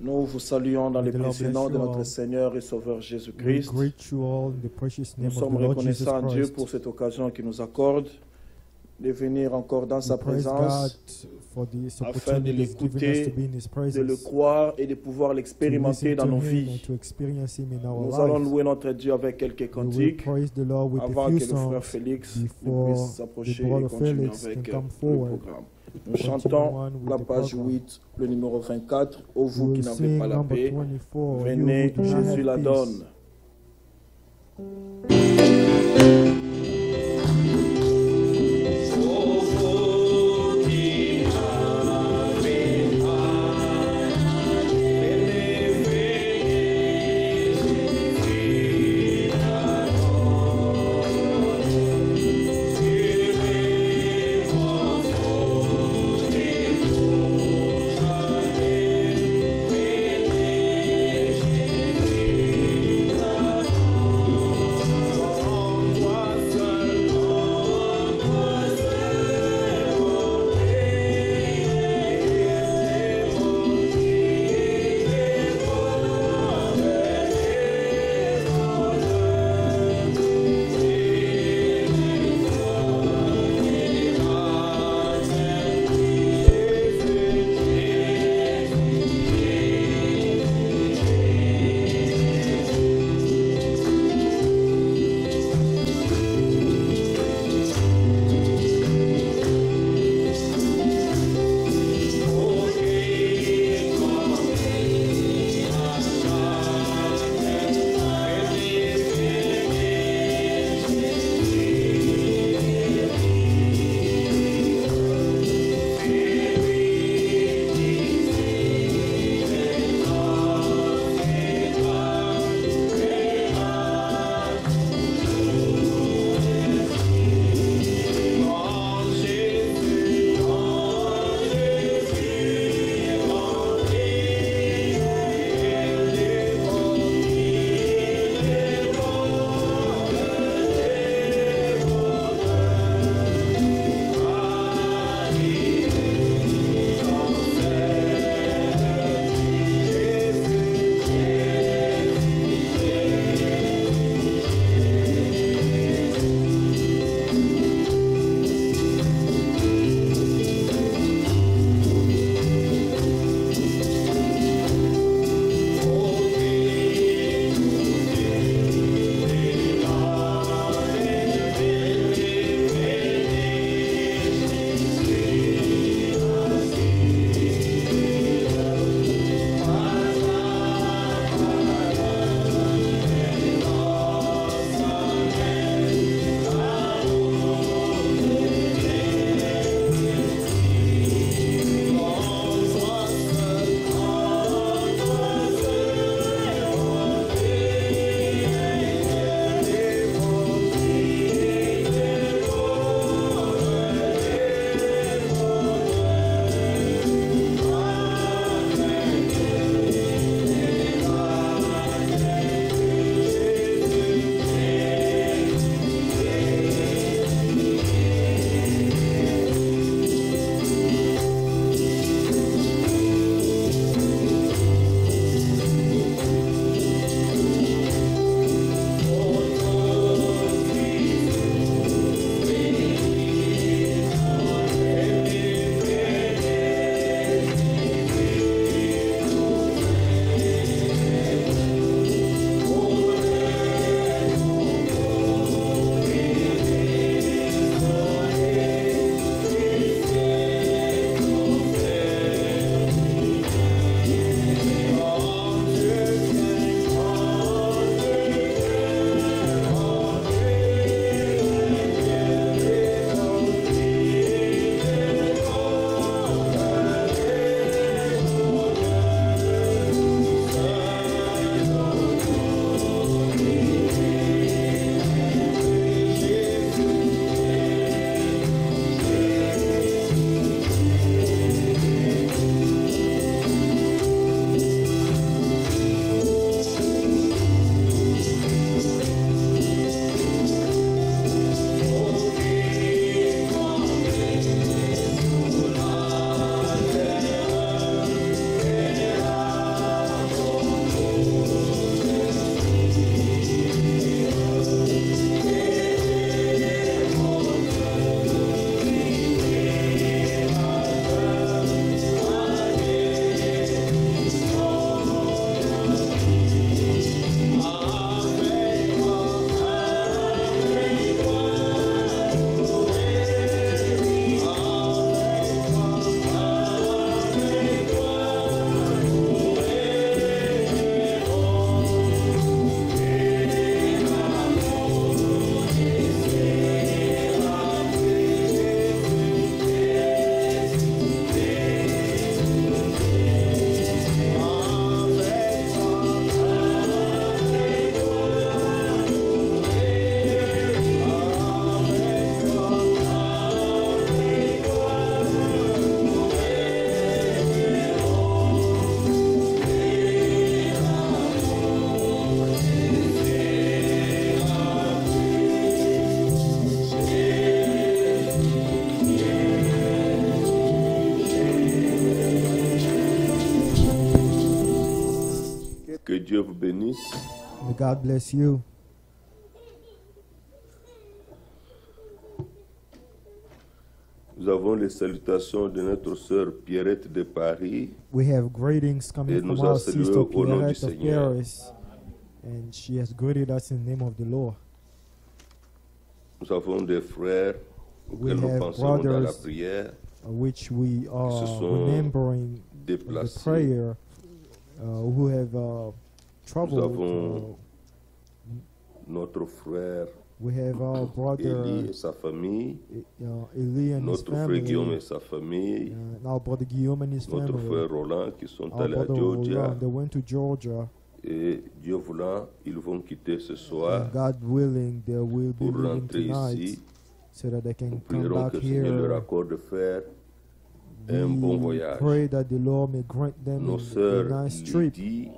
Nous vous saluons dans May le the Lord précieux bless nom de you notre all. Seigneur et Sauveur We Jésus-Christ. greet you all in the precious Nous name of sommes the Lord Jesus reconnaissants à Dieu Christ. pour cette occasion qu'il nous accorde de venir encore dans sa We praise God présence, for this afin de opportunity He's given us to l'écouter, be in His de presence, le croire et de pouvoir to l'expérimenter listen dans to nos Him vies. and to experience Him in our Nous allons lives. louer notre Dieu avec quelques We will cantiques praise the Lord with avant a que few le frère songs Félix ne before puisse the s'approcher et brother continuer Felix avec can come le forward. programme. Nous Continue chantons on with la the page program. 8, le numéro 24, ô We vous qui will n'avez sing pas la number paix, 24, you venez, who do not Jésus la have peace. donne. Amen. Dieu vous bénisse. May God bless you. Nous avons les salutations de notre sœur Pierrette de Paris. We have greetings Et coming nous from a our salué sister au nom du Pierrette of Seigneur. Paris. And she has greeted us in the name of the Lord. Nous avons des frères We auxquels nous have pensons dans la brothers prière, which we are se sont remembering in the déplacés. prayer who have troubled. avons Notre frère We have our brother Élie et sa famille, Eli and his notre frère Guillaume family, et sa famille, and our brother Guillaume and his notre family, frère Roland qui sont our allés à brother Georgia. Roland. They went to Georgia, Et Dieu voulant, ils vont quitter ce soir and God willing, they will be pour leaving rentrer tonight ici. so that they Nous can come prierons back que le Seigneur leur here. accorde de faire un bon We voyage. pray that the Lord may grant them Nos a sœurs nice trip. Lydie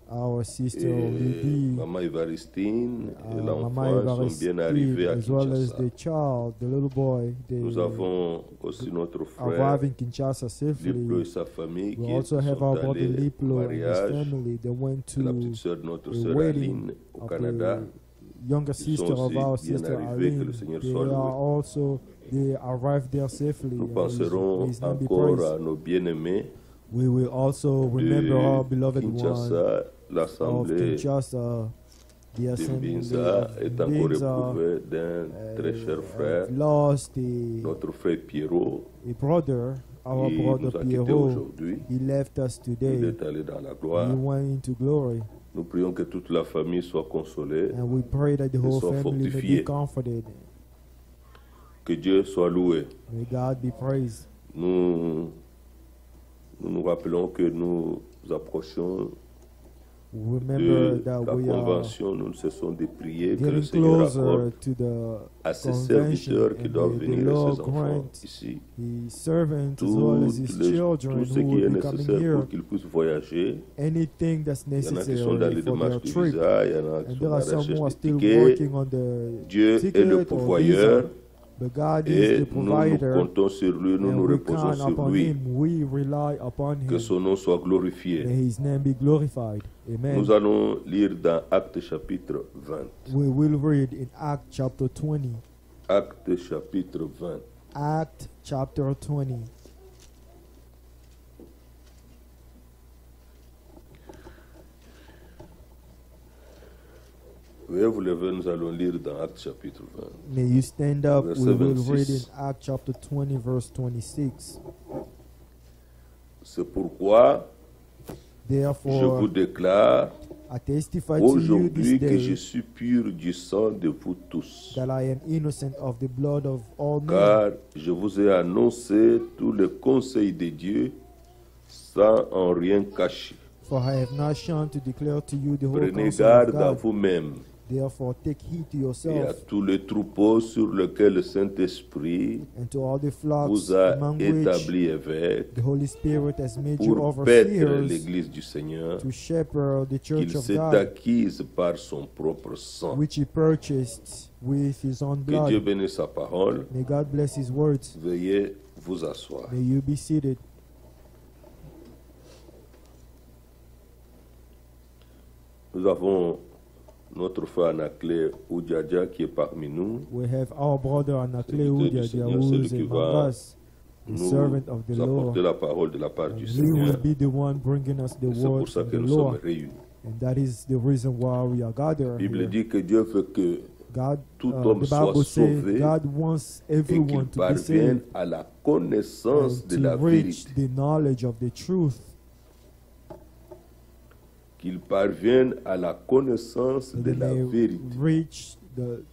Our sister et Lydie, Maman Evaristine et Mama l'enfant sont bien arrivés Evaristine, à as well as Kinshasa. the child, the little boy, Nous they avons aussi notre frère arrive in Kinshasa Liplo safely. et sa famille We qui also have sont our brother allés au Liplo and his mariage family. They went de la petite to sœur de notre a sœur wedding Aline au of Canada. the younger Ils sont sister of aussi our bien sister arrivés, que le Aline. Seigneur They soit loué. are also, they arrived there safely. Nous and penserons his name be encore praised. à nos bien-aimés We will also remember our de beloved one Kinshasa, of l'assemblée Kinshasa, the de assembly Mbinza of est encore Mbinza, éprouvée d'un très cher frère, have lost notre frère Pierrot. a brother, our Il brother nous a quittés Pierrot. aujourd'hui. He left us Il today. est allé dans la He gloire. went into glory. Nous prions que toute la famille soit consolée, And we pray that the whole soient family may be fortifiés. comforted. que Dieu soit loué. May God be praised. Nous rappelons que nous approchons Remember de that la we are convention, nous ne cessons de prier que le getting Seigneur closer accorde to the à ses convention, serviteurs qui and doivent may the venir et Lord ses enfants grant ici His servants as well as His children tout ce who qui est will be coming nécessaire here, pour qu'ils puissent voyager. anything that's Il y en a qui sont dans necessary les for their démarches de trip. visa, il y en a qui And sont there dans are la some who recherche are des still tickets. working on the Dieu est ticket le or pourvoyeur visa. But God is et the nous nous provider. comptons sur lui, nous And nous we reposons count sur upon lui. Him. We rely upon Que Him. son nom soit glorifié. May His name be glorified. Amen. Nous allons lire dans Actes chapitre 20. We will read in Acts chapter 20. Actes chapitre 20. Acts chapter 20. Veuillez vous lever, nous allons lire dans Actes chapitre 20. May you stand up. Verset We will read 26. in Acts chapter 20, verse 26. C'est pourquoi je vous Therefore, déclare I testify to you this aujourd'hui que je day suis pur du sang de vous tous. that I am innocent of the blood of all men. Car je vous ai annoncé tout le conseil de Dieu sans en rien cacher. For I have not shunned to declare to you the whole Prenez counsel of garde à God. vous-même Therefore, take heed to et à yourself tous les troupeaux sur lesquels le Saint-Esprit and to all the flocks vous a among which établi évêque the Holy Spirit has made you pour paître overseers l'Église du Seigneur to shepherd the church qu'il of s'est God, acquise par son propre sang. which He purchased with His own Que Dieu blood. bénisse sa parole. May God bless His words. Veuillez vous asseoir. May you be seated. Nous avons notre frère Anaclé Oudjadja qui est parmi nous. We have our brother Anakle Serviteur du Udia, Seigneur, who celui is qui among va us, the Nous servant of the Lord. apporter la parole de la part du He Seigneur. will be the one bringing us the Et c'est word pour ça of que the nous sommes Lord. réunis. And that is the reason why we are La gathered Bible here. dit que Dieu veut que God, tout the homme soit Bible says sauvé God wants et qu'il everyone to be parvienne saved à la connaissance and de to la reach vérité. the knowledge of the truth. Qu'il parvienne à la connaissance That de they la may vérité. reach the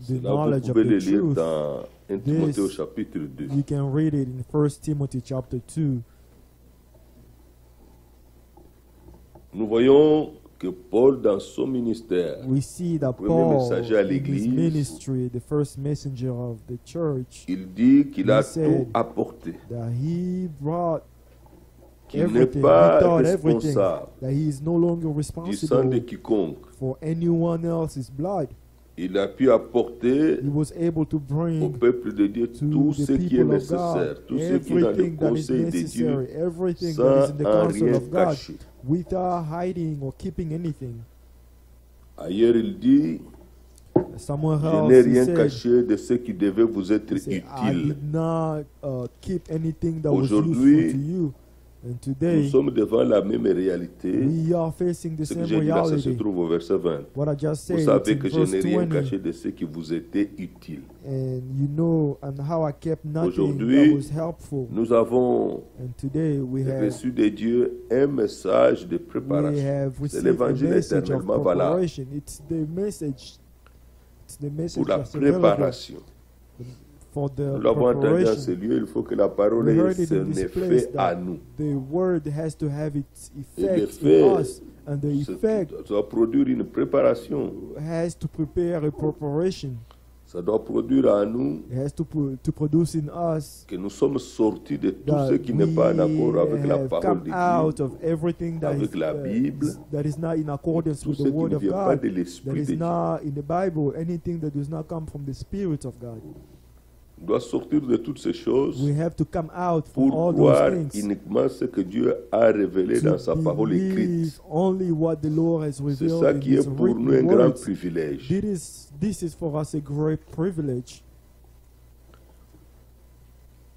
Cela, vous knowledge of pouvez le the lire truth. dans 1 Timothée au chapitre 2. You can read it in 1 Timothy chapter 2. Nous voyons que Paul, dans son ministère, We see that premier Paul, messager à in his l'église, ministry, the first messenger of the church, il dit qu'il a He said tout apporté, that he brought qu'il n'est everything, pas he taught everything, responsable that he is no longer du sang de responsible quiconque, for anyone else's blood, Il a pu apporter He was able to au bring peuple de Dieu to tout the ce qui est people of nécessaire, God tout ce qui est dans le everything that is conseil de Dieu, necessary, everything that sans is in the en counsel rien of God, cacher. without hiding or keeping anything. Ailleurs, il dit, Somewhere je n'ai else, he rien said, caché de ce qui devait vous être he said, I utile. did not keep anything that was Aujourd'hui, useful to you. And Nous today, sommes devant la même réalité. we are facing the Ce que same j'ai dit là, ça se reality. trouve au verset 20. What I just Vous said, it's savez in que je verse n'ai rien 20. caché de ce qui vous était utile. And you know, and how I kept nothing Aujourd'hui, that was helpful. Nous avons And today we have reçu de Dieu un message de we préparation. have C'est received a l'évangile message of éternellement valable preparation. It's the message. It's the message pour la that's available préparation. for the Nous l'avons entendu en ce preparation. lieu, il faut que la parole We ait heard it son in this place effet à that nous. the word has to have its Et effect l'effet, in us, and the effect ça doit produire une préparation. has to prepare a preparation. Ça doit produire en nous It has to produce in us que nous sommes sortis de tout that ce qui n'est pas en accord avec la have parole come de Dieu, out of everything that avec la Bible, that is not in accordance tout with ce the qui word ne of vient pas God, de that l'Esprit is de Dieu. not in the Bible, anything that does not come from the Spirit of God. On doit sortir de toutes ces choses We have to come out from pour all voir those things uniquement ce que Dieu a révélé dans sa to parole believe écrite. only what the Lord has C'est revealed ça in qui His est pour nous un written grand words. privilège. This is for us a great privilege.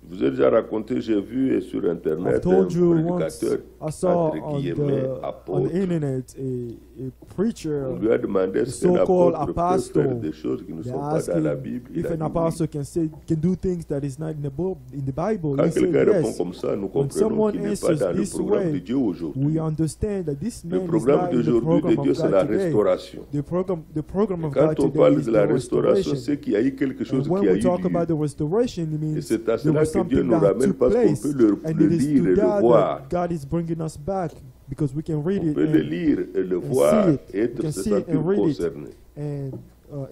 Je vous ai déjà raconté, j'ai vu sur I've Internet un told you once, prédicateur, I saw entre on guillemets, the apôtre. internet a preacher. On lui a demandé est-ce qu'un so-called apôtre peut apostle. faire des choses qui ne They sont pas ask dans la him Bible. if Il a an dit oui. apostle can do things that is not in the Bible. Quand He said quelqu'un répond yes. comme ça, nous When comprenons someone qu'il n'est pas answers dans le this programme way, de Dieu aujourd'hui. We understand that this Le man is programme not in the d'aujourd'hui de program Dieu, of c'est la God today. restauration. The program Et of quand God on today parle is de la the restauration, restoration. c'est qu'il y a eu quelque chose And when qui a we eu talk lieu. about the restoration, it Et means c'est à there cela was que something Dieu nous that ramène took parce qu'on place, peut le and it is lire to et le that voir. that God is bringing us back because we can read On it peut le and, lire et le see voir it. et We être can se see it sentir and read it. concerné. and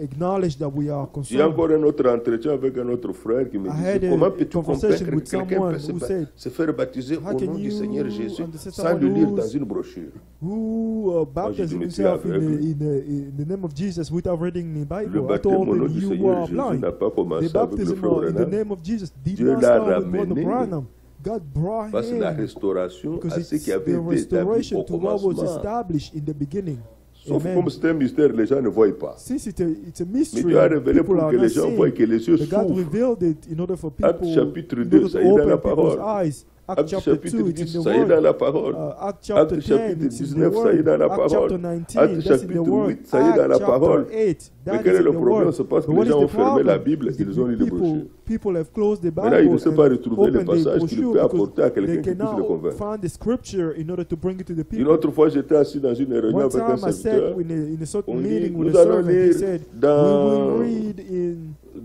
acknowledge that we are J'ai concerned. encore un autre entretien avec un autre frère qui me I disait had a comment peux-tu conversation convaincre with que quelqu'un someone peut who said, se faire baptiser how au can nom du you Seigneur Jésus understand sans someone le lire who's- dans une brochure. who baptized je me suis himself in aveugle. in the name of Jesus without reading the Le Bible? I baptême told au nom him du you Seigneur were Jésus blind. n'a pas The commencé avec le baptism frère in the Branham name of Jesus did Dieu not l'a start with Brother ramené Branham. God brought parce que la him restauration because à ce it's qui avait the été établi restoration au to what was commencement. established in the beginning. Sauf Amen. comme c'est un mystère, les gens ne voient pas. Since it's a Mais mystery, Dieu a révélé people pour are que not les gens voient seeing. que les yeux But God s'ouvrent. revealed it in order for Acte people chapitre in 2, order to ça y est dans open la people's parole. eyes. Acte Acte chapter 2, chapitre it's in 10, the ça y est dans word. la parole. Acte chapter Acte 10, chapitre it's in the 19, ça y est word. dans la Acte chapter parole. 19, Acte that's in the chapitre word. 8, ça y est dans la Acte parole. chapter 8, Mais that quel is est in le the problème? word. C'est parce que But what les is gens the ont fermé la problem? Bible Is et ils ont lu des brochures. people have closed the Maintenant, il ne Bible sait pas and retrouver les opened the passages qu'il brochure peut because apporter à they quelqu'un qui puisse le cannot convaincre. find the scripture in order to bring it to the Une people. autre fois, j'étais assis dans une réunion One avec un time I sat serviteur. in a certain On dit, meeting with nous a allons servant. He lire said, dans- we will read in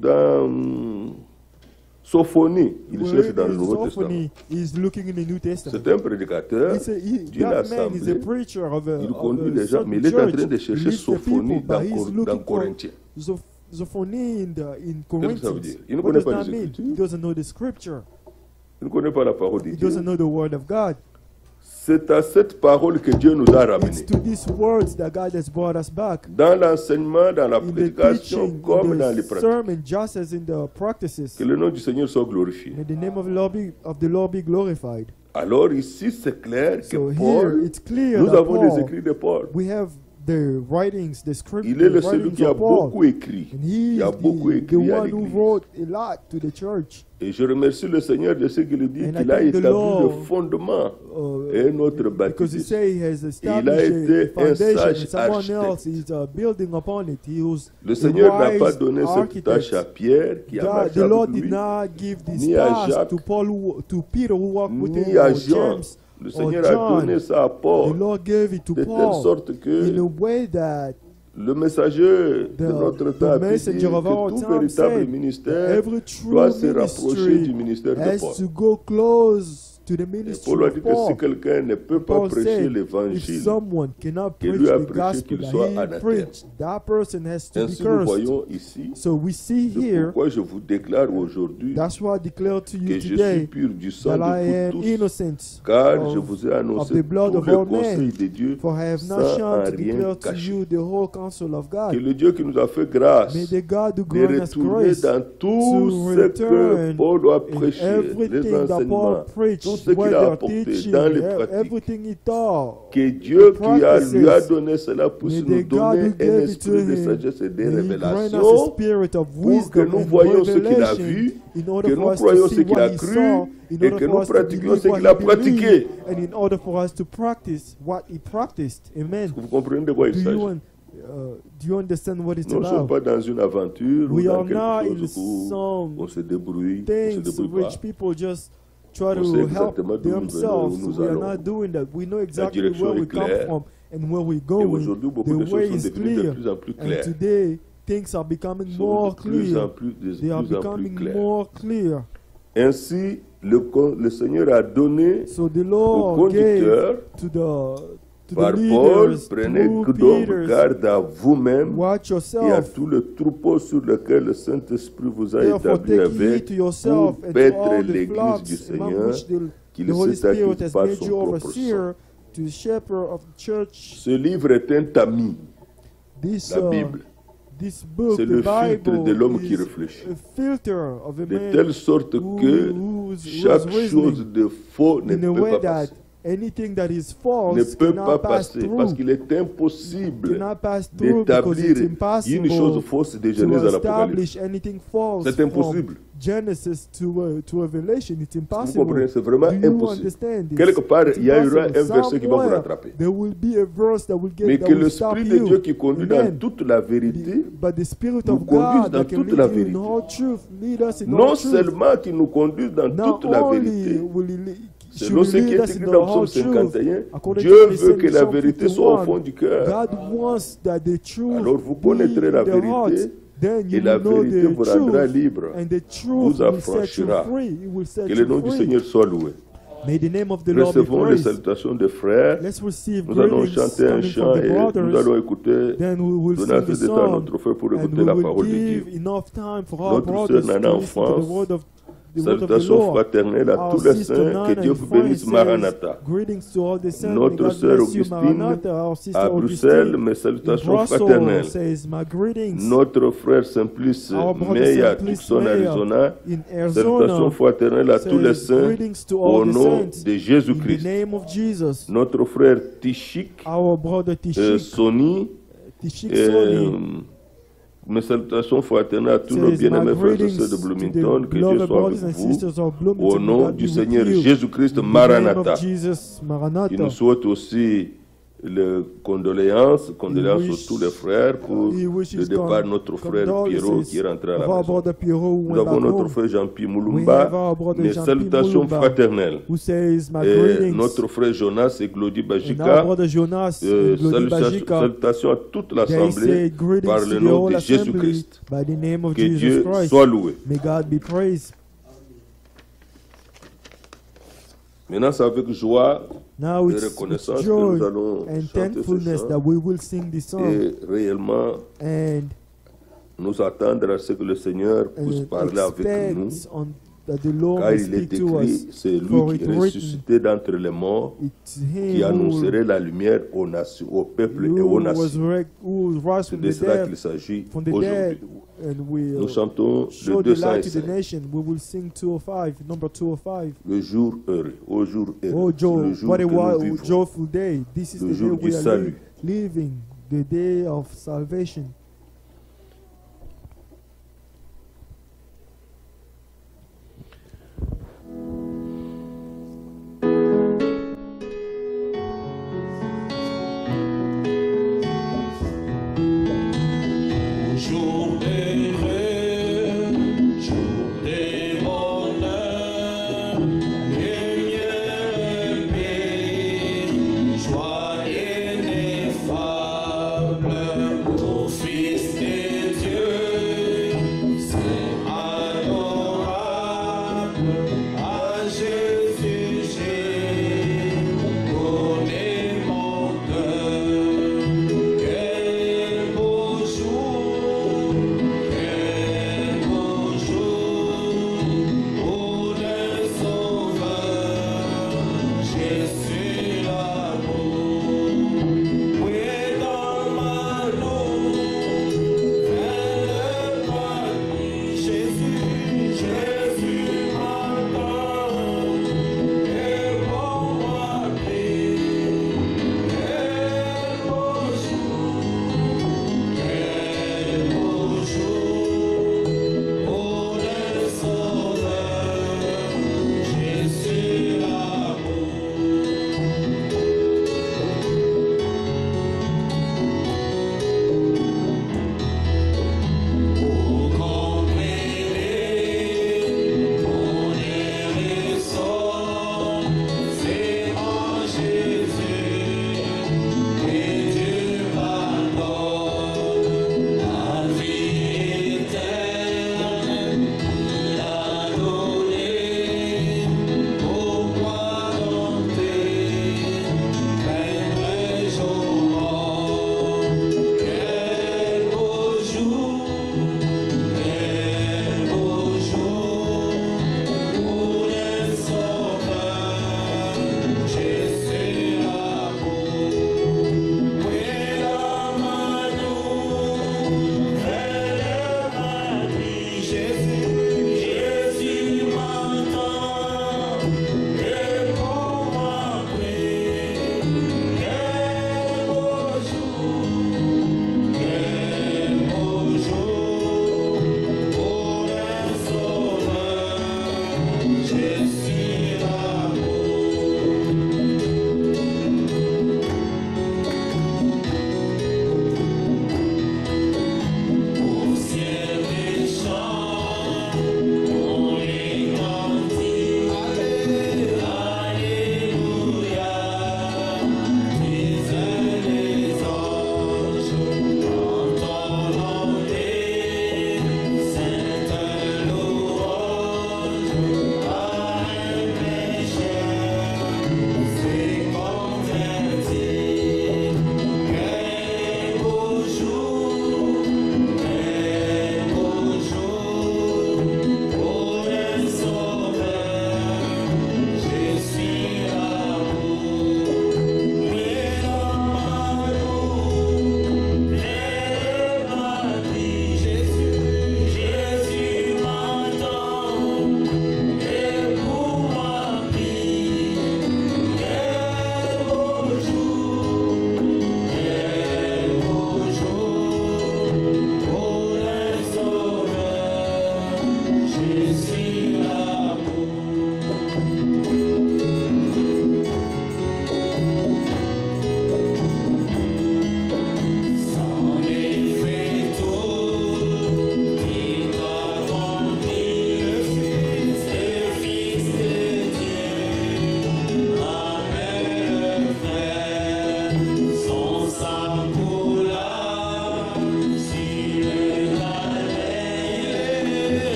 Dans Sophonie, il We're cherche dans le reading Nouveau Testament. Sophonie. He's looking in the New Testament. C'est un prédicateur d'une That man is a assemblée. preacher of a, Il of conduit a les gens, certain mais il est en train church. de He chercher leads the Sophonie people, but he's dans looking for Corinthiens. Sophonie in Qu'est-ce que ça veut Corinthians. dire? Il ne What connaît does pas that les mean? Écritures. He doesn't know the scripture. Il ne connaît pas la parole de He Dieu. doesn't know the word of God. C'est à cette parole que Dieu nous a It's ramenés. to these words that God has brought us back. Dans l'enseignement, dans la In the prédication, teaching, comme in dans les the pratiques. sermon, just as in the practices. Que le nom du Seigneur soit glorifié. May the name of the Lord be glorified. Alors ici, c'est clair que So here, Paul, it's clear nous that avons les Paul, écrits de Paul. we have the writings, the script, Il est the le celui writings qui a of Paul. beaucoup écrit. And he Qui a is beaucoup the écrit à one who l'Église. wrote a lot to the church. Et je remercie le Seigneur de ce qu'il dit, And I qu'il a thank the établi Lord, le fondement et notre because he baptême. say he has Il a established été a foundation, un sage and someone architecte. else is building upon it. He was Le Seigneur n'a a pas wise donné cette tâche à architect. Pierre qui a marché The Lord avec did lui, not give this ni à task Jacques, to Paul, to Peter who walked with ni him, à or Jean. James, Le or Seigneur a John. donné ça à The Paul Lord gave it to de telle Paul sorte in que a way that le messager de notre temps a pu messenger dire of our que tout time véritable said ministère every true doit se rapprocher ministry du ministère de has Paul. to go close to the Et ministry Paul a of dit que si Paul. quelqu'un ne peut pas Paul prêcher said, if l'évangile, someone cannot que preach lui a the prêché, gospel qu'il soit that he anathème. preached, that person has to be ainsi nous cursed. voyons ici, So we see c'est here, pourquoi je vous déclare aujourd'hui that's why I declare to you que je suis today pur du sang that I de am vous tous, innocent car je of, vous ai of annoncé the blood tout of le all conseil men. de Dieu For I have not sans shunned en to rien declare to cacher. you the whole counsel of Que God. le Dieu qui nous a fait grâce May the God who de grant us retourner grace dans tout to ce que return Paul a in prêché, les everything that Paul enseignements, tout preached, ce qu'il a whether apporté teaching, dans les pratiques. everything he taught, Que Dieu qui lui a practices. donné cela puisse May nous the God donner who un gave it to esprit de him, sagesse et de may he grant us a révélation spirit of pour que wisdom nous and voyions ce qu'il a revelation vu, in order que for nous us to croyions see ce qu'il what a he cru saw, in et order que for nous us to pratiquions believe ce what qu'il a he pratiqué. believed, and in order for us to practice what he practiced. Amen. Vous comprenez de quoi il s'agit? Do you understand what it's Nous ne sommes about? pas dans une aventure ou We dans are not quelque in chose où some on se débrouille, on se things débrouille pas. which people just try On sait to help exactement d'où nous venons, themselves. où nous We are allons. not doing that. We know exactly direction where we est come claire. from and where we're Et going. aujourd'hui, beaucoup de The choses way sont is devenues de clear. plus en plus And claires. today, things are becoming Sont more de plus en clear. plus, de They are plus en plus becoming claires. more clear. Ainsi, le Seigneur a donné So the aux Lord gave conducteurs to the par Paul, leaders, prenez through donc Peter, garde à vous-même watch et à yourself. tout le troupeau sur lequel le Saint-Esprit vous a Therefore, établi take heed avec to yourself pour and to paître all the l'Église du flocks among Seigneur which qu'il the Holy s'est Spirit acquis has par made son you propre sang. overseer, to the shepherd of the church. Ce livre est un tamis, This, la Bible. this book, C'est the le filtre Bible, de l'homme qui is réfléchit. a filter of a De man telle sorte que who's chaque reasoning chose de faux ne in a peut way pas that passer. anything that is Ne false peut pas cannot pass passer parce through. qu'il est impossible Cannot pass through because d'établir it's une impossible chose fausse de to Genèse à l'Apocalypse. establish anything false C'est from impossible. Genesis to Revelation. It's Vous impossible. comprenez, c'est vraiment Do you impossible. understand this? Quelque part, It's il y aura impossible. un verset qui va vous Somewhere, rattraper. there will be a verse that will Mais get que that will stop l'Esprit de Dieu you. qui conduit Amen. dans toute la vérité, But the Spirit nous of conduise God dans that can toute lead la you in vérité. all truth, lead us in non all truth. seulement qui nous conduise dans Not toute la only vérité, will he lead, selon ce qui est écrit dans Psaume 51, according Dieu to what he veut said que in la Psalm vérité soit au 51, fond du cœur. God wants that the truth Alors vous be connaîtrez la in the heart. vérité Then you et la will know vérité the vous rendra truth, libre, and the vous truth will set you affranchira. free. It will set Que le you nom du free. Seigneur soit loué. May the name of the Lord be Recevons les praised. salutations des frères. Let's receive Nous allons greetings chanter un coming chant from the et nous brothers. allons écouter, Then we will donner sing assez the de temps à song, notre frère pour and écouter we la will parole de Dieu. give enough time for our Notre brothers sœur to Nana listen to the Enfance, word of the salutations Lord. fraternelles à Our tous les sister saints. Nana Que Dieu in vous France bénisse, says, Maranatha. greetings to all the saints. May Notre God sœur bless you, Augustine, Maranatha. Our sister à Bruxelles, Augustine mes in salutations Brussels fraternelles. says, my greetings. Notre frère Simplice Our brother Meya, Simplice Tucson, Meya Arizona, in salutations Arizona fraternelles à tous les says, saints greetings to au all the nom saints de in the Jésus-Christ. name of Jesus. Notre frère Tichik, Our brother Tishik, Sony, Tishik Soni, mes salutations fraternelles à tous nos says, my bien-aimés frères et greetings sœurs de to Bloomington. the Que Dieu beloved soit brothers avec and vous. sisters of Bloomington. Au May nom God be du with Seigneur you. Jésus-Christ, In the name Maranatha. of Jesus, Maranatha. Il nous souhaite aussi les condoléances He à tous les frères pour he wishes le départ de notre frère Pierrot qui est rentré à of la our maison. brother Pierrot who Nous went avons back notre home, frère Jean-Pierre We have Moulumba, our brother mes Jean-Pierre salutations Moulumba, fraternelles. who says my Et greetings. notre frère Jonas et Glody And our Bajika, brother Jonas and Glody Bajika, salutations à toute they l'assemblée say greetings par to le the nom whole de assembly Jésus-Christ. by the name of Que Jesus Dieu Christ. soit loué. May God be praised. Maintenant, c'est avec joie Now et it's reconnaissance with que nous joy allons and chanter ce thankfulness that chant we will sing this song et réellement and nous attendre à ce que le Seigneur puisse parler avec nous. expect that the Lord Car will il est speak to us. écrit, c'est For lui qui it est written, ressuscité d'entre les morts, it's qui him who annoncerait la lumière aux nations, au peuple et aux nations. was raised C'est from de the cela dead, qu'il s'agit from the aujourd'hui. dead, and Nous will chantons show le the light to the 205, nation. We will sing 205, number 205. le jour heureux, au jour heureux, Oh, c'est le jour what que a nous vivons. joyful day! This is Le the jour day we du are salut. living, the day of salvation. Jour heureux, jour de bonheur, lumière, paix, joie ineffable, au Fils de Dieu, c'est adorable, à Jésus,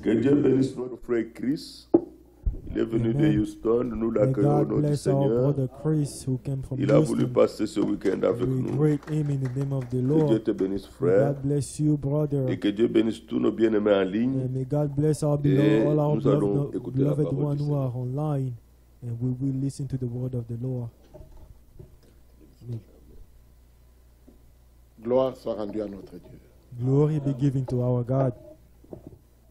Que Dieu bénisse notre frère Chris. Il est venu de Amen. Houston. Nous May l'accueillons au God nom du bless our Seigneur. brother Chris who came from Il a voulu Houston. passer ce week-end avec We nous. greet him in the name of the Que Dieu Lord. te bénisse, May frère. God bless you, brother. Et que Dieu bénisse tous nos bien-aimés en ligne. And may God bless our Et all our nous allons écouter la beloved parole ones du who Seigneur. are online, and we will listen to the word of the Lord. Gloire soit rendue à notre Dieu. Glory be given to our God.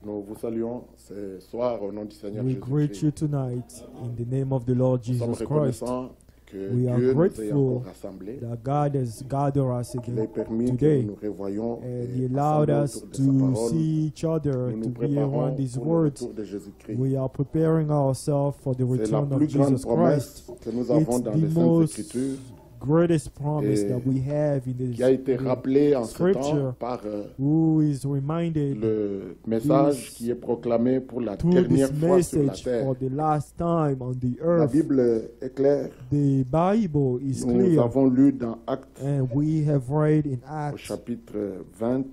Nous vous saluons ce soir au nom du Seigneur We greet you Jésus-Christ. tonight in the name of the Lord Nous sommes Jesus Christ. reconnaissants que We are Dieu nous ait grateful encore rassemblés, that God has gathered us qu'il ait again permis que today, nous nous revoyions and et He allowed assemblés us autour de sa to parole. see each other, Nous to nous be préparons around His pour le words. retour de Jésus-Christ. We are preparing ourselves for the C'est la return of plus grande Jesus promesse Christ. que nous avons It's dans the les Saintes most Écritures, greatest promise Et that we have in qui a été the rappelée en ce temps Scripture, par who is reminded le message This- qui est proclamé pour la through dernière this fois sur la message terre. for the last time on the La earth. Bible est claire. The Bible is Nous clear, avons lu dans Actes and we have read in au Acts chapitre 20.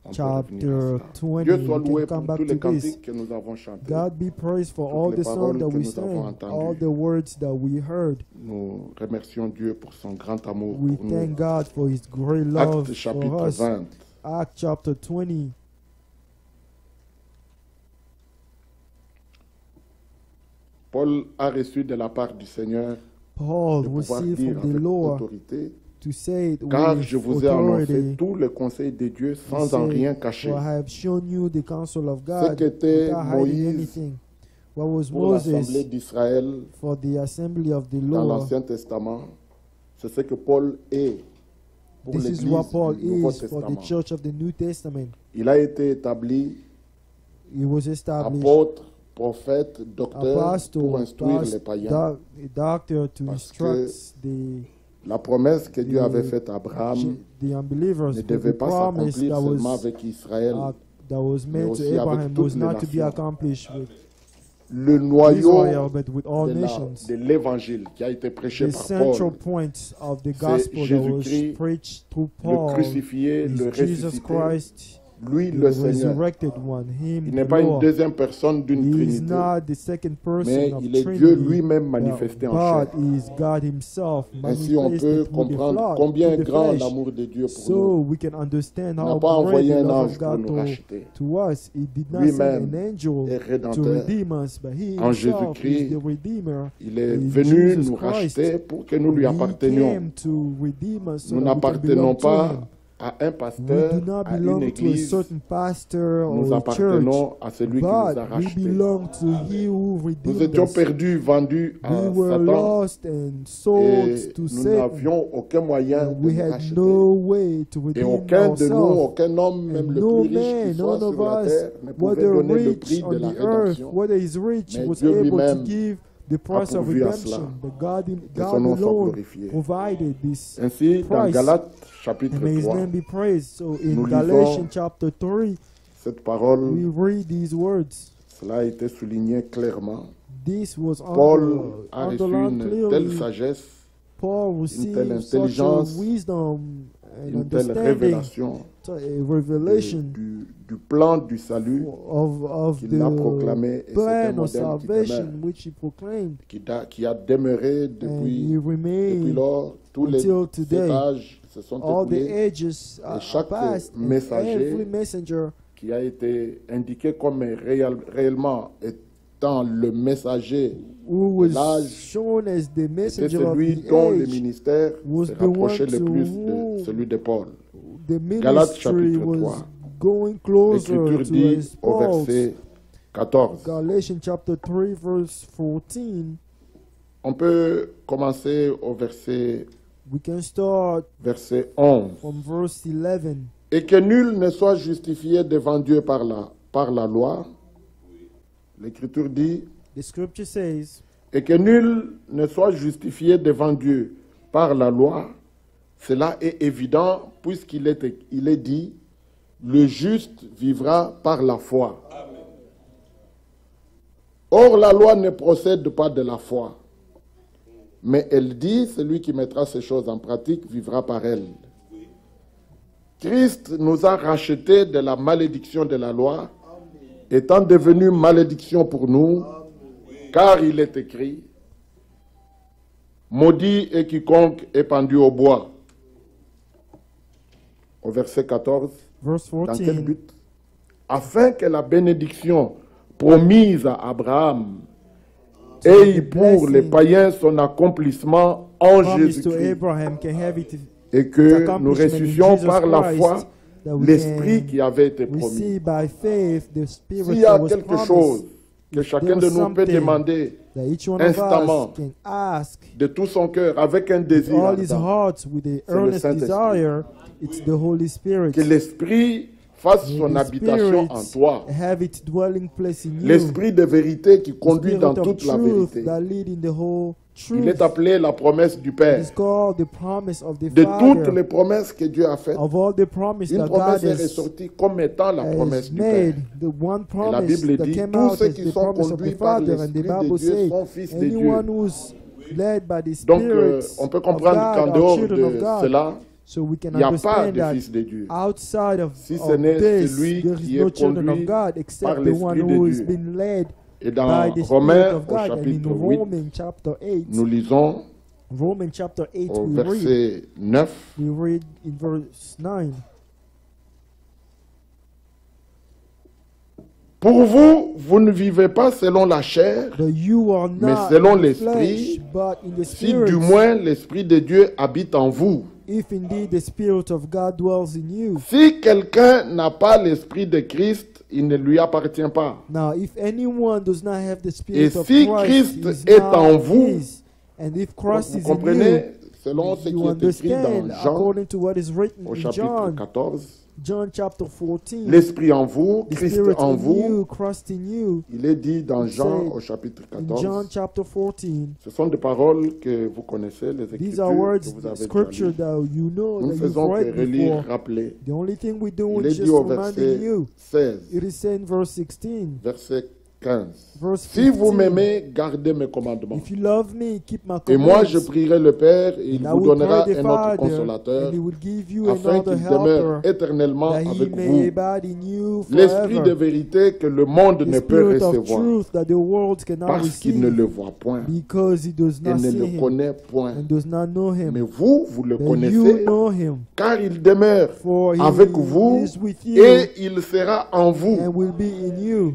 On peut chapter revenir à cela. 20. Dieu soit We loué can come pour tous back les to this. cantiques que nous avons chantés. God be praised for Toutes all les the paroles songs that que we nous avons sang, entendues. all the words that we heard. Nous remercions Dieu pour son grand amour We pour nous. thank God for His great love Actes for chapitre us. 20. Acts chapter 20. Paul a reçu de la part du Seigneur Paul de pouvoir received dire from the avec Lord autorité, to say it car with je vous ai annoncé authority. tout le conseil de Dieu He sans en said, rien cacher. "For I have shown you the counsel of Ce God qu'était without hiding Moïse anything." What was pour l'Assemblée Moses d'Israël for the assembly of the dans Lord? l'Ancien Testament, c'est ce que Paul est pour This is l'Église what Paul du Nouveau is for the Testament. church of the New Testament. Il a été établi He was established apôtre, prophète, docteur apostle, pour instruire les païens. doctor to Parce instruct the La promesse que Dieu the- avait faite à Abraham the unbelievers. ne The devait pas promise s'accomplir that seulement was avec Israël. that was mais made aussi to avec Abraham toutes was les not to be nations. accomplished with Le noyau Israel, but with all de nations. l'évangile qui a été prêché The par central Paul, point of the gospel that was Jésus-Christ, preached through le Paul crucifié, le is Jesus ressuscité, Christ, lui the le Seigneur. resurrected one, Him, Il the n'est pas une Lord. deuxième personne d'une He is trinité, not the second person mais of il est Trinity, Dieu lui-même manifesté en but chair. is God Himself Ainsi, on peut manifested through the comprendre flesh, combien through the grand flesh. l'amour de Dieu pour So nous. we can understand Il n'a how pas great envoyé the un love ange of pour God nous racheter. to us. He did not Lui-même send an angel est to rédempteur. redeem us, but He En Himself Jésus-Christ, is the Redeemer. Il est in venu Jesus nous Christ. racheter pour que nous lui He appartenions. came to redeem us so Nous that we can n'appartenons belong to Him. pas à un We pasteur, do not à une belong to a église. certain pastor Nous or a church, appartenons à celui qui nous a but we rachetés. belong to He who Nous redeemed étions us. perdus, vendus à We were Satan. lost and sold Et to nous Satan. n'avions aucun moyen de We nous had racheter. no way to Et redeem aucun de nous, ourselves. aucun homme, même And le no plus riche man, qui soit none of sur la us, terre, ne pouvait whether donner le rich prix on de la the earth, rédemption. whether he's rich, Mais was Dieu able to lui-même give the price of pourvu à redemption. cela. But God, Que son God nom soit alone glorifié. provided this Ainsi, dans price. Galates chapitre And may His 3, name be praised. So in Nous Galatians lisons chapter 3, cette parole, we read these words. cela a été souligné clairement. This was Paul a reçu underlined une telle clearly. sagesse, Paul telle received such a intelligence, wisdom and une telle understanding, révélation a revelation du plan du salut of qu'il a the proclamé, et c'est un plan of modèle qui salvation demeure, which he proclaimed, qui a demeuré and he depuis remained lors. Tous les until today. âges se sont All the écoulés, ages are chaque passed, and messager every messenger qui a été indiqué comme réellement étant le messager who was l'âge shown as the était messenger of celui the dont le age, ministère was se the rapprochait one le to plus whom de celui de Paul. the Galates ministry chapitre was 3. going closer L'Écriture to dit his au Paul's. verset 14. Galatians chapter 3 verse 14. On peut commencer au verset We can start 11. from verse 11. Et que nul ne soit justifié devant Dieu par la loi. L'Écriture dit, The scripture says, et que nul ne soit justifié devant Dieu par la loi. Cela est évident puisqu'il est dit, le juste vivra par la foi. Or, la loi ne procède pas de la foi. Mais elle dit, celui qui mettra ces choses en pratique vivra par elles. Christ nous a rachetés de la malédiction de la loi étant devenu malédiction pour nous, car il est écrit, maudit est quiconque est pendu au bois. Au verset 14, Verse dans quel 14. but? Afin que la bénédiction promise à Abraham ait pour les païens son accomplissement en Promise to Jésus-Christ, Abraham can have it et que nous ressuscions par la foi that we l'Esprit can qui avait été promis. receive by faith the Spirit S'il y a that was quelque promised, chose que chacun de nous peut demander that each one of instamment, us can ask de tout son cœur, avec un with désir all his ardent, heart with the c'est le earnest Saint-Esprit. desire, it's the Holy Spirit. que l'Esprit fasse May son the habitation en Spirit toi. have its dwelling place in you. L'Esprit de vérité qui The conduit Spirit dans of toute la truth vérité. that lead in the whole truth. Il est appelé la promesse du It Père. is called the promise of the De toutes Father. les promesses que Dieu a faites, Of all the promises une that promesse God est has ressortie comme étant la promesse du Père. made, the one Et la promise Bible that dit, came tous out ceux is qui the sont promise of the conduits par Father, and the l'Esprit de Bible Dieu says, sont fils de Dieu. anyone who's led by the Donc, Spirit on peut of comprendre God qu'en are dehors children of de God. cela, So we can il n'y a pas understand de that fils de Dieu. outside of Si ce n'est this, celui there qui is no est children of conduit God par except the l'Esprit one de who has Dieu. been led Et by dans the Spirit Romains of au God. And in chapitre 8, Romans chapter 8, nous lisons Romans chapter 8, au we read verset 9, in verse 9. pour vous, vous ne vivez pas selon la chair, But you are mais not selon in the l'Esprit, flesh, but in the si Spirit. du moins l'Esprit de Dieu habite en vous. If indeed the Spirit of God dwells in you. Si quelqu'un n'a pas l'Esprit de Christ, il ne lui appartient pas. Now, if anyone does not have the Et Spirit of si Christ, Christ he is est not en vous, his. And if Christ vous is in comprenez, selon ce you, qui you est écrit dans understand Jean, according to what is written au in chapitre 14, John chapter 14. l'Esprit en vous, The Christ Spirit en in vous, you, Christ in you. il est dit dans Jean said au chapitre In John 14. chapter 14. Ce sont des paroles que vous connaissez, les These are Écritures words, que vous avez déjà scripture lues. that you know, Nous ne that you've faisons que read relire, before. rappeler. The only thing we do Il is est dit just au reminding verset you. 16, It is said in verse 16. verset 15. Verse Si vous 15. m'aimez, gardez mes commandements. If you love me, keep my Et commandments. moi, je prierai le Père, et il And I vous will donnera pray the un autre Father, consolateur, and he will give you afin another qu'il demeure helper, éternellement that he avec may vous. abide in you L'Esprit de forever. vérité que le monde The ne peut Spirit of recevoir, truth that the world cannot parce qu'il ne receive, le voit point because he does et not ne see le him connaît point. and does not know Mais him. vous, vous le But you connaissez, know him, car il demeure for he avec vous is with you et il sera en vous. and will be in you.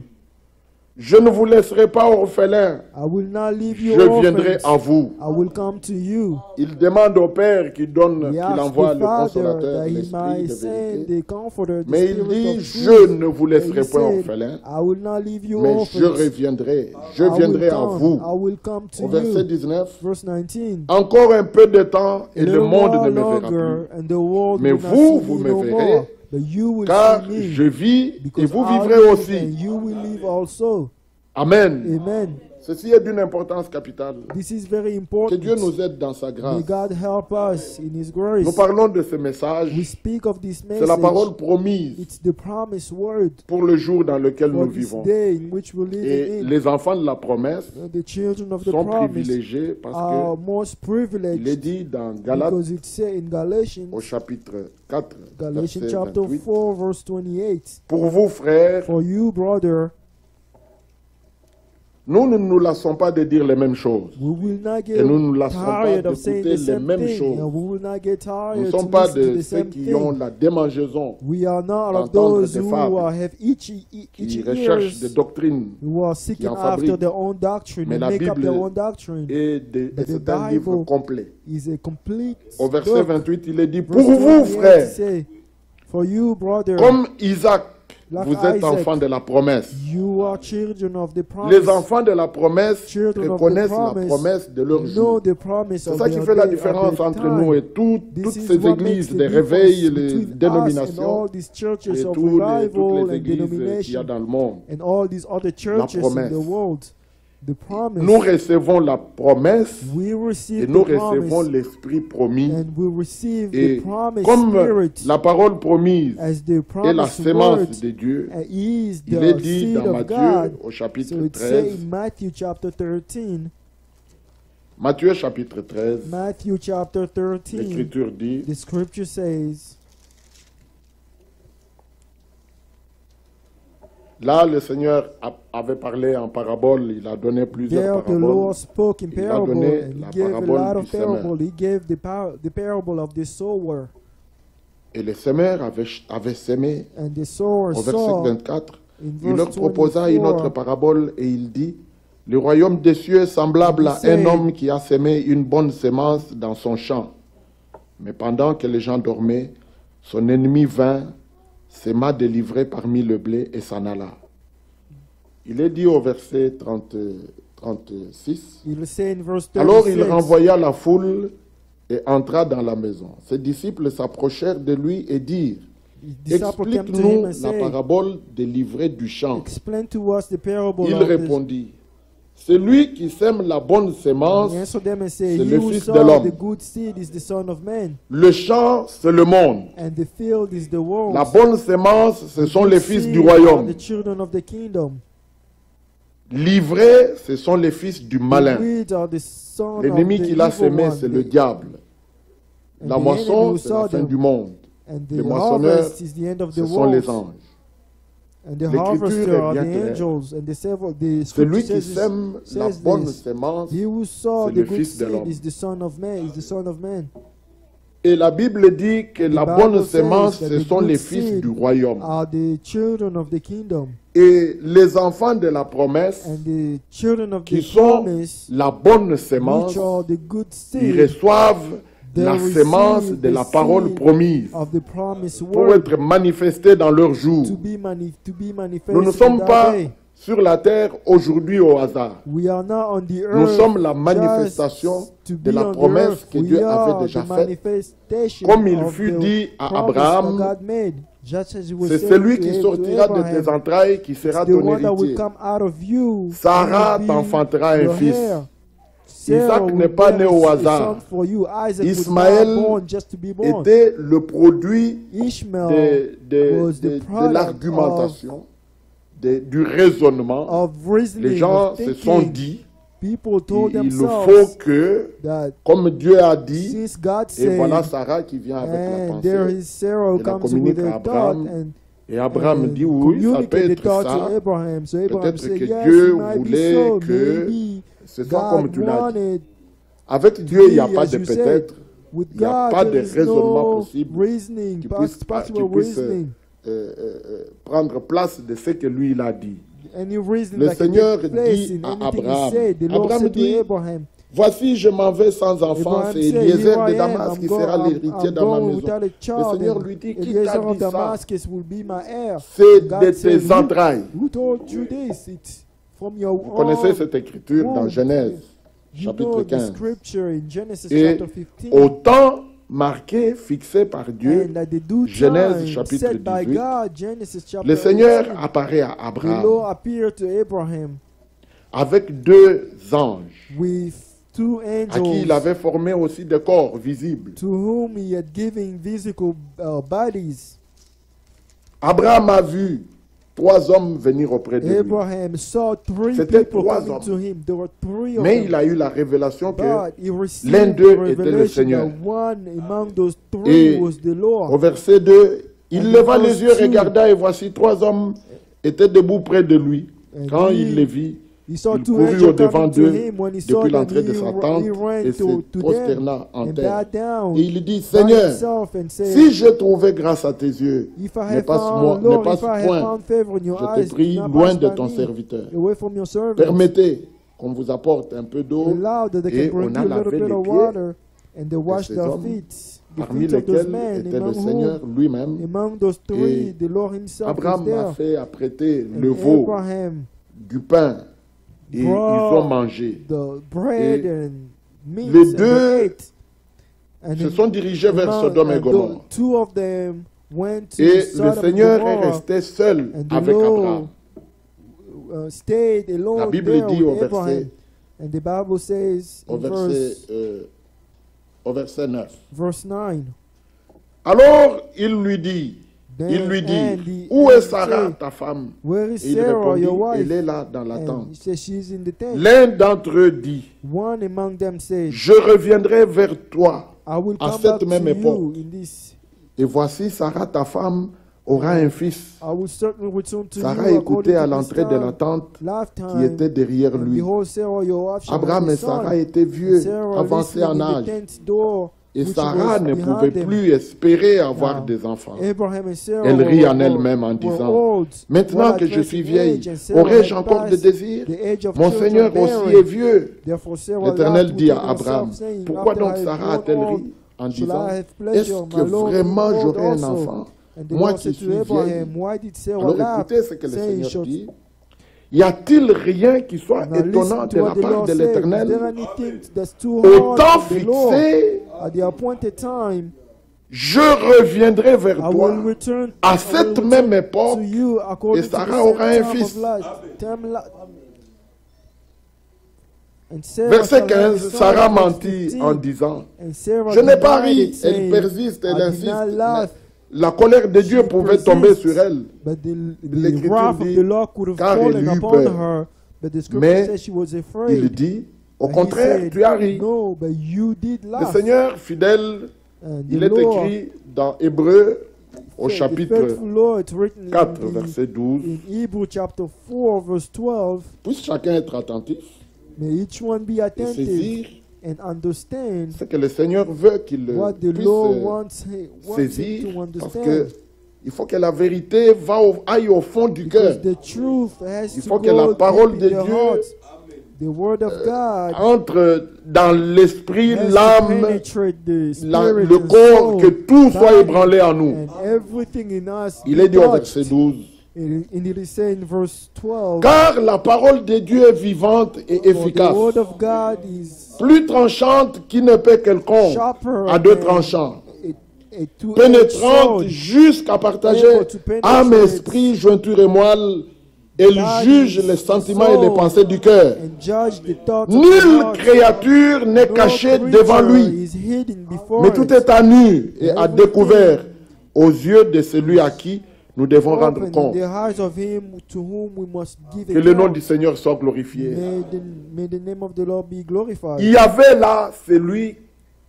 Je ne vous laisserai pas orphelins, I will not leave you je viendrai à orphans. vous. I will come to you. Il demande au Père qu'il He asks envoie the le Father consolateur, that he l'Esprit might de send vérité. the Comforter, the Mais il Spirit dit, of je truth. ne vous And laisserai he pas said, orphelins, I will not leave you mais je orphans. reviendrai, je I will viendrai à come. vous. I will come to Au verset you. 19, Verse 19. encore un peu de temps et A le little monde while ne me verra longer, plus. and the world Mais will not vous, see vous me me no verrez, more. But you will car see me, je vis et because vous I vivrez live aussi. and you will live also. Amen. Amen. Ceci est d'une importance capitale. This is very Que important. Dieu nous aide dans sa May grâce. God help us in His Nous grace. parlons de ce message. We speak of this C'est la parole message. promise It's the promised word pour le jour dans lequel for nous this vivons. day in which we live Et in. les enfants de la promesse The children of the sont promise privilégiés parce are most qu'il est privileged dit dans Galates because it says in Galatians, au chapitre 4, Galatians verset chapter 28. 4, verse 28. Pour vous, frères, For you, brother, nous ne nous lassons pas de dire les mêmes choses. we will not Et get nous ne nous lassons pas tired of saying d'écouter the les same mêmes thing, choses. and we will not get Nous ne tired to sommes pas listen to de the ceux same qui ont thing. la démangeaison, We are not of d'entendre those des who fables, have itchy qui recherchent ears, des doctrines who are seeking en after fabriquent. their own doctrine Mais and la make up Bible their own doctrine. et But the c'est un livre Bible complet. is a complete Au verset book. 28, il est dit, Verse pour vous, 28 frères, say, for you, brother, comme Isaac, like vous êtes Isaac, enfants de la promesse. you are children of the promise. Les enfants de la promesse Children of the reconnaissent la promise, promesse de leur know jour. the promise C'est of ça qui their fait la day, of différence their entre time. nous et This toutes is ces what makes églises, the des difference réveils, les between us and dénominations all these churches et of toutes revival les and églises qu'il y a denomination dans le monde. and all these other churches in promesse. the world. The promise. Nous recevons la promesse We et receive nous the recevons promise l'Esprit promis. and we receive Et the promise comme spirit la parole promise as the est la promised sémence word de Dieu, is il est the dit seed dans of Matthieu God. au chapitre So it says 13, in Matthew chapter 13, Matthieu chapitre 13, Matthew chapter 13, l'Écriture dit, the scripture says, Là, le Seigneur avait parlé en parabole, il a donné plusieurs There the Lord paraboles. spoke in Il a parable, donné and la he gave a parabole lot du of semeur. parable. He gave the parable of the sower. Et le semeur avait sémé. And the sower Au verset saw 24, in il leur verse proposa une autre 24, parabole et il dit, le royaume des cieux est semblable à un homme qui a sémé une bonne semence dans son champ. Mais pendant que les gens dormaient, son ennemi vint, s'aima délivré parmi le blé et s'en alla. Il est dit au verset 36, il say in verse alors il 36, renvoya la foule et entra dans la maison. Ses disciples s'approchèrent de lui et dirent, his disciple came to him explique-nous and la said, parabole des livrets du champ. explain to us the parable Il of this. répondit, celui qui sème la bonne semence, He answered them and said, c'est he le who Fils de sow l'homme. the good seed is the Son of Man, le champ, c'est le monde. and the field is the world. La bonne semence, ce sont Good les fils seed du are royaume. the children of the kingdom. Livrés, ce sont les fils du The malin. weeds are the son of L'ennemi the qu'il a evil semé, one. c'est le diable. And La the moisson, enemy who c'est la saw fin them. du monde. And Les the moissonneurs, harvest is the end of the Ce sont les world. anges. And the L'Écriture harvester est are bien the claire. angels. And the Celui scripture qui says, sème la says bonne this. semence, He who saw c'est the le good Fils de seed l'homme. is the Son of Man. Is the Son of Man. et la Bible dit que la Bible bonne says semence, that ce the sont good les fils seed du royaume. are the children of the kingdom. Et les enfants de la promesse, And the children of qui the sont promise, la bonne semence, which are the good ils seed, reçoivent they la receive semence de the la parole seed promise of the promised pour word être manifestée dans leur jour. to be manifested. Nous ne in sommes that pas day. sur la terre aujourd'hui au hasard. We are not on the earth. Nous sommes la just manifestation to de be la on the promesse earth. que We Dieu are avait déjà the faite. manifestation Comme il of fut the dit à promise Abraham, that God made. Just as it was c'est said celui to qui Ab- sortira to de Abraham, tes entrailles qui sera the ton one that will héritier. come out of you Sarah will be t'enfantera un your fils. heir. Isaac Sarah n'est will pas bear né au a hasard. son for you. Isaac was Ismaël not born just to be born. Était le produit Ishmael was the de product l'argumentation, du raisonnement. of reasoning, Les gens of se sont thinking. dit, People told il nous faut themselves que, that comme Dieu a dit, since God et said, voilà Sarah qui vient avec la and there pensée. is Sarah who Et la comes communique with à a Abraham. thought and Et Abraham and dit, oui, ça peut communicate the être thought ça. to Abraham. So Abraham Peut-être said, que yes, Dieu it might be voulait so. que Maybe ce soit comme God tu l'as dit. wanted. Avec Dieu, il n'y a be pas as de you said. peut-être. With Il n'y a God, pas there de is raisonnement no possible reasoning, qui possible puisse reasoning. prendre place de ce que lui il a dit. Any reason Le that can Seigneur take place dit in à anything Abraham, he said. The Lord Abraham said dit, to Abraham, voici, je m'en vais sans enfant, Abraham c'est said, Eliezer here I de am, Damas I'm qui sera going- l'héritier I'm dans ma going maison. without a Le child, Seigneur and lui dit, qui Eliezer t'a of dit ça? Damascus will be my heir. C'est God de said, tes entrailles. Who told you this? It's from your Vous connaissez cette écriture dans womb. Genèse, You chapitre know the 15. scripture in Genesis Et chapter 15. au temps marqué, fixé par Dieu, And at the due Genèse time chapitre set by 18, God, Genesis chapter le Seigneur 18, apparaît à the Abraham Lord appeared to Abraham avec deux anges with two à qui il angels avait formé aussi des corps visibles. to whom he had given physical bodies. Abraham a vu trois hommes venir auprès de lui. Abraham saw three C'était people trois coming hommes. to him. There were three of Mais them. il a eu la révélation que But he received l'un the d'eux était le revelation Seigneur. that one among those three Et was the au Lord. verset 2, il And leva in les verse yeux, 2, regarda, et voici trois hommes étaient debout près de lui. And Quand he- il les vit, He saw il two courut angels au-devant coming to d'eux him. When he saw depuis them, l'entrée de sa tente he ran et se to them prosterna en and terre. bowed down Et il dit, by Seigneur, himself and said, si j'ai trouvé grâce à tes yeux, if I ne have passe-moi- found, ne Lord, passe if I have point. found favor in your Je eyes, te prie, do not loin pass de by ton me, serviteur. away from your servant. Permettez qu'on vous apporte un peu d'eau. Allow that they Et can bring on you a a little lavé bit les of pieds water, and they wash ces their hommes, feet. The parmi feet of those lesquels men, était le among Seigneur whom, lui-même. among those three, Et the Lord himself was Abraham a there. fait apprêter And le veau, Abraham du pain, et ils brought ont mangé. the bread Et and meat les and deux they ate. And Se then sont dirigés vers among- Sodome et and Gomorrhe. two of them went to Et le Sodom and Seigneur est Gomorrah resté seul and the avec Lord Abraham. Stayed alone La Bible there dit au with Abraham. verset, And the Bible says au in verset 9. verse 9. Alors il lui dit, And the où est angel Sarah, said, ta femme? Where is Et il Sarah, répondit, your wife? elle est là dans la And he tente. said, she's in the tent. L'un d'entre eux dit, One among them said, je reviendrai vers toi I will à come cette back même to époque. you in this. Et voici Sarah, ta femme, aura un fils. I will certainly return to Sarah you écoutait according à to l'entrée de la this tente qui lifetime. était derrière And lui. behold, Sarah, your wife, shall Abraham have a et son. Sarah étaient vieux, Sarah avancés listening en in the âge. tent door, Et which Sarah was ne behind pouvait them. plus espérer avoir Now, des enfants. Abraham and Sarah Elle rit en were elle-même en were disant, old, maintenant well que je advanced suis in vieille, age, and Sarah aurais-je had encore des passed désirs? the age of Mon Seigneur childbearing. aussi est vieux. Therefore Sarah L'Éternel laughed dit à within herself, Abraham, saying, pourquoi After donc I have Sarah grown a-t-elle old, ri en shall I disant, have est-ce pleasure, que my Lord, vraiment being old j'aurai un also? enfant? And the Moi Lord qui said suis to vieille. Abraham, why did Sarah Alors laugh, écoutez ce que le saying, Seigneur shall dit. Y a-t-il rien qui soit Now étonnant listen de to la what the part Lord de said. Is there l'Éternel? anything that's too Au hard temps for the Lord? fixé, At the appointed time, je reviendrai vers I toi will return à I will cette return même époque. to you according et to the Sarah same aura un time fils. of life. And Sarah Verset shall have a 15, son, Sarah verse mentit 15. en disant, And Sarah je n'ai pas denied ri, it, elle saying, persiste, elle I did insiste. not Mais laugh. la colère de Dieu She pouvait tomber persists. sur elle. But the L'Écriture wrath of dit, the Lord could have car fallen elle eut upon peur. her. But the scripture Mais says she was Il afraid. dit, au And he contraire, said, tu as ri. No, but you did Le laugh. Seigneur fidèle, And il the est Lord, écrit dans Hébreu au the chapitre faithful Lord, it's written 4, in, verset 12. in Hebrew chapter 4, verse 12. Puisse chacun être attentif May each one be et attentive saisir and understand ce que le Seigneur veut qu'il what the puisse Lord wants him saisir, to parce understand. que il faut que la vérité aille au fond du cœur. Because the truth has Il to faut que go la parole deep in de the Dieu heart. The word of God entre dans l'esprit, has to l'âme, penetrate the spirit le and corps, soul, que tout soit body, ébranlé en nous. and everything in us Il be est dit au touched. verset 12. And it is said in verse 12, Car la parole de Dieu est vivante et for the efficace, word of God is plus tranchante qu'épée quelconque, sharper à deux than tranchants, a two-edged pénétrante sword, jusqu'à partager able to penetrate âme, esprit, jointure et moelle. Elle body, juge les sentiments et les soul, pensées du cœur. and judge the thoughts of the Nulle heart. créature n'est No cachée creature devant lui, is hidden before mais tout it. est à nu et à Everything découvert aux yeux de celui à qui nous devons rendre Open in compte. the eyes of him to whom we must give Que le nom account. du Seigneur soit glorifié. May the name of the Lord be glorified. Il y avait là celui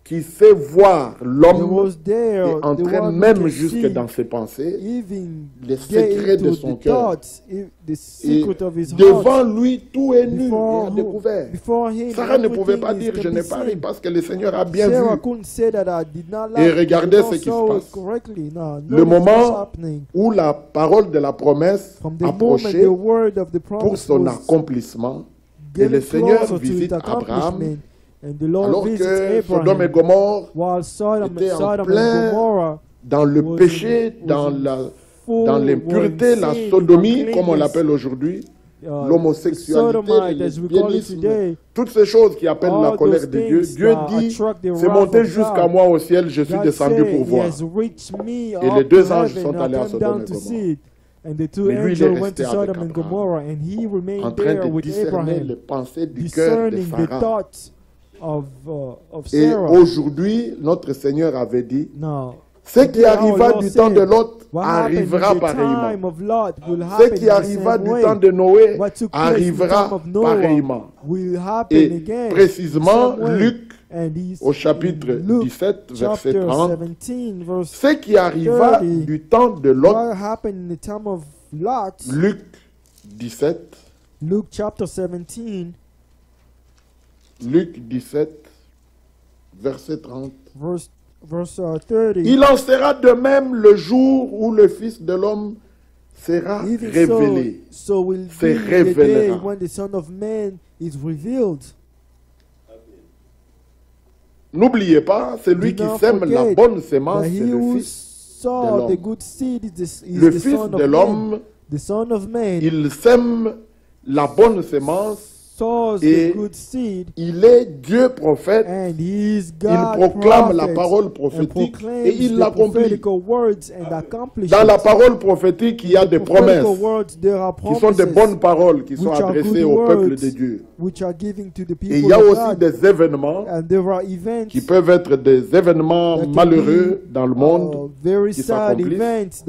qui sait voir There l'homme was et there the entrer one who même can jusque see dans ses pensées, even les get secrets de into son the cœur. thoughts, the Et secret of his devant heart. lui, tout est nu et Before, à découvert. before him, Sarah ne pouvait pas everything dire can je n'ai be pas ri seen. parce que le Seigneur a bien Sarah vu. couldn't say that I did not Et laugh. regardez because ce I qui se saw it passe. correctly. No, Le notice what's moment happening. où la parole de la promesse From the moment approchait the word of the pour promise son was accomplissement, et getting le Seigneur closer to visite its Abraham, accomplishment, and the Lord alors visits que Sodome et Abraham, Gomorre while Sodom était en and plein Gomorrah dans le was péché, in- dans was in la full, dans were in l'impureté, la sin, sodomie, comme on uncleanness, l'appelle aujourd'hui, the l'homosexualité, sodomite, le as we call it lesbianisme, today, toutes ces choses qui appellent la all colère those de Dieu. things Dieu that dit, attract the c'est wrath monté of jusqu'à God. moi au ciel, je suis God descendu said, pour He voir. has reached me Et up les deux to anges heaven, sont and allés I à came Sodome down et to Gomorrhe. see it. And the two Mais lui, il est angels went resté to avec Sodom and Abraham, Gomorrah, and he en remained train there de with discerner les Abraham, pensées du cœur de discerning the Sarah. thoughts of Et Sarah. aujourd'hui, notre Seigneur avait dit, Now, ce qui today our arriva Lord du temps de said, Lot what happened in arrivera the pareillement. time of Lot will Ce happen qui in the arriva same du way. temps de Noé What took place in the time arrivera of Noah pareillement. will happen Et again. précisément, the same way. Luc, And he's au chapitre in Luke 17, verset chapter 30, 17, verse ce qui arriva 30, du temps de Lot, what happened in the time of Lot. Luc 17, Luke chapter 17, Luc 17, verset 30. verse 30. Il en sera de même le jour où le Fils de l'homme sera Even révélé. so will Se be the day révélera. when the Son of Man is revealed. N'oubliez pas, celui Do qui not sème la forget bonne sémence, That c'est he le who Fils. saw de the l'homme. good seed is Le the Fils Son de of Man. l'homme, The Son of Man il sème la bonne sémence, sows et the good seed, il est Dieu prophète, and he is il God proclame la prophet, parole and prophétique proclaims et il the l'accomplit. prophetical words and accomplishes Dans la parole prophétique, il y a des prophetical promesses words. There are qui sont des promises bonnes paroles qui sont which are adressées good au peuple words de Dieu. which are given to the Et people il y a of aussi God. des événements And there are events, qui peuvent être des événements that can malheureux be, dans le monde very qui sad s'accomplissent. events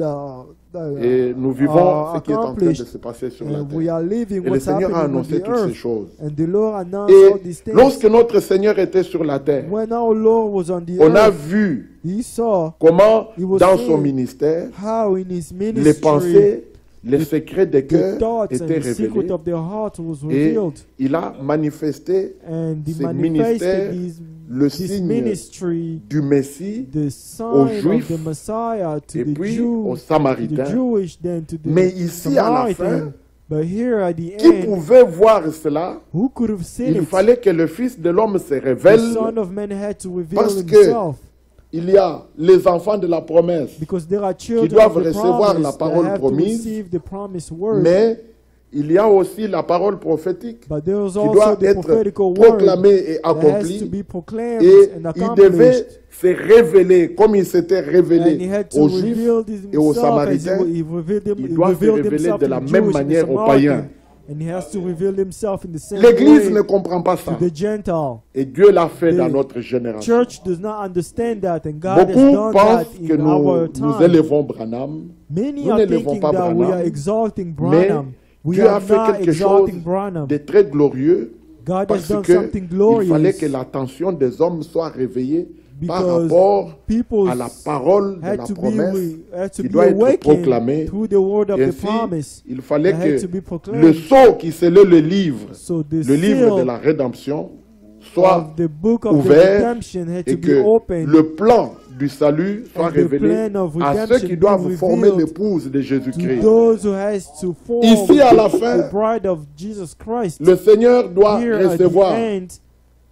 Et nous vivons ce qui est en train de accomplished. se passer sur la We terre. are living Et le what's Seigneur a happening on annoncé the toutes ces earth. choses. And the Lord announced Et all these things. lorsque notre Seigneur était sur la terre, When our Lord was on the on a earth, vu he saw comment He was dans seeing son ministère, how in his les ministry pensées, les secrets des the cœurs thoughts and étaient the secret révélés. of their heart was Et revealed. il a manifesté And he ce ministère, manifested le this signe ministry, du Messie, the sign of Juifs, the Messiah to et the puis Jews, aux to the Samaritains. Jewish, then to the Mais ici, à la fin, Samaritan. But here at the Qui end, pouvait voir cela? who could have seen Il it? fallait que le Fils de l'homme se The révèle, Son of Man had to reveal parce que himself. il y a les enfants de la promesse, Because there are children doivent of the recevoir promise la parole that have promise, to receive the promised word. mais il y a aussi la parole prophétique But there is qui also doit the être prophetical word proclamée et that has to accomplie. be proclaimed Et and il accomplished. devait se révéler comme il s'était And he révélé had to aux Juifs reveal et aux himself as Samaritains. he revealed him, Il he doit se revealed révéler himself de to la the même Jewish and the manière aux Samaritan. païens. And he has to reveal himself in the same L'Église way ne comprend pas ça. to the Gentile. Et Dieu l'a fait The dans notre génération. Church does not understand that, and God has Beaucoup done that pensent que in our nous time. élevons Branham. Many Nous are n'élevons thinking pas that we are Branham, exalting mais Branham. We Dieu are a fait not quelque chose exalting Branham. de très glorieux God has parce done que something il glorious fallait que l'attention des hommes soit réveillée par because rapport people à la parole de had la to be, promesse had to qui be doit être awakened proclamée. through the word of Et the ainsi, promise. il fallait that had to que be proclaimed. le sceau qui scellait le livre The de seal la rédemption, soit of the book of the ouvert redemption had to et be que opened. le plan du salut soit And the révélé plan of à ceux redemption qui doivent be former revealed l'épouse de to Jésus-Christ. those who has to form Ici, à la fin, the bride of Jesus Christ. Le Seigneur doit Here at the recevoir, end,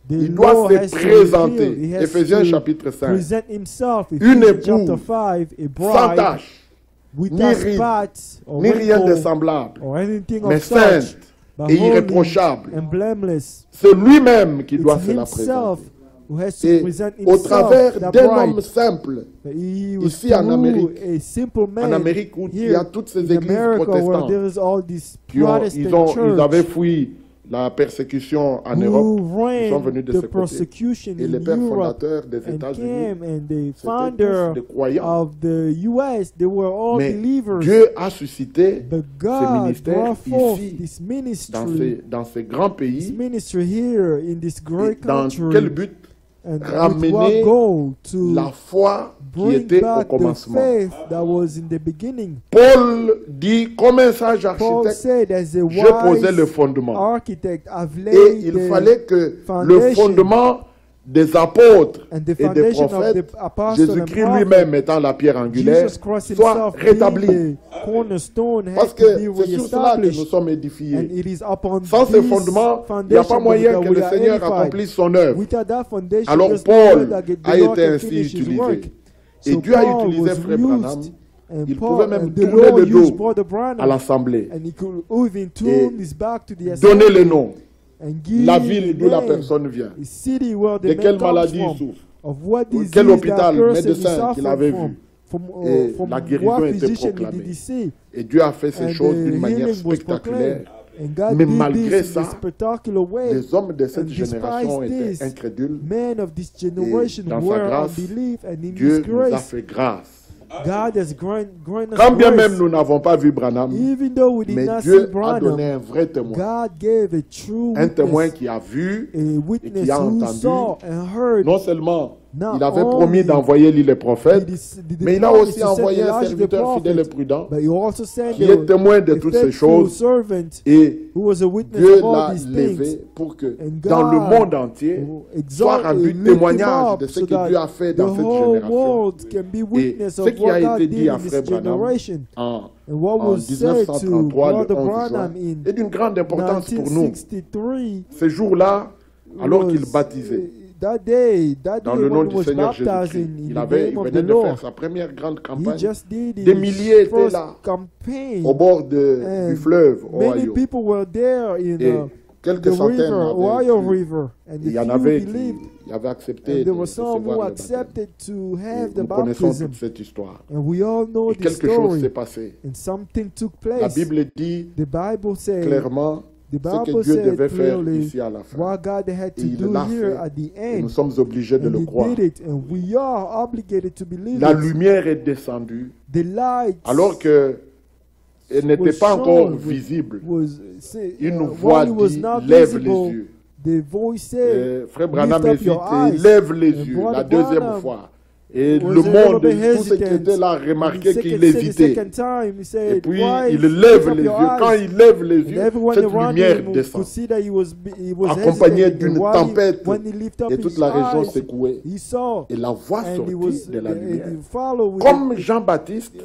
the il doit Lord se has to présenter. reveal, he has Éphésiens to chapitre 5. present himself. Une Ephesians chapter épouse 5, a Sans bride tache, ni without ride, spot or ni rien de wrinkle semblable, or anything mais of such, sainte but et holy irréprochable. and blameless. C'est lui-même qui doit It's se la himself présenter. who has to Et present au himself, travers the d'un bride. homme simple, He was ici en through Amérique, a simple man en Amérique où il y here a toutes ces in églises America where protestantes there is all these ils Protestant avaient church fui la persécution en who Europe. Ils sont ran venus de the ce côté. persecution Et les in pères Europe fondateurs des and États-Unis, came, and the c'était founder tous des croyants. of the U.S. they were all Mais believers. Dieu a suscité But ces God ministères brought forth ici, this dans ces grands this pays. ministry here in this Et great dans country, quel but? and with Ramener what goal to La foi qui bring était au back the commencement. faith that was in the beginning. Paul dit, comme un sage Paul architecte, said, as a je posais le wise fondement. architect, I've Et laid il the fallait que le foundation fondement des apôtres and the et des foundation of prophètes, the apostles and Jésus-Christ prophets, lui-même étant la pierre angulaire, Jesus Christ soit himself rétabli. being the cornerstone Parce had que to be c'est sur cela que nous reestablished. sommes And édifiés. it is upon Sans ce this fondement, il n'y a pas foundation moyen that que we le are Seigneur edified. accomplisse son œuvre. Without that foundation, Alors there's no Paul way that the a Lord été can ainsi finish his utilisé. work. Et So Dieu a Paul utilisé was Frère Branham. used, and Il Paul pouvait même and the tourner Lord le dos used Brother à Branham, l'assemblée, and he could even turn Et his back to the donner assembly le nom, and give la ville the d'où la name, personne vient, the city where the de man quelle comes maladie il from, souffre, of what Ou disease quel that hôpital, person médecin is qu'il suffering avait from. vu. From Et from la guérison what était physician proclamée. did he see? Et Dieu a fait ces And choses the d'une manière healing was spectaculaire. proclaimed. And God Mais did malgré this in a ça, spectacular way. Les hommes de cette And génération despite étaient this, incrédules. Men of this generation dans sa were grâce, unbelief, and in Dieu His nous a grace, fait grâce. God has granted us Quand bien grace. même nous n'avons pas vu Branham, Even though we did mais not see Dieu a Branham, donné un vrai témoin. God gave a true Un témoin witness, qui a vu, a witness a who entendu. saw and heard. non seulement Not il avait only promis d'envoyer lui les prophètes, did mais il a promise aussi to send envoyé un Elijah the serviteur fidèle et prophet, prudent but he also sent qui est témoin de toutes ces choses. servant Et who was a witness Dieu of all l'a these things. levé pour que And dans le God monde entier soit rendu lift him témoignage up de ce so que that Dieu a fait the dans cette whole génération. world can be witness ce of qui a what God été did dit à in this Frère Branham generation. En, And what en was said to 1933, le Brother 11 Branham juin, in est d'une grande importance pour nous. 1963. Ce jour-là, alors qu'il was, baptisait that day dans le nom when he du was Seigneur baptizing Jésus-Christ, in il the name of venait the de faire Lord, sa première grande he campagne. just did Des his milliers étaient first là, campaign. au bord And du fleuve many Ohio. people were there in Et the quelques centaines river, Ohio avaient cru. River, and Il y en the few avait believed. qui avaient accepté And de there were some recevoir who le baptême. accepted to Et have the nous connaissons baptism. toute cette histoire. And we all know Et this quelque chose s'est story. passé. And something took La place. Bible dit The Bible says clairement The ce que Bible Dieu said devait faire clearly ici à la fin. what God had to Et il do l'a here fait. at the Et nous end. sommes obligés de And le he croire. did it, and we are obligated to believe La it. lumière est descendue The light alors que elle n'était was pas encore shown, visible. Une Une voix dit, lève les yeux. The voice said, Frère Branham lift up your hésite et eyes. lève les And yeux Brother la deuxième Branham fois. Et was le a monde, little bit tous ceux qui hesitant. étaient là And remarquaient the qu'il second- hésitait. second time, he Et said, puis "Why il lift lève up les your yeux. eyes?" Quand il lève les And yeux, everyone cette around lumière him descend. could see that he was Accompagné hesitating. d'une While tempête. when he lifted up Et toute his la région eyes, secouée. he saw, Et la voix and he was sortit de la lumière. he followed with Comme it. Jean-Baptiste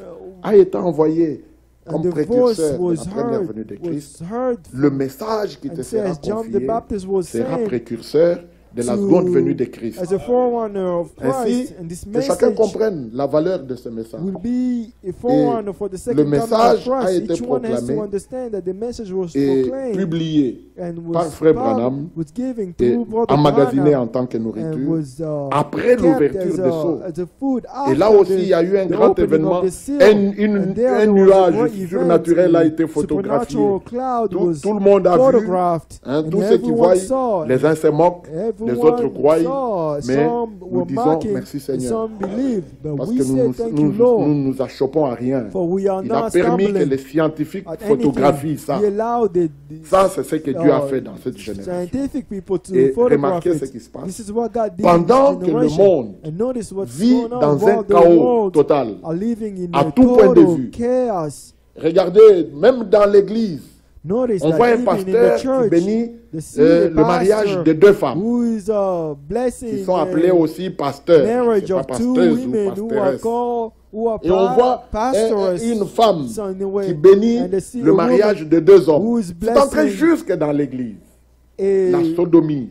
a été envoyé And comme the voice précurseur de was la première heard, venue de Christ. was heard. Le message qui And te sera says John the confié Baptist was sera sent précurseur de la to- seconde venue de Christ. as a forerunner of Ainsi, Christ, and this que chacun message comprenne la valeur de ce message. will be a forerunner for the le second coming of message a Christ. été Each one has proclamé to understand that the message was Et proclaimed publié and par was, Frère Branham was given et through Brother emmagasiné Branham en tant que and nourriture. was après kept l'ouverture as des sceaux. as a food Et là after aussi, il y a eu un the grand opening of événement. the seal. Un And there un there was a nuage great event. surnaturel a été A photographié. supernatural cloud Tout, was tout le monde a vu. photographed, Hein, and tous ceux qui everyone voient, saw. les uns se moquent, les Everyone autres croient. saw. Mais Some nous were disons mocking, merci and Seigneur. some believed. But Parce we que say thank you, Lord. nous nous achoppons à rien. For we are Il a not permis que stumbling les scientifiques at photographient anything. ça. He allowed the Ça, c'est ce que Dieu a fait dans cette génération. scientific people to Et photograph remarquez ce it. qui se passe. This is what God did Pendant in que this le generation. monde And notice what's vit going on dans un while the chaos world total. are living in À a tout point de total vue. chaos. Regardez, même dans l'église, Notice on that voit un even in pasteur the qui church, bénit the senior le mariage pastor de deux femmes who is blessing qui sont appelées aussi pasteurs. marriage C'est pas of two pasteuses ou women who are pasteuresses. called who are Et on voit pastors. une femme So in a way, qui bénit and they see le a mariage woman de deux who hommes. is C'est entré blessing jusque dans l'église. a La sodomie,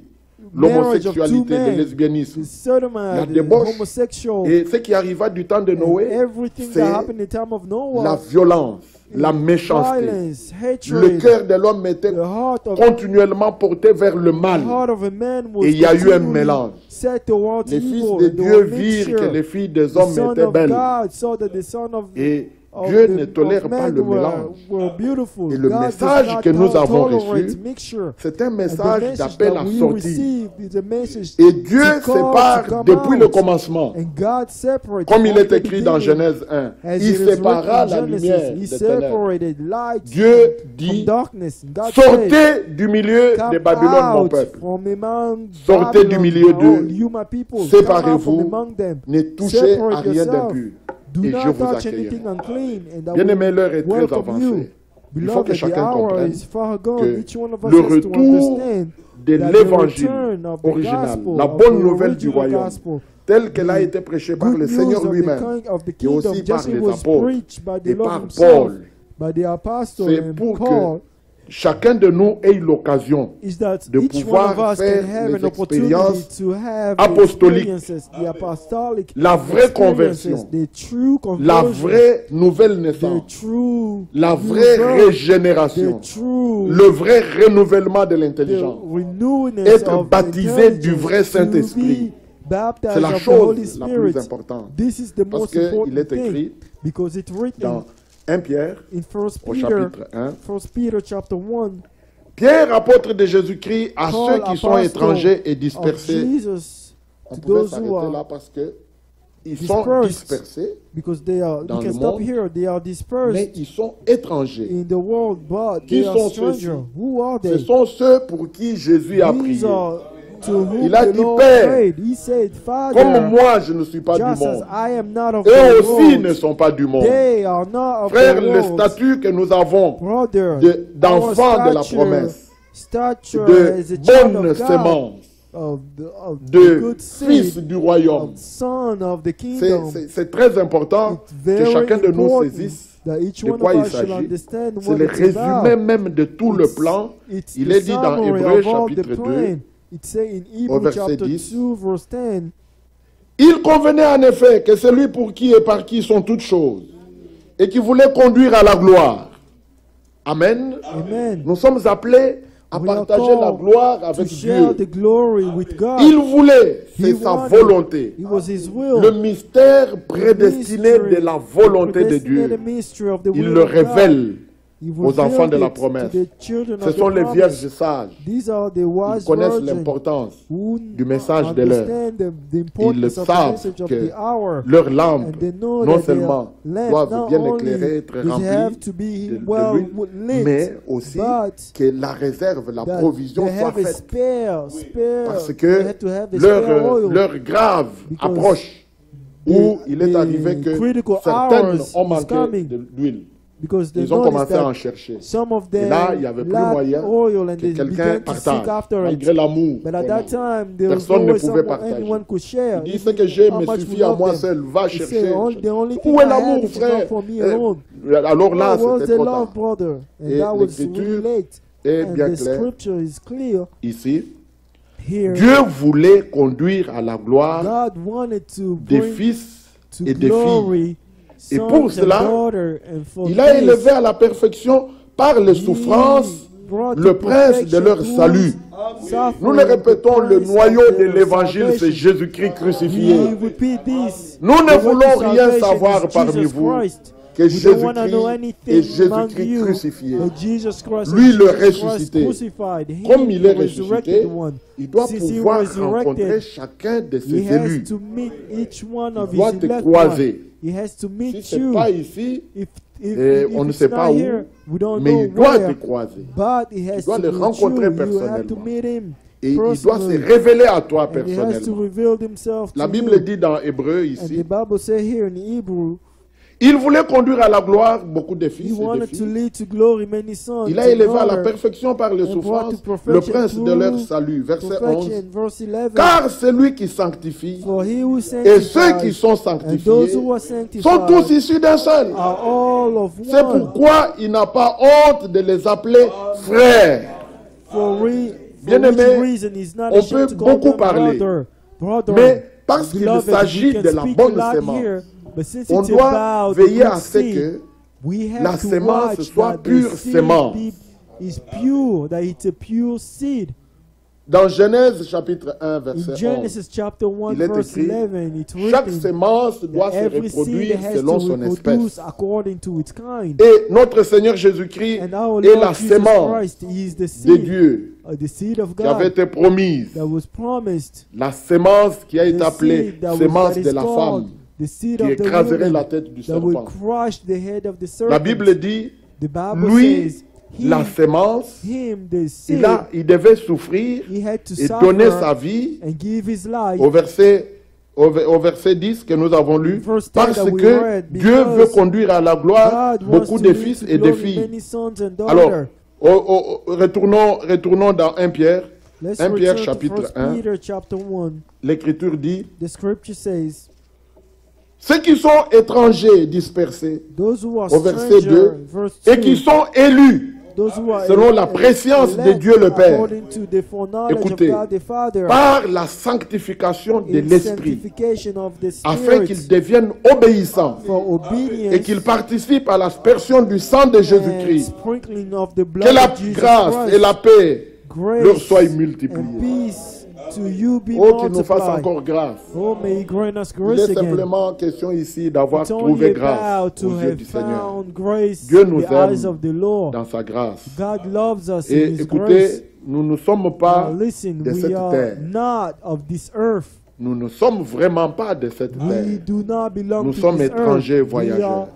marriage of two l'homosexualité, le men, lesbianisme. the sodomite, la the débauche. homosexual, Et ce qui arriva du temps de and Noé, everything c'est that happened in the time of Noah, la violence, la méchanceté. violence, Le hatred, cœur de l'homme était the heart of continuellement porté vers le mal. the heart of a man was Et il y a eu un continually mélange. set towards Les fils evil, de and there Dieu was virent mixture. que les filles des The hommes son étaient of belles. God saw that the son of Et of Dieu the- ne of tolère pas men le were mélange. beautiful. Et le God does message not que nous avons tolerate reçu, mixture. c'est un And the message message d'appel that à we sortir. receive is a message Et Dieu to call, to sépare come depuis le out. commencement. And God separates Comme il from est the écrit dans beginning. Genèse 1, As il it is written sépara in la Genesis, lumière He des ténèbres. separated light Dieu from dit, darkness. And God said, sortez du milieu come de Babylone, mon out peuple. from among Sortez du Babylon, milieu d'eux. all you my people. Come out from Séparez-vous, among them. ne touchez à Separate rien yourself. d'impur. Do Et not je vous touch accueillerai. anything unclean, and I Bien will aimé, l'heure est très welcome you. avancée. Il faut que Beloved, the chacun hour comprenne is far gone. que Each one of us le has to retour understand de that the l'évangile return of the original, gospel, la of bonne the nouvelle du original royaume, gospel, telle qu'elle a the été prêchée par good le news Seigneur of the lui-même, kind of the et kingdom, aussi par just it les was apôtres preached by the et Lord par himself, Paul, by the apostle c'est and pour que Paul, chacun de nous ait l'occasion is that de each one pouvoir of us faire can have les an opportunity expériences to have apostoliques, experiences, the apostolic la vraie experiences, conversion, the true la conversion, vraie nouvelle the naissance, true la new vraie birth, régénération, the true le vrai renouvellement de the l'intelligence. renewedness Être of baptisé intelligence, du vrai to Saint-Esprit. be baptized C'est la of the Holy chose la Spirit. plus importante. This is the Parce most qu'il important est thing, écrit because it's written dans 1 Pierre, in 1 au Peter, chapitre 1, 1 Peter chapter 1, Pierre, apôtre de Jésus-Christ, à Paul, ceux qui sont apostle étrangers et of dispersés. Jesus, On to pouvait those who s'arrêter are, là parce que ils sont dispersed. dispersés, because they are, dans you le can stop monde, here, they are dispersed mais ils sont étrangers. in the world, but Qui they are sont strangers. ceux-ci? Who are Ce they? sont ceux pour qui Jésus a prié. These are to whom Il a the dit, Lord Père, prayed. He said, Father, Comme moi, je ne suis pas du just as monde. I am not of Eux the aussi world, ne sont pas du monde. they are not of Frère, the le world. statut que nous avons Brother, d'enfants our de la promesse, stature de as a child bonne of God, sémence, of the de good fils seed, du royaume, of son of the kingdom. c'est très important It's que very chacun de nous important saisisse that each de one quoi of il us should s'agit. understand C'est what le it's about. résumé même de tout le plan. It's Il the est dit dans summary Hébreux of all the chapitre 2, plan. It's say in au Hebrew verset chapter 10. 2 verse 10. Il convenait en effet que celui pour qui et par qui sont toutes choses, et qui voulait conduire à la gloire. Amen. Amen. Nous sommes appelés à We are partager la called gloire to avec share Dieu. the glory with God. Il voulait, He c'est sa wanted. volonté. It was His will. Le mystère prédestiné mystery, de la volonté de predestinated Dieu. mystery of the Il will le of God. révèle He aux enfants de revealed la it promesse. to the children Ce of sont the les promise. vierges sages. These are the Ils wise connaissent virgins l'importance who du message de l'heure. understand the Ils importance of the savent message of que the hour. leurs lampes, And they know non that their seulement lamps doivent not bien only éclairer, être they have remplies to be de well l'huile, lit, mais aussi but que la réserve, la that provision they soit have a faite. spare. Parce They que have to have a spare oil. leur grave Because approche où il est the arrivé que critical certaines hours ont is manqué coming. d'huile. Because they Ils ont noticed commencé à en that chercher. some of Et them là, il n'y avait plus lack moyen oil and que they quelqu'un began to seek partage, after malgré it. l'amour. But at qu'on that a. time, there was Personne ne always pouvait someone partager. anyone could share. Il dit, even ce que j'ai how me much suffit we à love moi them. seul, va He chercher. said, the only thing Où est I l'amour, had is frère? enough for me alone. Alors là, Where was c'était the trop love, tard. brother? And Et that was really l'écriture late. est And bien the claire. scripture is clear Ici, here. Dieu voulait conduire à la gloire God wanted to des bring fils to et des filles. glory Et sons pour and cela, daughter, and for Il a this, élevé à la perfection par les souffrances brought le to prince de perfection leur through salut. suffering Nous le répétons, the le prince noyau of de their l'évangile, c'est salvation. Jésus-Christ We crucifié. repeat this. Nous ne The way to voulons rien salvation savoir is parmi Jesus vous Christ. que We don't want to know Jésus-Christ est anything among Jésus-Christ you, crucifié. but Jesus Christ Lui, and le Jesus Christ ressuscité. crucified. Him, Comme il est the resurrected ressuscité, one. il doit Since he pouvoir resurrected, rencontrer chacun de He ses has élus. to meet each one of Il doit his te elect croiser. one. He has to Si meet ce n'est you. pas ici, If on ne it's sait not pas où, here, we don't mais know il doit te where, croiser. but he has dois to le meet rencontrer you. You have to personnellement. meet him Et il doit se personally. révéler à toi And he has to personnellement. reveal himself La to Bible you. dit dans Hébreu And the ici, Bible says here in Hebrew, il voulait conduire à la gloire beaucoup de he fils et de wanted to filles. lead to glory many sons. Il a and élevé à la daughters, perfection par les and brought souffrances to le perfection prince de leur through salut. Verset 11. perfection. Verse 11. Car celui qui sanctifie For he who et ceux qui sanctifies sont and those sanctifiés who are sont sanctified tous issus d'un seul. are all of C'est one. pourquoi il n'a pas honte de les appeler frères. For Bien-aimé, which reason he's not on ashamed peut to call beaucoup them parler. brother. Mais parce qu'il Beloved, s'agit we can de la speak bonne a lot sémence, here, but since on it's doit about the veiller good à ce seed, que we have la to sémence watch soit that the pure seed sémence. is pure, that it's a pure seed. Dans Genèse chapitre 1, In verset 11, Genesis chapter 1 il est verse écrit, 11, it's chaque written sémence doit that se every seed reproduire has selon to son reproduce espèce. according to its kind. Et notre Seigneur Jésus-Christ And our est Lord la Jesus sémence Christ is the de seed, Dieu the seed of qui avait God été promise. that was promised. La sémence qui a été The appelée seed that sémence that de is la called femme the seed qui of the écraserait woman la tête du that will serpent. crush the head of the La serpent. Bible dit, The Bible lui, says la sémence, him the seed, il devait souffrir he had to et donner sa suffer vie and give his life. au verset 10 que nous avons lu, Verse 10 parce that we que read, Dieu because veut conduire à la gloire God wants beaucoup to de lead fils to et de glory filles. many sons and Alors, daughters. retournons dans 1 Pierre. Let's 1 Pierre return to chapitre 1 1. Peter chapter 1. L'Écriture dit, The scripture says, ceux qui sont étrangers dispersés those who are au verset strangers, 2, verse et 2, qui sont élus those who are selon la préscience de elect Dieu le Père, according to the foreknowledge écoutez, of God the Father, par la sanctification de in l'Esprit, sanctification of the afin Spirit, qu'ils deviennent obéissants for obedience et qu'ils participent à l'aspersion du sang de and Jésus-Christ. sprinkling of the Que blood la of Jesus grâce Christ. et la paix Grace leur soient and multipliées. peace to you be Oh, qu'il nous fasse multiplied. encore grâce. Oh, may He grant us Il grace est again. simplement question ici d'avoir It's only trouvé about grâce to aux yeux have du Seigneur, found grace Dieu in nous the eyes aime of the Lord. dans sa grâce. God loves us in Et His grace. écoutez, nous ne sommes pas Now listen, de we cette are terre. not of this earth. Nous ne sommes vraiment pas de cette We terre. do not belong Nous to sommes this étrangers, earth. We voyageurs.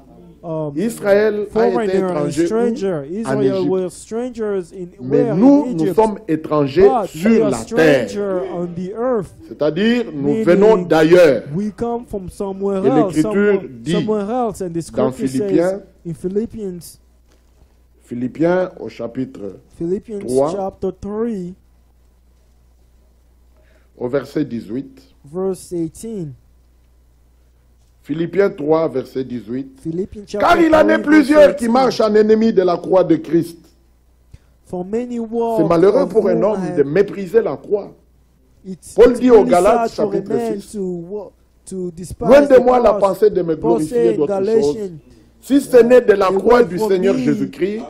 are Israël a été foreigner and étranger stranger. où? En Israel Égypte. were strangers in Mais where nous, in nous Egypt. sommes étrangers But we sur are la terre. stranger on the earth. C'est-à-dire, nous Meaning, venons d'ailleurs. We come from somewhere Et else. l'Écriture dit Somewhere else. And the dans scripture Philippiens, says in Philippiens au chapitre Philippians 3, chapter 3, au verset 18. verse 18. Philippiens 3, verset 18. Philippians chapter Car il en 3, est plusieurs verse qui 18. marchent en ennemis de la croix de Christ. For many walk C'est malheureux of pour un whom homme have- de mépriser la croix. It's Paul it's dit aux really Galates, sad for a chapitre man 6. to despise Loin de the moi la cross. pensée de me Paul glorifier said in d'autre chose. Galatians, Si ce n'est de la Away croix du from Seigneur me Jésus-Christ,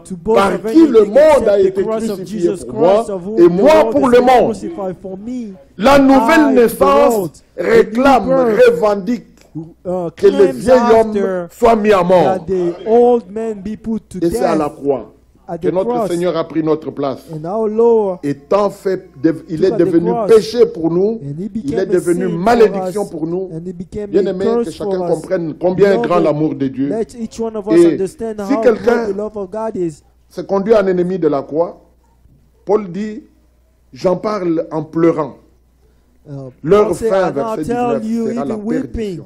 to boast par of qui le anything monde a except the été cross of crucifié Jesus pour moi, Christ, of whom et the moi world pour has le been monde. crucified for me. La nouvelle I, the naissance world, the new réclame, birth, revendique que le claims vieil homme after soit mis à mort. that the old man be put to Et c'est à la death croix at que the notre cross. Seigneur a pris notre place. And our Lord, Étant fait, il est took at the devenu cross. péché pour nous, and he il est became a devenu sin malédiction for us, pour nous. and he became Bien a aimé, que curse chacun for us. comprenne combien est grand Beloved, l'amour de Dieu. Let each one of us Et understand si how quelqu'un great the love of God is. se conduit en ennemi de la croix, Paul dit, j'en parle en pleurant. Leur Paul said, fin, "And I'll verset tell 19, you sera la even weeping, perdition.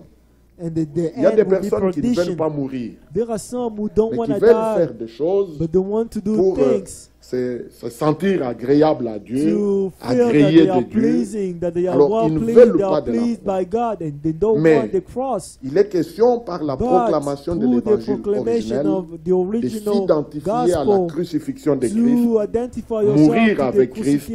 and the Il y a end des will be personnes qui ne veulent perdition." pas mourir, There are some who don't mais want qui to veulent faire die, des choses but they want to do pour things se sentir agréable à Dieu, to feel that agréé they de are Dieu. pleasing, that they are Alors, well ils ne pleased, veulent they pas are de la pleased croix. by God, and they don't Mais want the cross. il est question par la But proclamation de through the l'évangile proclamation originel of the de original s'identifier à la gospel, crucifixion de Christ. to identify mourir yourself to the avec Christ.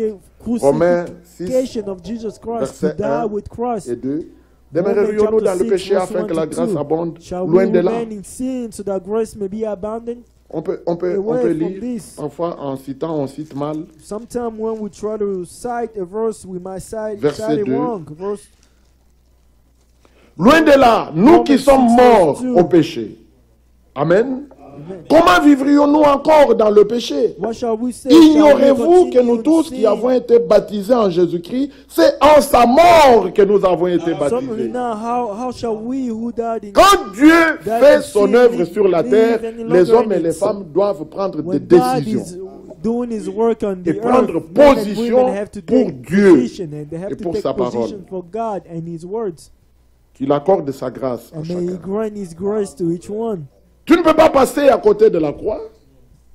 Romains 6, crucifixion of Jesus Christ, to versets die 1 with Christ. et 2. Demeurerions-nous dans le péché afin que la grâce abonde? Shall we Loin de là. remain in sin so that grace may be abundant? On peut Away from lire, this. parfois en citant, on cite mal. Sometimes when we try to cite a verse, we might cite Verset it 2. wrong. Verse, Loin de là, nous qui sommes morts au péché. Amen. Comment vivrions-nous encore dans le péché? what shall we say? Ignorez-vous que nous tous qui avons été baptisés en Jésus-Christ, c'est en sa mort que nous avons été baptisés. Now, how shall we who died in Quand Dieu That fait the son sin œuvre is sur la believed terre, any les longer hommes in et les it. femmes doivent prendre des when God décisions. is doing his work on the Et prendre earth, men and position women have to pour take Dieu position, and they have et to pour take sa parole. position for God and his words. Qu'il accorde sa grâce à And may he chacun. grant his grace to each one. Tu ne peux pas passer à côté de la croix.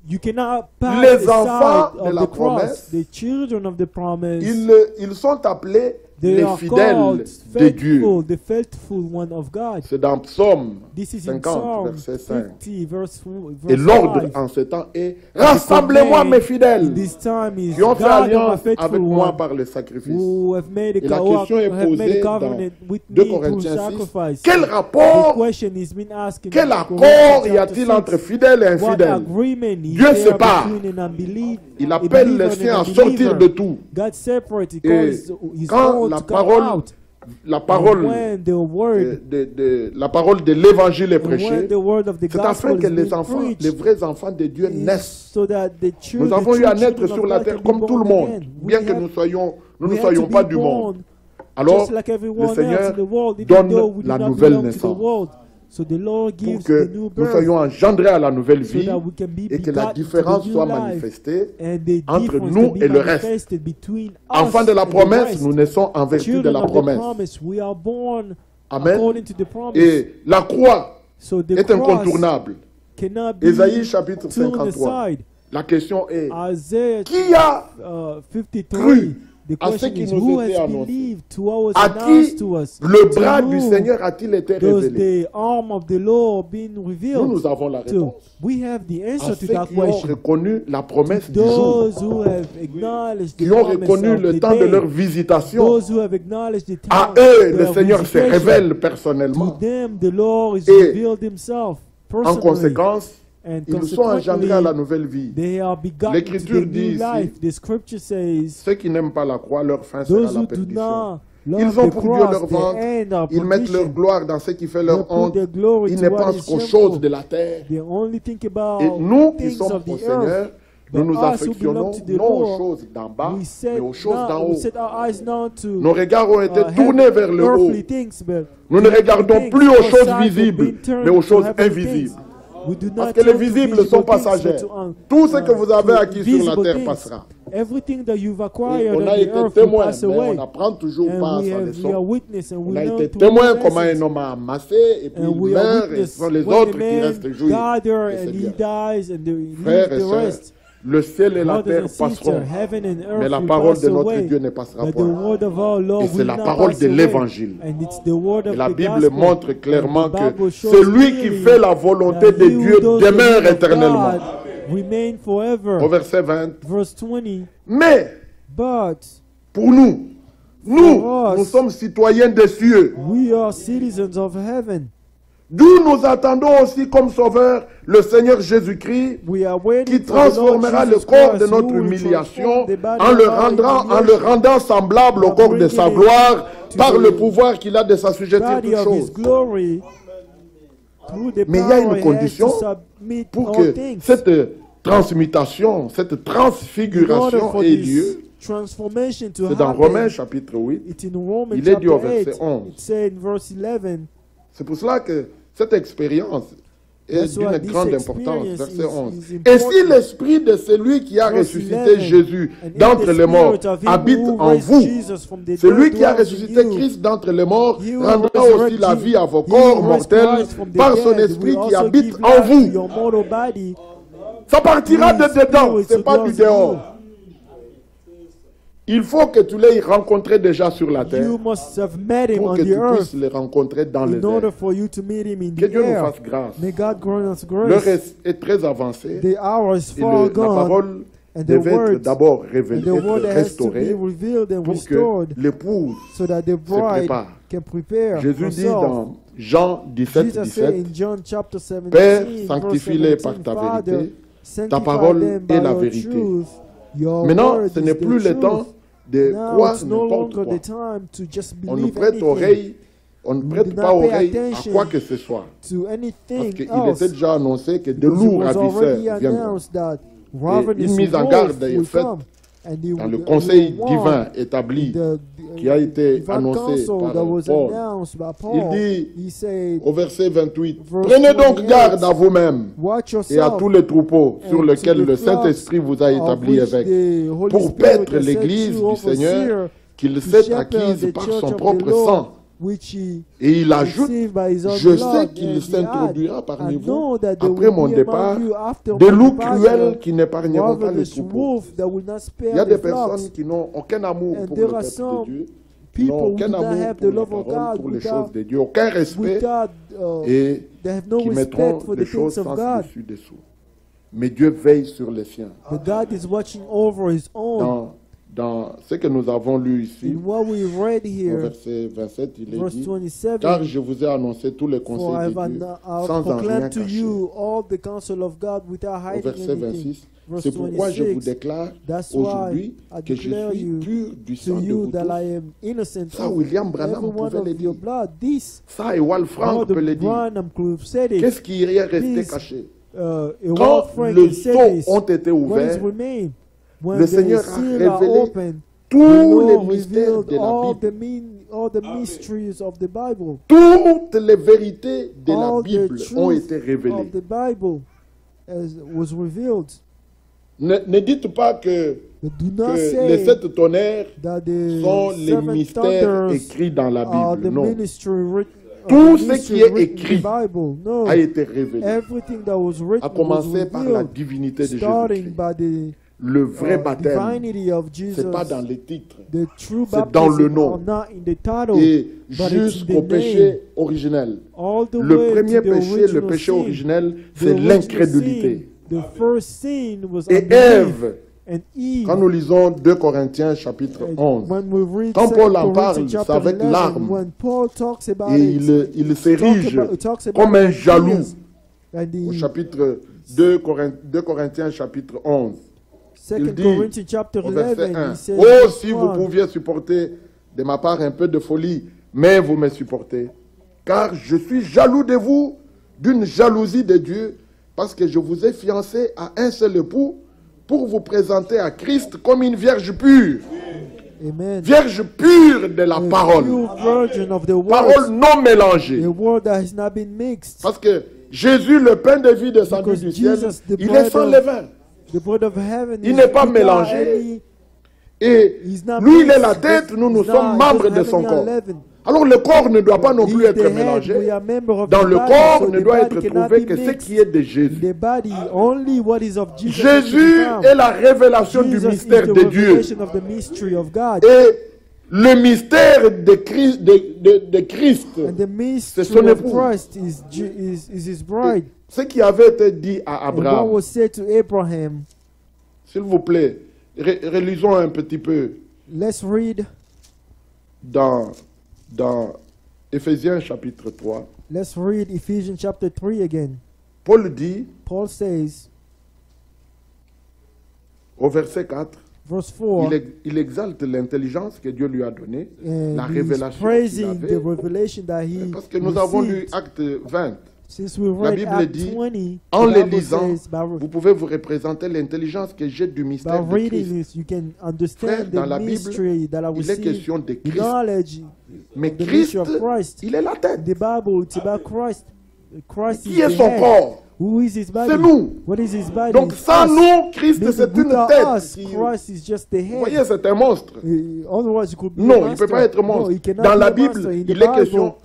You cannot pass Les the enfants side de of la the cross. promesse, The children of the promise, Ils sont appelés they les are fidèles called de Dieu. faithful, the faithful one of God. C'est dans Psaume This is in 50, Psalm verset 5. 50, verse Et l'ordre 5. en ce temps est « Rassemblez-moi mes fidèles This time is qui ont fait God of alliance a faithful avec moi one, par le sacrifice. who have made a, Et la who question est have made posée a dans covenant with 2 me through Corinthiens 6. sacrifice. Quel The rapport, question is been asking quel in accord Corinthians y a-t-il chapter entre 6. fidèle et What infidèle? agreement is Dieu there sépare. between an unbelief, Il a appelle believer les and siens an à sortir unbeliever. de tout. God separates, he Et calls his quand own la to come parole, out. la And parole, when the word, la parole de l'évangile est and when prêchée, the word of the c'est afin gospel que is les being enfants, preached, les vrais enfants de Dieu is naissent. so that the children, Nous avons the eu à true naître children sur of la God terre can be comme tout le born monde, again. bien We que have- nous ne we have soyons to pas be du monde. born Alors, just like everyone le Seigneur else in the world, even donne though we do la not nouvelle belong to the naissance world. So the Lord pour gives que the new nous birth soyons engendrés à la nouvelle so vie that we can be et que la begotten to the différence new soit life, manifestée. and the entre difference nous can be et le reste. manifested between us Enfants de la and the promesse, rest. nous naissons en vertu de Children la of the promesse. promise, we are born Amen. according to the promise. Et la croix So the est cross incontournable. cannot be Ésaïe chapitre turned 53. aside. La question est, Isaiah qui a 53. cru The à ce question qui is, nous who était has annoncé? believed to what was à announced qui to us? le To bras du whom Seigneur a-t-il été does révélé? the arm of the Lord been revealed Nous avons la to? réponse. We have the À answer ceux to that qui ont question. reconnu la promesse du jour, Those who have acknowledged the qui ont promise reconnu of le the temps de day, leur visitation, those who have acknowledged the à time eux, of le their Seigneur se visitation, révèle to personnellement. them the Lord is Et revealed himself En personally, conséquence, and ils sont engendrés à la nouvelle vie. they are begotten L'Écriture to the dit new ici, life. The scripture says, Ceux qui n'aiment pas la croix, leur fin sera those la who do perdition. not Ils love ont the pour Dieu cross, leur the ventre. end of Ils mettent leur perdition. gloire dans ce qui fait They leur put honte. their glory Ils to ne what pensent is qu'aux shameful. choses de la terre. They only think about Et nous qui things sommes of au the Seigneur, earth. nous nous But us who affectionnons belong to the non aux Lord, choses d'en bas, we set, mais aux choses d'en now, we haut. set our eyes now to Nos regards ont été heaven- tournés vers le haut. earthly things, but Nous ne to heavenly regardons things. plus aux Our choses sight will visibles, be turned mais aux to choses heavenly invisibles. things. We do not Parce que les turn to visibles visible sont things, passagers. but to, Tout ce que vous avez to acquis sur la invisible terre things. passera. Everything that you've Et acquired on on a the été earth will témoin, pass mais away. on n'apprend toujours And pas we sa are leçon. witness, and On we a learn été to témoin learn comment un lessons. homme a amassé et puis And il we are meurt et witness ce sont les when autres the qui man restent jouir. gather Et c'est and he bien. dies and he Frères leaves et the sœurs, rest. le ciel et la Brothers terre and sisters, passeront, heaven and earth mais la will parole pass de notre away, Dieu ne passera but the pas. word of our Lord Et c'est will la not parole pass de away. l'évangile. And it's the word Et of la the Bible gospel. montre clairement And the que Bible shows celui qui clearly fait la volonté that de he who Dieu does the demeure will of éternellement. God remain forever. Au verset 20. Verse 20. Mais But pour nous, For us, nous sommes citoyens des cieux, we are citizens of heaven. d'où nous attendons aussi comme sauveur le Seigneur Jésus-Christ, We are waiting qui for the Lord transformera le Jesus corps Christ, de who notre will humiliation transform the body en of le our rendant humiliation semblable au by corps de bringing sa it gloire par the le pouvoir qu'il a de s'assujettir body toutes of His choses. glory, through the Mais il y a une power He has condition to submit pour all que things. cette transmutation, cette In order transfiguration for ait this lieu. transformation to C'est dans Romains happen, chapitre 8. it's in Romans Il est dit au chapter 8. verset 11. It said in verse 11. C'est pour cela que cette expérience est That's why d'une this grande importance. experience Verset is 11. important. Et si l'esprit de celui qui a Verse ressuscité 11, Jésus and if d'entre the les morts spirit of him habite who en raised vous, Jesus from the celui dead qui a dwells in ressuscité you, Christ d'entre les morts he who rendra resurrected aussi la vie à vos he corps who raised mortels Christ from the par son dead esprit will qui also habite give en life to vous. your mortal body. Ça partira de His dedans, spirit c'est pas dwells du in dehors. you. Il faut que tu l'aies rencontré déjà sur la terre You must have met him pour on que the tu earth puisses le rencontrer dans les in order airs. for you to meet him in Que the Dieu nous air. fasse grâce. May God grant us L'heure grace. est très avancée The hour is et far la gone, parole and the devait être words d'abord and révélée, the être word has to be restaurée revealed and pour que restored l'épouse so that the bride prépare. can prepare Jésus dit herself. dans Jean 17, Jesus said 17, in John chapter 17, Père, verse sanctifie-les 17, par ta Father, vérité. sanctify parole them est by la your vérité. truth. Your Maintenant, word ce is n'est the plus le truth. temps de Now croire it's no n'importe longer quoi. the time to just On ne believe prête anything, oreille, on ne We prête do pas not pay oreille à attention quoi que ce soit. to Parce anything qu'il else. était déjà annoncé que de Because it lourds was already ravisseurs viendront. announced that ravenous une mise en wolf garde est will faite come, and they Dans will- le they conseil will warn divin établi qui a été divine annoncé counsel par that was Paul, announced by il Paul. dit He said, au verset 28, Verse prenez donc 28, garde à vous-même watch et à yourself tous les troupeaux sur and lesquels to the le flocks Saint-Esprit vous a of établi which évêque, the Holy pour Spirit paître has set l'église you du Seigneur overseer qu'il to s'est shepherd acquise the par church son of the propre Lord, sang. which he Et il ajoute, received by his own je blood, sais qu'il and he s'introduira had, parmi I vous know that there après will mon be départ among you after des my loups departure, cruels qui n'épargneront pas les ravenous troupeaux. wolf that will not Il y a spare des the flocks. personnes qui n'ont aucun amour And pour there le are peuple de some Dieu, people n'ont who aucun do not amour have pour the la love of parole, God pour les without, choses de Dieu, aucun respect, without et they have no qui respect mettront for les the choses things of sans God. dessus-dessous. Mais Dieu veille sur les siens. But God is watching over his own. Dans ce que nous avons lu ici, In what we read au here, verset 27, il est verse dit, 27, car je vous ai annoncé tous les for conseils I've de Dieu I've sans en rien proclaimed to cacher. you all the counsel of God without Au hiding verset anything. 26, Verse c'est pourquoi je vous 26, déclare that's why aujourd'hui I que je declare suis you pur du to sang de you vous that tous. I am innocent Ça, of William every Branham one pouvait le of your dire. blood. This, Ça, Ewald Frank Brother peut le dire. Branham could have said it. Qu'est-ce qui irait rester Please, caché? A Quand Walt Frank les can say sceaux this. ont été What is ouverts, remain? When le the Seigneur a seal are révélé open, tous the les Lord mystères revealed de la all Bible. all the mysteries of the Bible. Toutes les vérités de la All the Bible ont truth été révélées. of the Bible was revealed. Ne dites pas que, But do not que les say sept tonnerres that the sont les seven mystères thunders écrits dans la are Bible. the Non. ministry Tout ce qui est written in écrit the Bible. No. a été révélé. Everything that was written À was commencer par la revealed, divinité de starting Jésus-Christ. by the Le vrai baptême, divinity of Jesus. ce n'est pas dans les titres. The true c'est dans le baptism nom. are not in the title, Et but it's in jusqu'au the péché name. originel. All the Le way premier to the péché, le original péché sin. originel, The c'est original l'incrédulité. sin, the first sin was Et unbelief. Ève, And Eve, quand nous lisons 2 Corinthiens chapitre 11, when we read quand 2 Paul en Corinthians parle, chapter c'est avec 11, larmes. when Paul talks about et it, il s'érige talks about comme un it, jaloux and au the chapitre 2 Corinthiens chapitre 11. 2 il dit Corinthians chapter Au verset 11, 1, he says, oh, verse si vous 1, pouviez supporter de ma part un peu de folie, mais vous me supportez, car je suis jaloux de vous d'une jalousie de Dieu, parce que je vous ai fiancé à un seul époux pour vous présenter à Christ comme une vierge pure. Amen. Vierge pure de la A parole. pure virgin of the Parole word, non mélangée. a word that has not been mixed. Parce que Jésus, le pain de vie descendu Because du ciel, Jesus, the il bread est sans of- levain. The bread of heaven Il is n'est pas without mélangé. any- Et he's not lui, il est mixed. la tête, nous, nous He's sommes not- membres he de doesn't son have any corps. unleavened. Alors le corps ne doit pas non plus He's être the head, mélangé. we are member of Dans the le body, corps so ne the doit body être cannot trouvé be que ce mixed. qui est de Jésus. The body, only what is of Jesus. Jésus is to be est found. la révélation du Jesus mystère is the de Dieu. revelation of the mystery of God. Et le mystère de Christ, de Christ, And the mystery son of époux. Christ is his bride. ce qui avait été dit à And what Abraham. was said to Abraham. S'il vous plaît, relisons un petit peu Let's read. dans Éphésiens chapitre 3. Let's read Ephesians chapter 3 again. Paul dit Paul says au verset 4, verse 4, il exalte l'intelligence que Dieu lui a donnée, and la he's révélation qu'il praising the avait. revelation that he Parce que nous avons lu received. Acte 20. Since we La read Bible Acts dit, 20, en the les Bible lisant, says, vous pouvez vous représenter l'intelligence que j'ai du by mystère de reading Christ. this, you can Frère, understand dans the la Bible, mystery that I il est received, question de the Christ. knowledge Mais of the Christ, mystery of Christ. il est la tête. The Bible, it's about Christ. Christ Qui is est the son head. corps? Who is his body? C'est nous. What is his body? Donc It's sans us. nous, Christ Means c'est une without tête. us, qui- Christ is just the Vous head. voyez, c'est un monstre. Otherwise, you could be a Non, il ne master. peut pas être No, monstre. he cannot Dans be la a Bible, master. In the il est Bible, question.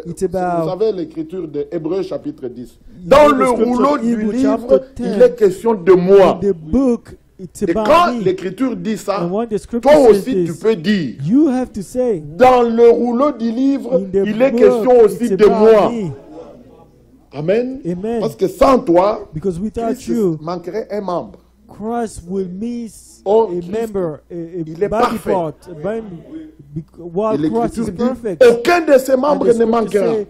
it's Vous about- savez l'écriture de Hébreux chapitre 10. You Dans know le the scripture rouleau of du Hebrew livre, chapter 10. il est question de moi. In the book, it's Et about quand me. l'écriture dit ça, And when the scripture toi says aussi this, tu peux dire. you have to say, Dans le rouleau du livre, in the il est book, question aussi it's de about moi. me. Amen. Amen. Parce que sans toi, Because without Christ you, manquerait un membre. Christ will miss Oh, a Christ, member, a il est body parfait. part. While Et Christ l'écriture is dit, perfect. aucun de ses And membres the ne scripture manquera. say,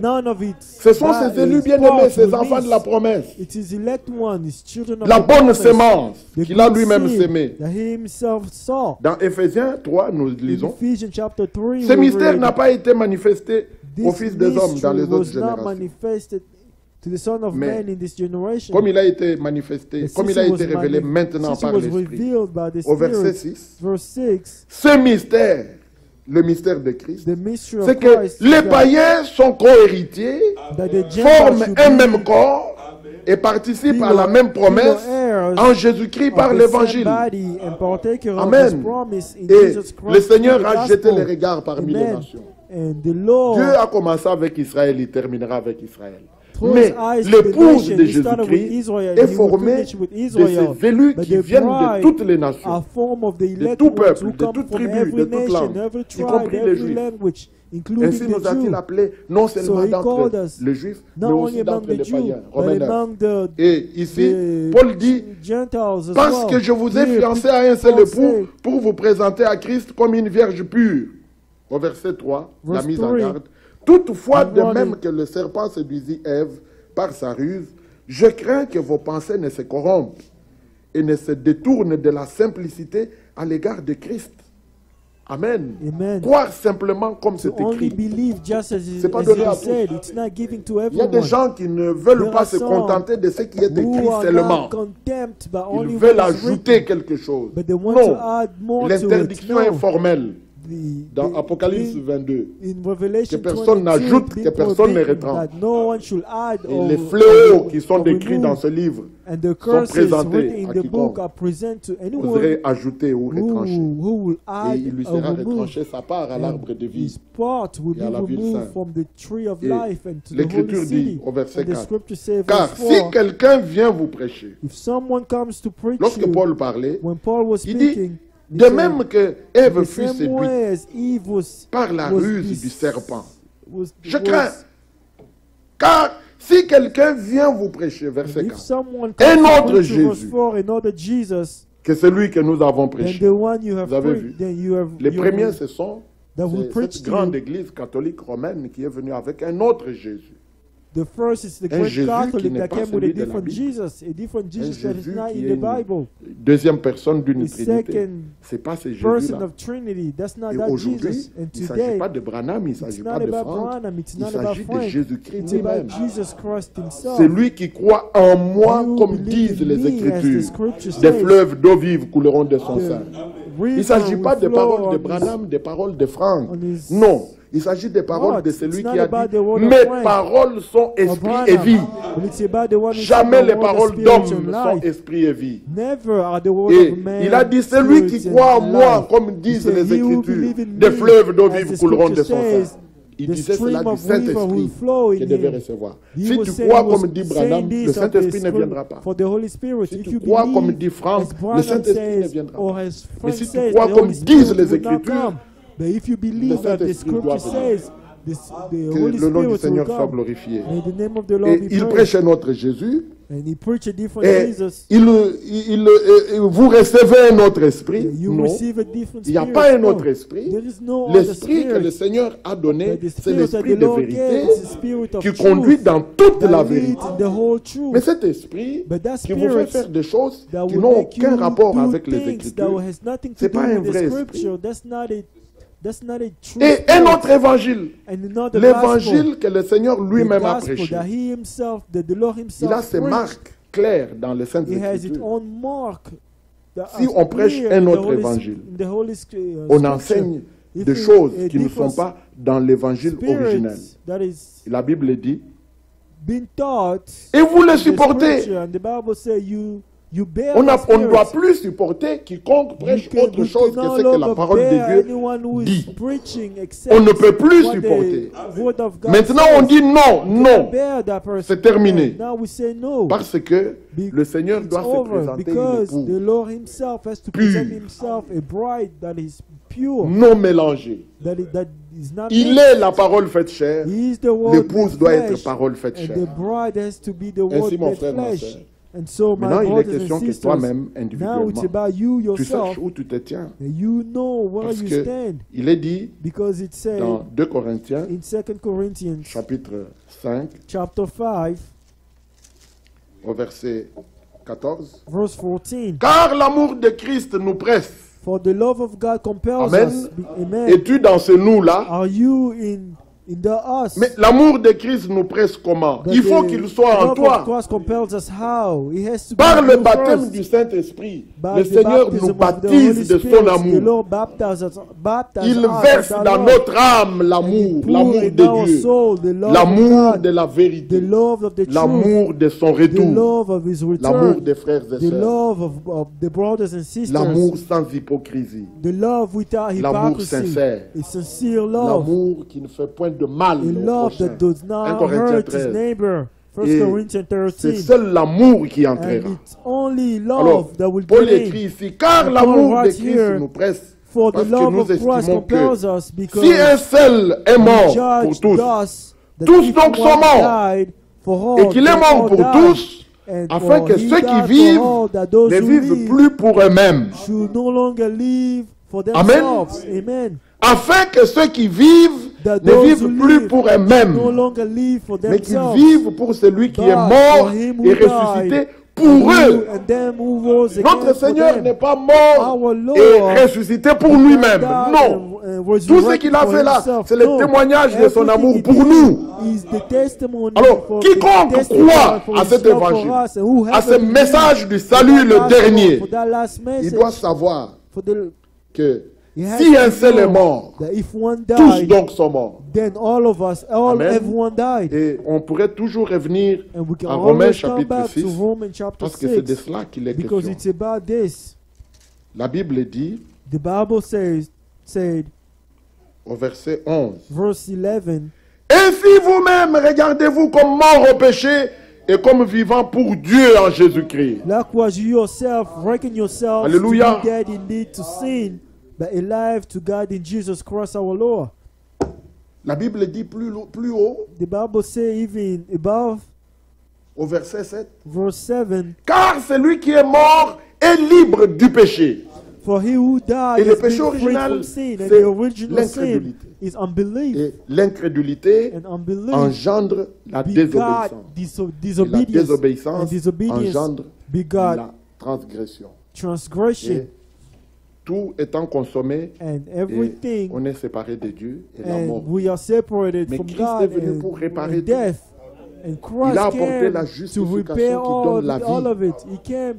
none of it. Ce sont ses élus bien-aimés, ses enfants de la promesse. It is elect one, his children of La the bonne promise, sémence the qu'il a good lui-même seed sémée. that he himself saw. Dans Éphésiens 3, nous In lisons, Ephesians chapter 3, ce we mystère read, n'a pas été manifesté aux this fils des hommes dans les mystery autres was not générations. manifested to the Son of Mais Man in this generation. Comme il a été manifesté, But comme il since a it été was révélé mani- maintenant since it par was l'Esprit. revealed by the Au verset Spirit, 6, verse 6, ce mystère, le mystère de Christ, the mystery c'est of que Christ les is that- païens sont co-héritiers, that the Gentiles forment should un be même corps et participent à fellow- la même promesse fellow heirs en Jésus-Christ of par the l'évangile. same body and partaker of Amen. his promise in Et Jesus Christ le Seigneur through the a jeté gospel. les regards parmi les Amen. nations. And the Lord, Dieu a commencé avec Israël, il terminera avec Israël. through Mais his eyes to the l'épouse nation, de he started with Jésus-Christ Israel, est he will formée finish with de Israel. ces élus But qui the viennent de bride toutes les are nations, form of the elect tout ones peuple, who de come toute from tribu, every de toute nation, langue, every y tribe, compris les every Juifs. language, including Ainsi the nous a-t-il Jews. appelés non seulement he called d'entre us les Juifs, mais Not only aussi among d'entre the les Jews, païens. but Romains 9. among the Et ici, the Paul dit, Gentiles as parce well. que je vous ai Here, fiancé à un seul Paul époux said, pour vous présenter à Christ comme une vierge pure. Au verset 3, la Verse mise en 3, garde. Toutefois, de warning. même que le serpent séduisit Ève par sa ruse, je crains que vos pensées ne se corrompent et ne se détournent de la simplicité à l'égard de Christ. Amen. Amen. Croire simplement comme To c'est only écrit. believe just as C'est pas it donné à is tous. said. It's not giving to Il y a everyone. des gens qui ne veulent There pas are se some contenter de ce qui est écrit who are seulement. not contempt, but Ils only veulent what is ajouter written. quelque chose. But they want to Non, add more to it. l'interdiction est No. formelle. Dans The- Apocalypse in- 22. In Revelation Que personne 22, n'ajoute, it's que been personne ne forbidden retranche. that no one should add Et or- les fléaux or- qui sont or décrits remove. dans ce livre, And the curses présentés written in à the quiconque book are present to anyone oserait ajouter ou who retrancher. will Et add il lui or sera remove. retranché sa part à l'arbre de And vie. his part will be et à la ville removed sainte. from the tree of Et life and to the l'Écriture holy dit city. au verset And the 4, scripture says, car verse si 4, quelqu'un vient vous prêcher, if someone comes to preach lorsque you, Paul parlait, when Paul was il dit, speaking, he de said, même que Ève the fut same séduite way as Eve was, par la was ruse dece- du serpent. was- Je was- crains. Car si quelqu'un vient vous prêcher, verset if 4, someone un comes to autre preach you, verse Jésus, 4, another Jesus, que celui que nous avons then prêché. the one you have Vous avez preached, vu? then you have Les you premiers, have- ce sont that will c'est preach cette to grande you. église catholique romaine qui est venue avec un autre Jésus. The first is the Un great Jésus qui Catholic n'est that pas came with a celui de la different Bible. Jesus, a different Jesus that is Jésus not qui in est the une Bible. deuxième personne d'une The Trinité. second C'est pas ce person Jésus-là. of Trinity, that's not Et that aujourd'hui, Jesus. And il ne s'agit today, pas de Branham, il ne it's s'agit not pas de about Franck, Branham, it's il not about s'agit de Frank, Jésus-Christ it's about lui-même. Jesus Christ himself. C'est lui qui croit en moi, You comme believe disent in les me, as the Écritures. scripture Des says. fleuves d'eau vive couleront de son sein. Il River ne s'agit will pas des flow paroles de on his- Branham, des paroles de Franck. on his- Non, il s'agit des paroles What? de celui It's qui not a about dit the word of mes Frank paroles sont or esprit Branham, et vie. but it's about the one who Jamais said the les word of paroles spirit d'homme and sont life. esprit et vie. Never are the word Et of man. il a dit, celui qui spirit croit en and moi, life. comme He disent said, les "He who Écritures, believe in des me, fleuves d'eau as vive the couleront de scripture son says, sein. Il the disait stream cela du of river will Saint-Esprit flow in qu'il devait him." recevoir. He Si was tu saying- crois he was comme dit saying Branham, this le of the Saint-Esprit ne script viendra pas. For the Holy Spirit, Si if tu you crois comme believe, dit Franck, as le Branham Saint-Esprit ne says, viendra or pas. as Mais Frank si tu says, crois the comme Holy disent Spirit les will not Écritures, come. But if you believe that the Saint-Esprit doit scripture venir. says, the Que Holy le nom du Spirit will Seigneur soit come. glorifié. May the name of the Lord Et be il praised. prêchait notre Jésus, And he preached a different Et Jesus. vous recevez un autre esprit. You Non, receive a different il n'y a spirit. pas un No. autre esprit. There is no other L'esprit que le spirit. Seigneur a donné, But the c'est spirit that l'esprit the de Lord vérité gave is the spirit of qui truth conduit dans toute that la leads vérité. in the whole truth. Mais cet esprit But that qui vous fait spirit faire des choses that qui will n'ont make you aucun rapport do avec les things that Écritures, has nothing to c'est do pas un with the vrai scripture. That's not a true et un spirit. autre évangile, And another l'évangile gospel, que le Seigneur the lui-même a gospel prêché. that he himself, that the Lord Il himself a ses preached. marques claires dans les Saintes He has its Écritures. own mark. that Si are on prêche clear un in the autre Holy- évangile, in the Holy On Scripture. enseigne If des it- choses a qui ne sont different pas dans l'évangile spirit originel. that is La Bible dit, being taught et vous le in the supportez. scripture, and the Bible says you bear On the ne doit spirit. plus supporter quiconque prêche autre You chose que cannot ce que la longer parole de bear Dieu anyone who is dit. preaching except On ne peut plus what the supporter. word of God Maintenant, says. on dit non, You non, cannot bear that person. c'est terminé. Now we say no. parce que Be- le Seigneur It's doit se over présenter une because the épouse Lord himself has to pure. present himself a bride that is pure, non mélangée. that is not Il mixed. est la parole faite chair. He is the word L'épouse made doit flesh, être parole faite and chair. the bride has to be the Ainsi, word mon made frère, ma flesh. sœur. And so, my Maintenant, il est brothers and question que sisters, toi-même, now it's individuellement, about you tu saches yourself, où tu te tiens. and you know where Parce you que stand, il est dit because it said dans 2 Corinthiens, in 2 Corinthians chapitre 5, chapter 5, au verset 14. verse 14. Car l'amour de Christ nous presse. For the love of God compels Amen. us. Amen. Es-tu dans ce nous-là? Are you in the us? Mais l'amour de Christ nous presse comment? But Il faut the qu'il soit en love of toi. Christ compels us how? It has to be Par in le you baptême first. du Saint-Esprit, By le the Seigneur baptism nous of the Holy baptise de Spirit, son The amour. Lord baptizes Il us verse with that dans love. notre âme And he l'amour, pour l'amour in de our Dieu, soul the love of l'amour God, de la the vérité, love of the truth, l'amour de son the retour, love of his l'amour return, des frères et the sœurs, love of the brothers and sisters, l'amour sans hypocrisie, the love without l'amour hypocrisy, sincère, a sincere love, l'amour qui ne fait point de mal a au love prochain. that does 1 not Corinthiens hurt his 13. neighbor. 1 Et Corinthians c'est 13. seul l'amour qui And entrera. it's only love Alors, that will Paul get écrit in. ici, car And l'amour Paul de writes Christ here, nous presse, For the parce que love nous of Christ estimons compels que us because si un seul est mort we pour judge tous, thus that tous if donc sont one morts, died for all, et qu'il est then mort all pour died. tous, And afin for que he ceux qui died for vivent all, that those ne who vivent live plus pour eux-mêmes, should no longer live for Amen. themselves. Amen. afin que ceux qui vivent That ne those vivent who plus live pour no eux-mêmes, longer live for mais qu'ils themselves. vivent pour celui qui But est mort for him who et died, ressuscité pour and eux. and them who rose again Notre for Seigneur them. n'est pas mort Our Lord et ressuscité pour lui-même. died Non. and Tout ce qu'il a resurrected fait là, for himself. c'est le No. témoignage de son Everything amour he pour did nous. is the testimony Alors, for quiconque the testimony croit for à his cet love for évangile, us, and whoever à ce believes message du for salut, that le last dernier, one, for that last il message, doit savoir for the, que he has si to un seul est know mort, that if one tous died, donc sont morts. then all of us, Amen. everyone died. Et on pourrait toujours revenir And we can à Romains always come chapitre back 6, to Romans chapter parce que c'est de 6, cela qu'il est because question. it's about this. La Bible dit, The Bible said, au verset 11, verse 11, ainsi vous-même regardez-vous comme morts au péché et comme vivants pour Dieu en Jésus-Christ. likewise you yourself reckon yourselves Hallelujah. to be dead indeed to sin, but alive to God in Jesus Christ our Lord. La Bible dit plus haut, The Bible says even above au verset 7, verse 7, car celui qui est mort est libre du péché. for he who died Et le has péché been freed original, from sin, and c'est the original sin l'incrédulité. is unbelief, Et l'incrédulité and unbelief engendre la begot désobéissance. Et la disobedience, and désobéissance disobedience engendre begot la transgression. transgression, Et tout étant consommé, and et everything, on est séparé de Dieu et la mort. and we are separated Mais from Christ God est venu and, pour réparer and death. And Christ Il a apporté came la to justification repair qui donne la all vie. of it. He came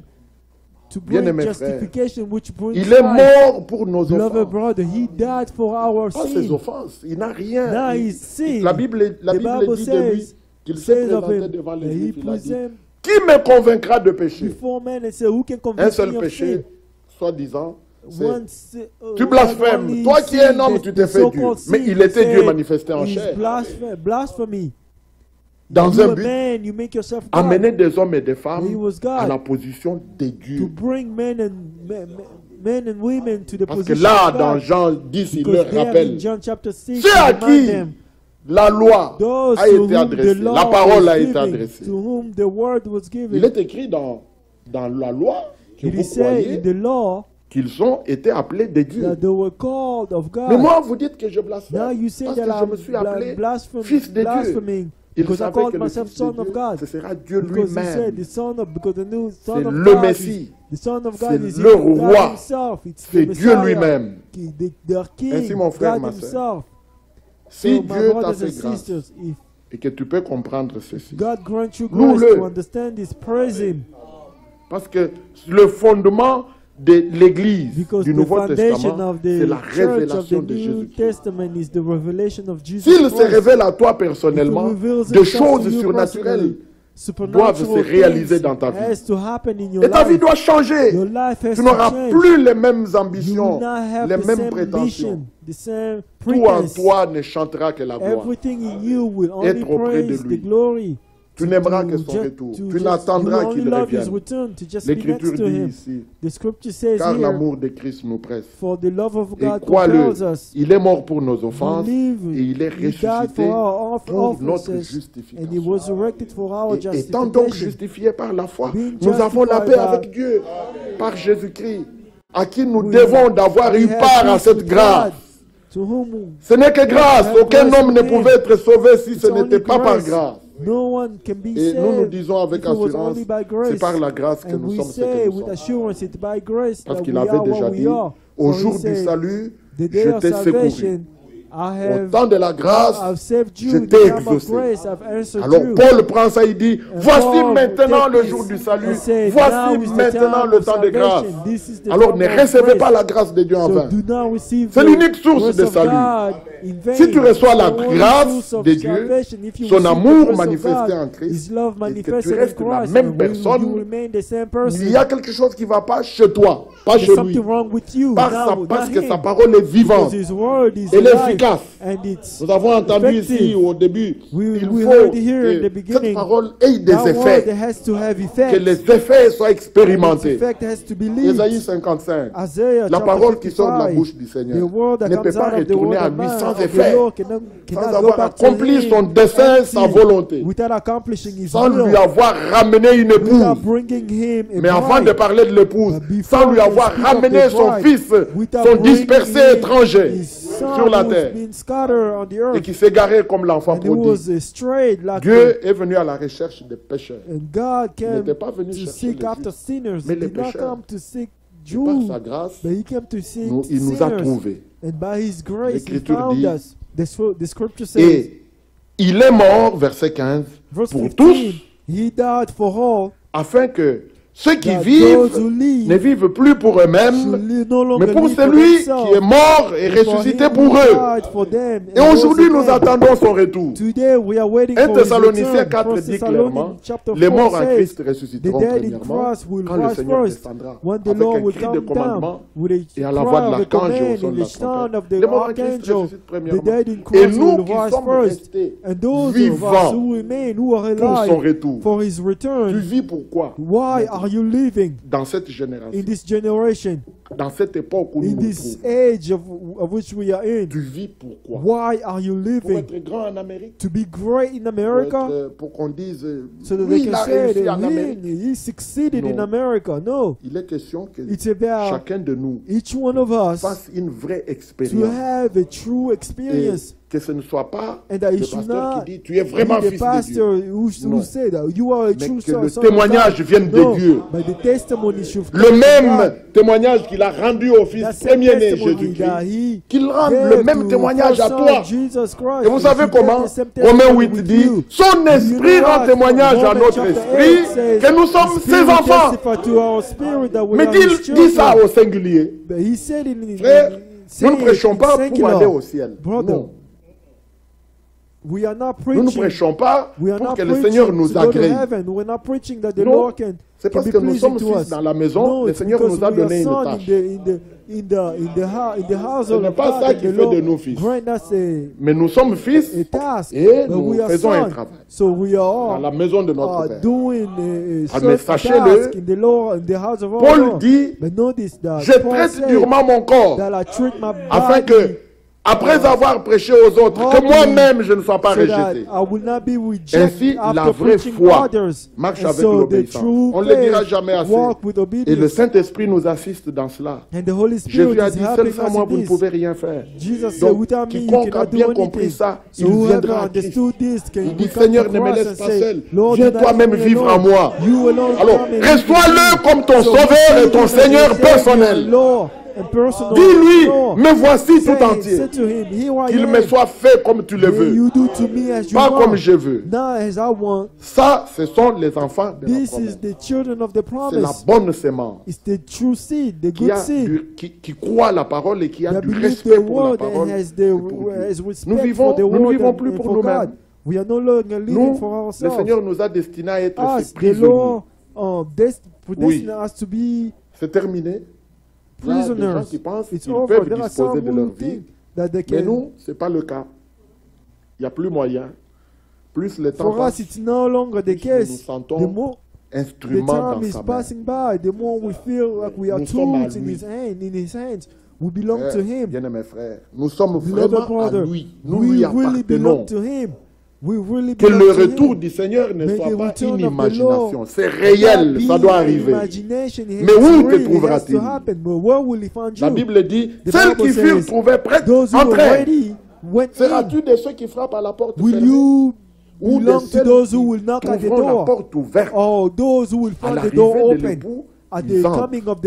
to bring Bien-aimés justification which brings Il est life. mort pour nos Beloved offenses. brother, he died for our Pas ses sin. offenses. Il n'a rien. Now Il- he's sin. La Bible The Bible dit de lui says, qu'il s'est says of présenté him, devant that les he Juifs. Il a dit, present qui me convaincra de péché? before men and say, who can Un convince seul me of péché, sin? soi-disant, c'est One si- tu one blasphèmes. only Toi qui es un sin, homme, the- tu t'es the fait Dieu. so-called Mais sin, il they était Dieu say manifesté en is chair. blasphemy. Dans You un a but, man, you make yourself God. amener des hommes et des femmes He was God. à la position de To Dieu. bring men and women to the Parce que position là, of dans God. Jean 10, il Because leur there in rappelle John chapter 6, ceux he à remind qui them la loi those a to été whom the adressée, law la parole was a été given, adressée. to whom the word was Il given. est écrit dans la loi que It vous is said in croyez the law qu'ils ont été appelés des dieux. that they were called of Mais God. moi, vous dites que je Now blasphème you say parce that que je I'm me suis appelé blaspheming, fils de Dieu. blaspheming Il because I savait called que le myself Fils de son of Dieu, God. ce sera Dieu Because he said lui-même. the son of, because the new son C'est of le God Messie. is, the son of C'est God is le God roi. himself. It's the C'est Dieu Messiah, lui-même. the king, Ainsi, mon frère, God ma sœur, himself. Si So my Dieu t'a brothers fait and grâce sisters, if et que tu peux comprendre ceci, God grant you Loue-le. grace to understand this, praise him. parce que le fondement de l'Église Because du the Nouveau foundation Testament, of c'est the la church of révélation the de New Jésus-Christ. Testament is the revelation of Jesus S'il se Christ. révèle à toi If personnellement, he reveals des himself to choses you surnaturelles personally, doivent supernatural se réaliser things dans ta vie. has to happen in your Et ta vie life. doit changer. Your life has Tu to n'auras change. plus les mêmes You will ambitions, not have les the mêmes same prétentions. ambition, the same Tout en pretense. toi ne chantera que la gloire. Everything in you will only Être auprès de praise lui. the glory. Tu n'aimeras que To son ju- retour. to Tu just- n'attendras you only qu'il love his revienne. return, to just be L'Écriture next to dit him. ici, The scripture says car here, l'amour de Christ nous presse. for the love of Et God crois-le, compels us. il est mort pour nos offenses Believe et il est he died ressuscité for our pour notre offenses, and he justification. was resurrected for our Et étant donc justification. justifiés par la foi, Being nous avons la justified paix by- avec Dieu par Jésus-Christ, à qui nous We- devons d'avoir we eu have part à peace cette with grâce. God, to whom Ce n'est que grâce. have Aucun grace homme ne in him. pouvait être sauvé si it's ce n'était only pas par grace. grâce. No one can be Et saved nous disons avec if it was assurance, only by grace. c'est par la grâce que And nous we sommes ce say que nous with sommes. assurance it's by grace Parce that qu'il we avait are déjà what we dit, are. au For he jour du said, salut, the je day of t'ai secouru. salvation, I Au have temps de la grâce, I've saved je you. The t'ai time of exaucé. grace, I've answered Alors you. Paul prend ça, il dit, And voici Paul maintenant take le this jour du salut, and say, voici now is the maintenant time le of temps de grâce. salvation. This is the Alors time ne of recevez grace. pas la grâce de Dieu en So vain. do not receive C'est the l'unique source grace de of salut. God in vain. Si tu reçois la The only grâce source of de Dieu, salvation, if you son receive the amour grace of manifesté God, en Christ, His love et que manifested tu in restes la Christ, même and personne, you remain the same person. il y a quelque chose qui ne va pas chez toi, pas There's chez lui. something wrong with you Parce que not sa him. parole est vivante. Because His word is Elle est alive, efficace. and it's Nous avons entendu effective. ici au début, We il heard faut here in the que cette beginning, parole ait des that word effets, has to have que effect. les effets soient Its expérimentés. effect has to be lived. Ésaïe 55. Isaiah La chapter parole qui sort de la 55, bouche du the Seigneur word that ne peut comes pas out of the retourner word à of lui man, sans of the effet, Lord cannot sans go avoir back to accompli him son dessein, empty, sa volonté, without accomplishing his sans will, lui avoir ramené une without épouse. bringing him a Mais avant bride. de parler de l'épouse, But before sans lui they avoir speak of ramené the son bride, fils, without son bringing dispersé him étranger his son sur la who's terre, been scattered on the et earth, qui s'égarait comme l'enfant and he prodigue. was strayed like Dieu est venu à la recherche des pécheurs. and God Il came n'était pas venu to chercher seek les after justes, sinners. mais He les did not pécheurs. come to seek Et par Jews, sa grâce, but he came to seek il nous a sinners. trouvés. And by his grace, he L'Écriture found dit, us. The scripture says, Et il est mort, verset 15, verse pour 15, tous, he died for all, afin que ceux qui that vivent those who live ne vivent plus pour should eux-mêmes, no longer mais pour live for celui themselves, qui est mort et but for ressuscité him pour who eux. died for them Et and rose aujourd'hui, nous again. attendons son retour. Today we are waiting 1 for his Thessaloniciens return. 4 First dit Thessalonians clairement, chapter les 4 morts en says, Christ the ressusciteront dead in premièrement Christ will quand le rise Seigneur first, descendra when the avec Lord un will cri de come down commandement with et a à la cry voix de of the l'archange et au command son and de the la sound trompette. of the Les morts en Christ archangel. ressuscitent The premièrement. dead in Et Christ nous will qui rise sommes first, restés and those of us vivants who remain, who are pour son alive retour. for his Tu return. vis pourquoi Why are you living dans cette in génération, this generation, dans cette époque où nous in nous this trouvons? age of which we are in? Tu vis pourquoi? Why are you Pour living? être grand en Amérique? To be great in America? Pour qu'on dise, So that oui, they il can a say réussi that en Amérique. he succeeded in Non. America. No. Il est question que It's about chacun de nous each one of us fasse une vraie to expérience. have a true Et experience. que ce ne soit pas And that le you should pasteur not qui dit, tu es vraiment be the fils de pastor Dieu. who Non. say that you are a Mais true que son, le son of God. témoignage vienne No, de Dieu. but the testimony should Le come from même God. témoignage qu'il a rendu au Fils That same premier-né testimony that Jésus-Christ, he qu'il rende gave le même to témoignage à first toi. son, Jesus Christ. Et vous savez He gave comment? the same Romains testimony 8 with dit, you. son esprit rend témoignage à notre esprit que nous sommes ses enfants. Mais dis ça au singulier. Frère, nous ne prêchons pas pour aller au ciel. Non. We are not Nous ne preaching. prêchons pas We are pour not que le preaching Seigneur to nous go to agrée. heaven. We're not preaching that the Non. Lord can C'est parce be que nous pleasing sommes to fils us. dans la maison, No, le it's Seigneur because nous a we are donné une son tâche. in the household n'est of pas God, ça and qui the fait Lord de nous fils. grant us Mais nous sommes fils a task, et but nous we are faisons un son. travail So we dans are la maison de notre Père. doing a Ah, mais certain sachez-le, task in the Lord, in the house of our Paul Lord. dit, But notice that je Paul traite said durement mon corps that I treat my afin body que, après avoir prêché aux autres, que moi-même je ne sois pas so that rejeté. I will not be Ainsi, rejected la after vraie preaching foi others. marche And avec so the l'obéissance. true On ne le dira faith jamais assez. walk with Et le obedience. Saint-Esprit nous assiste dans cela. And the Holy Spirit Jésus a is dit, seul helping sans us moi, in vous ne this. pouvez rien faire. Jesus said, Donc, without me, you quiconque a cannot do bien compris anything. ça, So il whoever viendra à Christ. understood this can Il dit, come Seigneur, to ne me Christ laisse and pas say, seul. Lord, Viens do not toi-même leave me vivre en alone. moi. You alone Alors, come and live in reçois-le me. comme ton So sauveur et receive ton him as Seigneur your Savior personnel. and Lord and personal Dis-lui, Lord. me voici Say- tout entier. say to him, here I Qu'il am. me soit fait comme tu le May veux, you do to me as you pas want. comme je veux. Not as I want. Ça, ce sont les enfants de la This promesse. is the children of the C'est la promise. bonne sémence It's the true seed, the qui, good a seed. qui croit la parole et qui a That du believe respect the pour la word and parole. has et pour Dieu. has Nous respect vivons, for the nous ne word vivons and, plus and pour for nous-mêmes. God. We are no longer living Nous, for le ourselves. Seigneur nous a destinés à être Us, ses the prisonniers. Lord, predestined us to be C'est terminé. Il y a des gens prisoners. qui pensent It's qu'ils over. peuvent There are disposer some de leur who vie. think that they Mais can. nous, ce n'est pas le cas. Il n'y a plus moyen. Plus le temps For us, passe, it's no longer the plus nous nous case. The sentons more the instruments time dans is sa main. passing by, the more we feel like we are Nous sommes à tools in lui. his hands. We belong to Him. Bien-aimés frères, nous sommes Beloved vraiment à brother, lui. Nous we lui really belong appartenons. to Him. We really Que belong le to retour Him. du Seigneur ne May soit the pas return une of the imagination. Lord C'est réel, not ça be doit an arriver. imagination. It Mais has où to te really has trouvera-t-il? to happen. But where will He find La you? Bible dit, The celles Bible qui furent says, trouvées prêtes, Those who were entrèrent. ready went in. Seras-tu de ceux qui frappent à la porte Will fermée? you Ou belong de to celles those who qui will knock at the trouveront la door? porte ouverte Or those who will à find the door l'arrivée de open? l'époux? At the Ils entrent. coming of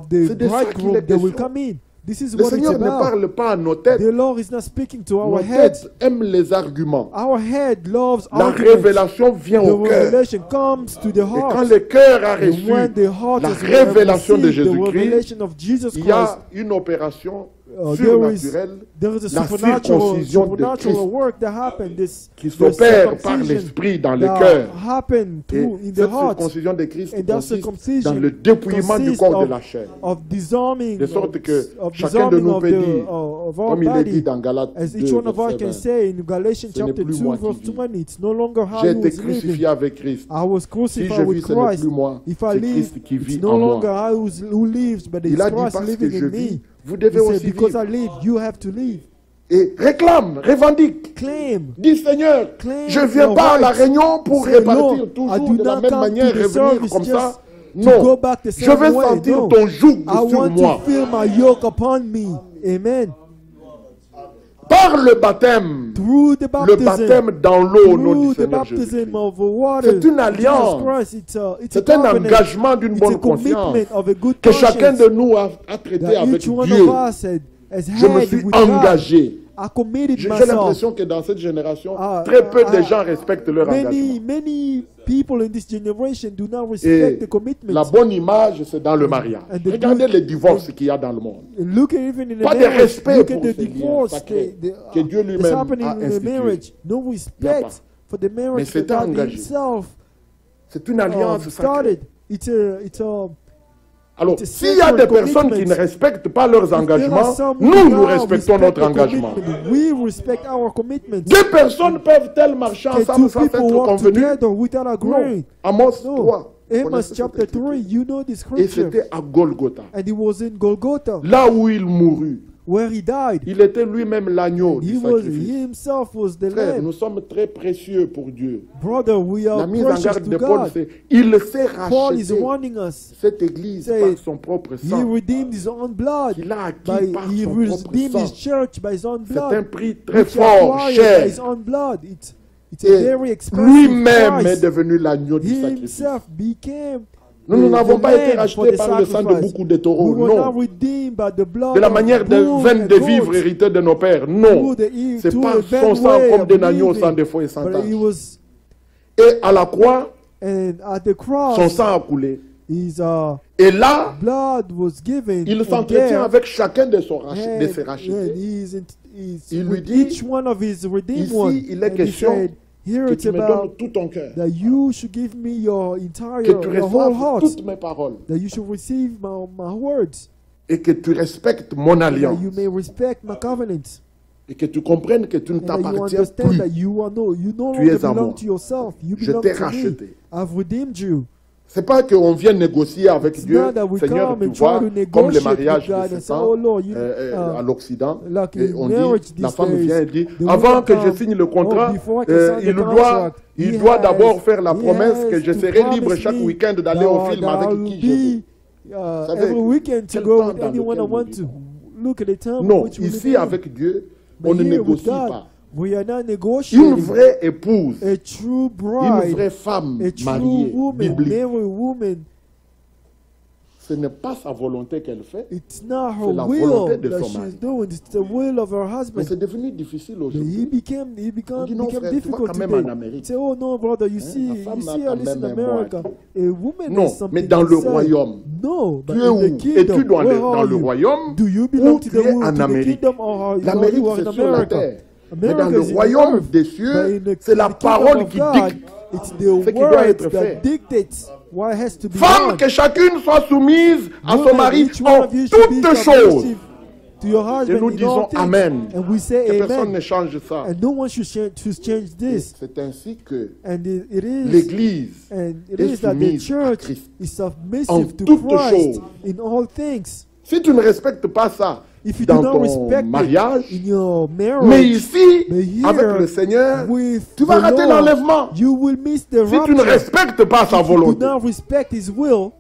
the C'est de ça qu'il bridegroom, est they will question. come in. This is Le what it's Seigneur ne about. parle pas à nos têtes. The Lord is not speaking to Nos our heads. têtes aiment les arguments. Our head loves La arguments. révélation vient The au cœur. revelation comes to the Et quand heart. le cœur a And reçu when the heart la has révélation de received the Jésus-Christ, revelation of Jesus il y a Christ, une opération there is surnaturelle a la supernatural circoncision de Christ work that happened. qui the s'opère par circumcision l'esprit dans le that cœur. happened Et through in the cette heart. circoncision de Christ And that consiste circumcision dans le dépouillement du consists corps de la chair. of disarming, De sorte que of chacun de disarming nous of, peut the, dire, of our comme il est dit body. dans Galates As 2, each one of us verset can 20, say in Galatians Ce n'est chapter plus 2 moi qui verse vis. 20, it's no longer how j'ai I été was crucifié living. avec Christ. I was Si crucified je with vis, ce n'est Christ. plus moi, If I c'est live, Christ qui vit it's no en moi. longer I who lives, but Il it's a dit Christ parce que living je in vis, me. vous devez He said, aussi because I vivre. live, you have to live. Et réclame, revendique. Claim. Dis Seigneur, Claim je ne viens your pas à la rights. réunion pour Say, répartir Lord, I toujours do de la not même come manière to et the venir service comme just ça. to go Non, back the je same veux way. sentir No. ton joug I sur want moi. to feel my yoke upon me. Amen. Par le baptême, Through the le baptism. baptême dans l'eau au nom Through du the Seigneur baptism Jésus-Christ. of water. C'est une alliance. Jesus Christ, it's a C'est un covenant. engagement d'une It's bonne a conscience commitment of a good que chacun conscience. de nous a traité That avec each one Dieu. of us has Je me had suis with God. engagé. I committed J'ai myself. l'impression que dans cette génération, très peu de gens respectent leur engagement. Many people in this generation do not respect Et the commitment. la bonne image, c'est dans le mariage. And the Regardez good- les divorces qu'il y a dans le monde. Look at even in the Pas de marriage. respect Look at pour the ces liens divorce sacrés that que Dieu that's lui-même happening a in the institués. marriage. No Il y a pas. respect for the Mais marriage c'est that God engagé. Himself C'est une alliance sacrée. started. It's a Alors, it's a s'il y a des sacred personnes qui ne commitment. respectent pas leurs If there are engagements, some who nous, do nous not respectons respect notre the engagement. commitment, we respect our commitment. Deux personnes peuvent-elles marcher Can ensemble two sans être people work convenues? together without Non. agreeing? Amos No. 3. Amos Connaissez cette chapter écriture? 3, you know this Et scripture. c'était à Golgotha. And he was in Golgotha, Là où il mourut. where he died. Il était lui-même l'agneau du He sacrifice. himself was the Frère, lamb. nous sommes très précieux pour Dieu. Brother, we La are mise en precious garde to de Paul, God. c'est il s'est Paul is racheté warning us. cette église Say, par son propre He sang. redeemed his own blood. Il a acquis By, par he son propre redeemed his sang. church by his own C'est un blood. prix très Which he fort, acquired by his cher. own blood. It's a Et very expensive lui-même est price. devenu l'agneau du He sacrifice. himself became Nous n'avons the pas été lamb for rachetés the par le sang de sacrifice. beaucoup de taureaux, We were not non. redeemed by the blood De la of manière de bulls vaine and de goats. vivre héritée de nos pères, non. C'est To par a son bad sang way comme of d'un agneau living. sans défaut et sans But tache. he was, Et à la croix, and at the cross, son sang a coulé. his Et là, blood was given. il and s'entretient there, avec chacun de, de ses and rachetés. he's Il lui with dit, each one of his redeemed ici, ones. il est And he question said, here Que it's tu me about donnes tout ton cœur. that you should give me your entire, Que tu your whole reçoives heart. toutes mes paroles. That you should receive my words. Et que tu respectes mon That alliance. you may respect my covenant. Et que tu comprennes que tu ne And that you t'appartiens understand plus. that you no Tu longer es à belong moi. to yourself. You Je belong t'ai to me. racheté. I've redeemed you. C'est pas qu'on vient négocier avec It's Dieu, not that we Seigneur, come tu and vois, try to comme les negotiate mariages with de God ce and say, temps, oh Lord, à l'Occident, like et in on marriage dit, la these femme days, vient et dit, the avant woman que je come, signe le contrat, before I can sign the il contract, doit he d'abord has- faire la he promesse has que je to serai libre promise chaque me week-end d'aller that au film I avec will qui je veux. be, savez, every weekend to quel go temps with dans anyone I lequel want nous to. Look at the time Non, which we live ici in. avec Dieu, But on ne here with négocie God, pas. we are not Une negotiating. vraie épouse, A true une bride, vraie femme a true mariée, woman, biblique, married woman, ce n'est pas sa volonté qu'elle fait, it's not her C'est la will volonté de that son she's mari. doing, it's the will of her mais husband. c'est devenu difficile But aujourd'hui. he On dit non, became frère, tu vois difficult quand même today. en Amérique. Say, oh no, brother, you see, la femme you a see, quand at least in même un America, a woman Non, is something mais dans le to say. royaume. No, but Tu es in où? the kingdom, Es-tu dans where dans are le you? royaume Do you ou belong to tu the, es world, en to the Amérique? kingdom, or are L'Amérique, you are in c'est sur la America? terre. Mais America dans le is in royaume earth, des but cieux, in the- c'est la in the kingdom parole of qui God, dicte it's the ce qui doit word être that fait. dictates what has to be Femme, done. que chacune soit soumise à son Woman, mari each one en of you should be toutes choses. submissive to your husband Et nous in disons all things. Amen. And we say Que personne amen. ne change ça. And no one should change this. C'est ainsi que And it is l'Église and it est is that the soumise à church Christ. is En submissive to toutes Christ choses. in all things. Si tu ne respectes pas ça If you do dans not ton respect mariage, it in your marriage, mais ici, but here, avec le Seigneur, with tu vas the rater Lord, l'enlèvement. you will miss the Si tu ne rapture. respectes pas sa If you do volonté. not respect His will,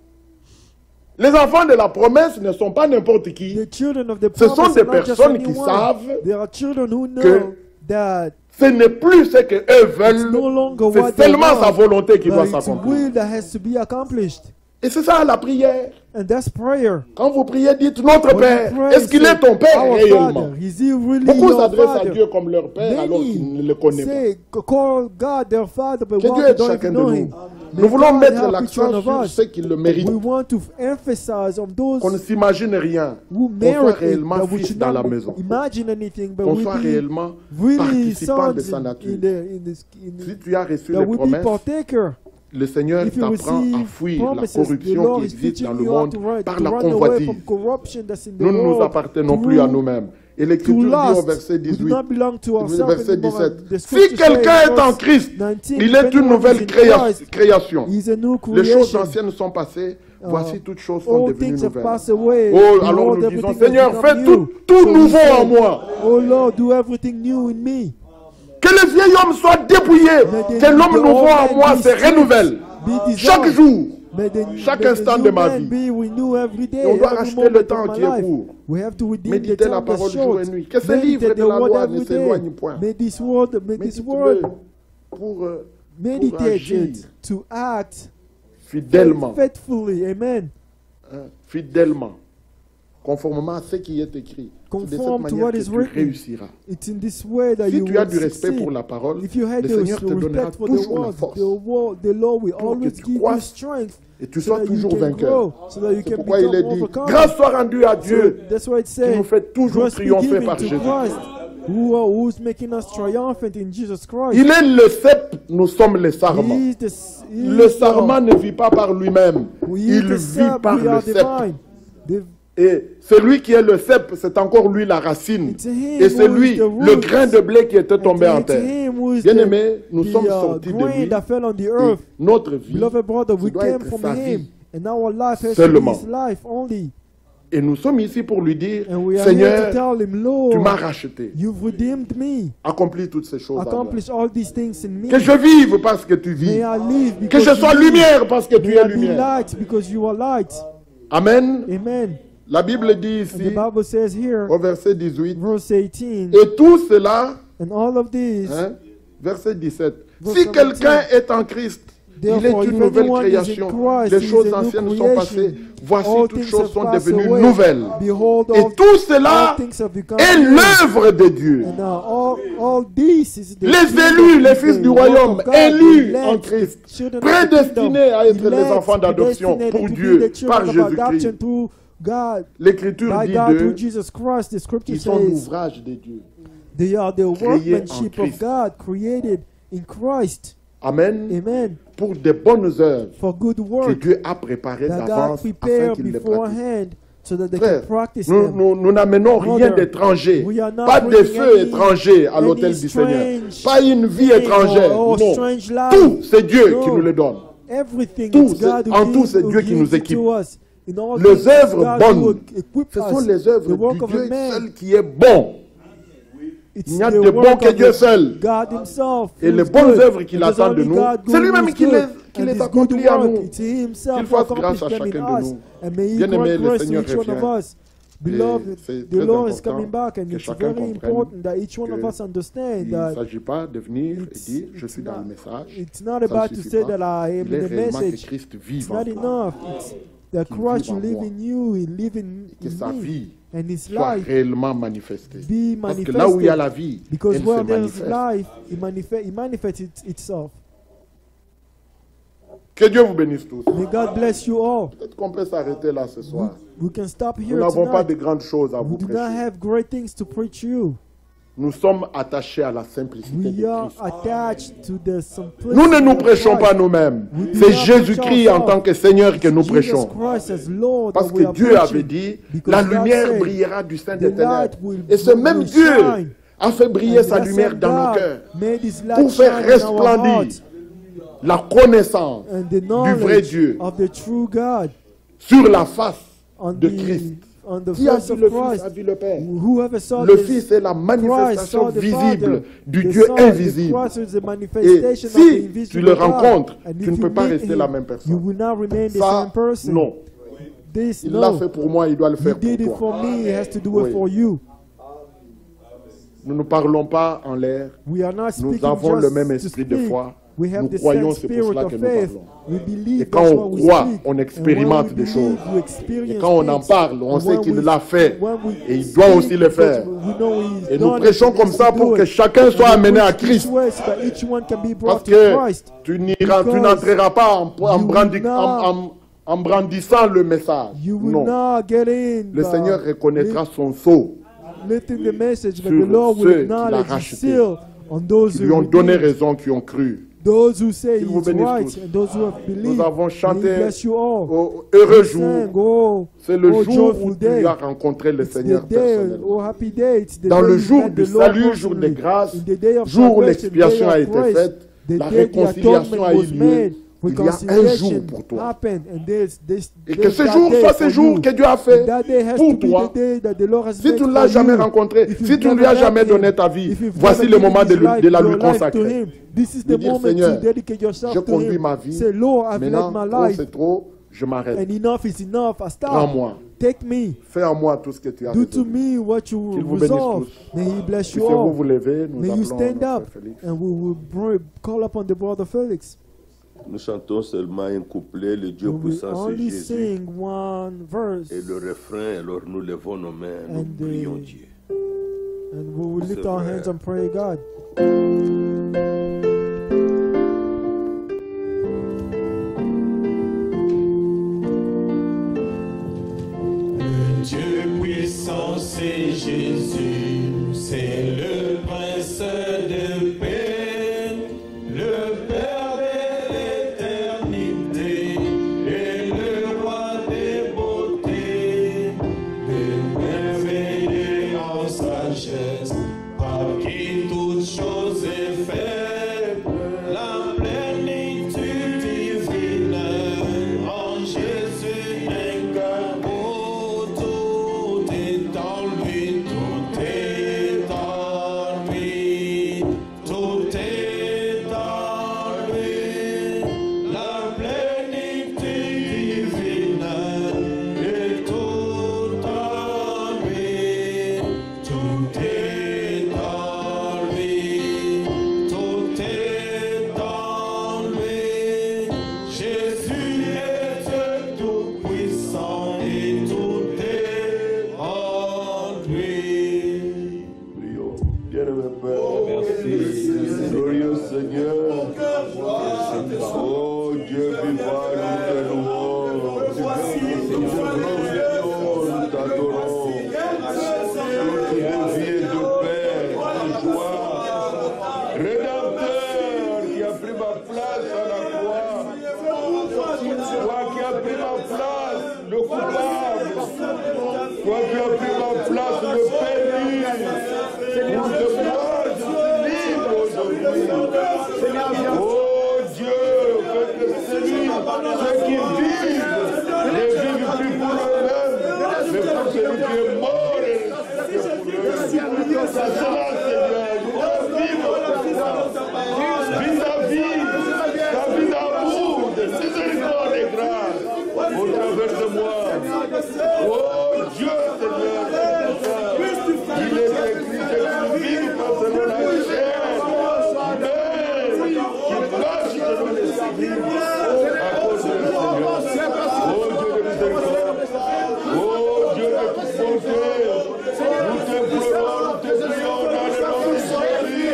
Les enfants de la promesse ne sont pas n'importe qui. the children of the Ce promise sont des are not just personnes qui anyone. savent There are children who know que that ce n'est plus ce qu'eux it's veulent. no longer what C'est they seulement sa want, volonté qui doit but it's s'accomplir. will that has to be accomplished. Et c'est ça la prière. And that's prayer. Quand vous priez, dites notre When Père. you pray, Est-ce qu'il say, est ton Père Our réellement? Father, is He really Beaucoup your s'adressent à Father? Dieu comme leur Père alors qu'ils ne le connaissent pas. Say, call God their Father, but Que why Dieu they aide don't chacun even de know nous. Him. Nous voulons God mettre help each one l'accent of sur us. ceux qui le méritent. We want to emphasize on those Qu'on ne s'imagine rien. who Qu'on soit merit it, réellement that we fils should dans la not maison. imagine anything, but Qu'on we soit be réellement really participant de sons sa in nature. Si in tu as reçu that les we be promesses, partaker. le Seigneur If you t'apprend à receive fuir la promises, the corruption Lord qui is existe dans teaching le you how monde to par to la run away convoitise. from corruption that's in the Nous ne nous world. appartenons plus à through- nous-mêmes. Et To l'Écriture dit au lust, verset we do 18, not belong to ourselves verset anymore. 17, The si scripture quelqu'un says, est en verse Christ, 19, il if est une anyone nouvelle is in Christ, création. he is a new Les choses creation. anciennes sont passées, voici toutes choses sont All devenues things have nouvelles. passed away. Oh, Behold, alors nous disons, everything has Seigneur, become fais new. tout So we nouveau say, en moi. Oh Lord, do everything new in me. Que le vieil homme soit dépouillé, May the- que l'homme the nouveau old en man moi be se renouvelle be chaque dissolved. jour. May the, Chaque may the instant new de ma man vie. be renewed every day, Et on doit every racheter moment le of temps my qui est life. court. We have to redeem the Méditez la time that's parole jour short. et nuit. Que ce livre Meditate de the la word loi ne every s'éloigne day. point. May this word Médite-le pour meditate agir it to act fidèlement, faithfully. Amen. fidèlement, conformément à ce qui est écrit. C'est de cette Conform to manière what que is tu written. réussiras. It's in this way that Si you tu as will du respect succeed. pour la parole, If you had le the Seigneur te donnera respect for the toujours la word, force the Lord will pour que always tu give you croisses strength et tu so sois that you toujours can vainqueur. grow, so that you C'est can pourquoi il est become dit, overcomers. grâce soit rendue à So Dieu that's why it qui says, nous fait toujours grace be triompher given par to Jésus. Christ, who's making us triumphant in Jesus Christ. Il est le cep, nous sommes les sarments. He is he Le is sarment ne vit pas par lui-même, we il the vit sap, par we le are cep. divine. Et celui qui est le cep, c'est encore lui la racine. It's him Et c'est who lui is the root. le grain de blé qui était tombé en It's terre. him who is Bien-aimés, nous sommes the sortis de grain lui. that fell on the Et earth. notre vie Beloved brother, ça we doit came être from sa him. vie. And our life has to be Seulement. his life only. Et nous sommes ici pour lui dire, And we are here to Seigneur, tell him, Lord, tu m'as racheté. you've redeemed me. Accomplis toutes ces choses. en moi. Accomplish all these things in me. Que je vive parce que tu May vis. I live Que because je sois you live. lumière parce que tu May es I be lumière. light because you are light. Amen. Amen. La Bible dit And the ici, Bible says here, au verset 18, verse 18, et tout cela, and all of these, hein, verset 17, Verse si quelqu'un est en Christ, il est Therefore, une if nouvelle anyone is in création. Christ, Les he is choses a new anciennes sont creation. passées. Voici All toutes things choses have sont passed devenues away. nouvelles. Behold, Et all, tout cela all things have become est new. l'œuvre de Dieu. And now all this is the Les kingdom, élus, les is fils the du work royaume, of God, élus the en elect, Christ, children of the prédestinés kingdom, à être les elect, enfants d'adoption predestinated pour to be Dieu, the children par of Jésus-Christ. adoption to God, L'Écriture by dit God through d'eux, Jesus Christ. The scripture ils sont says l'ouvrage de Dieu. they are the créés workmanship en of Christ. God, created in Christ. Amen. Amen. Pour des bonnes œuvres For good que work Dieu a préparées that God d'avance afin prepared qu'ils les pratiquent. beforehand so that they Frère, can practice nous, them. nous n'amenons rien Brother, d'étranger. we are not Pas de bringing feu any- étranger à any l'autel du Seigneur. strange Pas une vie thing étrangère. or Non. strange life. Tout, c'est Dieu No. qui nous le donne. everything Tout, it's God en who tout, c'est gives- Dieu who qui nous gives it équipe. to us. In all Les things, œuvres God who bonnes, equip ce sont us. les œuvres The work du of a Dieu man, seul qui est bon. it's Il n'y a the de bon work que of Dieu the seul. God himself. Et who les is bonnes good. œuvres qu'il It is attend de only nous, God c'est who lui-même is qui good. les And his good accomplit à work, nous. it's he himself Qu'il who fasse grâce accomplishes à them chacun in de us. nous. And may he Bien-aimé, grant le grace to Seigneur each one of revient. us. Beloved, c'est the très Lord is important coming back, and que it's chacun very comprenne important that each one of que us understand Il ne that s'agit pas de venir et it's- dire je it's suis dans not- le message. it's not Ça about ne to suffit say pas. that I am Il est in the réellement que message. Christ It's vive en not toi. enough. It's that Qu'il Christ vive en will live moi. in you, he live in Que sa me, vie and his soit life réellement manifestée. be Parce que là où il y a la manifested. vie, Because elle where se there's manifeste. life, it manifests itself. Que Dieu vous bénisse tous. May God bless you all. Peut-être qu'on peut s'arrêter là ce soir. We can stop Nous here n'avons pas de tonight. grandes choses à vous We do not prêcher. have great things to preach you. Nous sommes attachés à la simplicité We de are Christ. attached to the simplicity Nous ne nous of prêchons Christ. pas nous-mêmes. We do C'est not Jésus-Christ preach en tant que Seigneur que nous Jesus prêchons. Christ as Lord Parce that we que are Dieu preaching. avait dit, Because la God lumière said, brillera du sein the des ténèbres. light will- Et ce même will Dieu shine. a fait briller And sa that lumière same dans nos God cœurs made his light pour faire shine in our resplendir hearts la connaissance and the du vrai knowledge Dieu of the true God sur la face on de the, Christ. on the Qui a face vu of le Fils Christ. a vu le Père. Whoever saw Le this, Fils est la manifestation Christ saw the visible Father. du The Dieu Son, invisible. the Christ is the Et manifestation of the si invisible tu le God. rencontres, And tu if ne you peux pas meet rester him, la même you personne. will not remain the Ça, same person. non. This, Il l'a no. fait pour moi, il doit le He faire did pour it toi. for me, he has to do Oui. it for you. Nous ne parlons pas en l'air. We are not Nous speaking avons just le même to esprit de speak. foi. We have Nous the croyons, same c'est pour spirit cela of que nous faith. parlons. We believe Et quand that's on what we croit, speak. on And expérimente when des we choses. believe, we Et experience quand on en things. parle, on And sait when qu'il we- l'a fait. when we Et il doit speak, aussi le faire. we know he's Et nous done it, prêchons he comme has ça to pour do que it. chacun soit And we amené à preach this Christ. way so that each one can be Parce brought to que Christ. tu Because n'entreras pas en you will not- en brandissant le message. You will Non. not get in Le by Seigneur reconnaîtra son sceau. lifting the message, but sur the Lord ceux will qu'il a acknowledge his rachetés, seal on those Qui who lui ont donné redeemed. raison, qui ont cru. Those who say Qu'il vous it's bénisse right tous. and those who have believed. Nous avons May chanté he bless you all. au heureux We jour. sang, oh, C'est le oh, jour joyful où tu day. as rencontré le It's Seigneur the day, personnellement. oh happy day. It's the Dans day le you jour met du the Lord salut, jour personally. de grâce, In the day of jour où salvation, l'expiation day a of été grace, faite, the la day the réconciliation atonement a eu was lieu. made, Il y a un reconciliation jour pour toi. happened, and Et que there's ce that jour day soit for ce jour you. que Dieu a And fait that day has pour to be toi. the day that the Lord has Si made tu ne for l'as jamais you. rencontré, If si you've tu ne lui never as jamais met donné him, ta vie, if you've voici never le given moment his life, de la lui your life to consacrer. him, this is De the dire, moment Seigneur, to dedicate yourself je to conduis him. ma vie. Say, Lord, I've led Maintenant, my trop life, c'est trop, je m'arrête. and enough is enough. I stop. Prends-moi. Take me. Fais en moi tout ce que tu as Do to résolu. me what Qu'il you vous bénisse resolve. tous. May he bless you Puissiez-vous all. vous lever, nous May you appelons stand notre up, frère Félix. and we will call upon the brother Felix. Nous chantons seulement un couplet, le Dieu We will puissant c'est only Jésus. sing one verse, Et le refrain, alors nous levons nos mains, nous And, prions Dieu. and we will lift C'est our vrai. hands and pray God. Le Dieu puissant, c'est Jésus, c'est le Prince de paix, le Père de l'éternité et le Roi des beautés, le merveilleux en sagesse, par qui toute chose est faite, la plénitude divine en Jésus incarné. Tout est en lui, tout est en lui, tout est en lui, la plénitude divine est tout en lui, tout est en à cela, Seigneur. Je veux vivre vis-à-vis ta vie d'amour, de miséricorde et grâce au travers de moi. Oh Dieu, Seigneur, il est écrit que nous vivons pas selon la chair, mais qui marche selon l'esprit à cause du Seigneur. Oh Dieu de miséricorde, oh Dieu de toute bonté, nous te pleurons, nous te prions dans le nom de Jésus,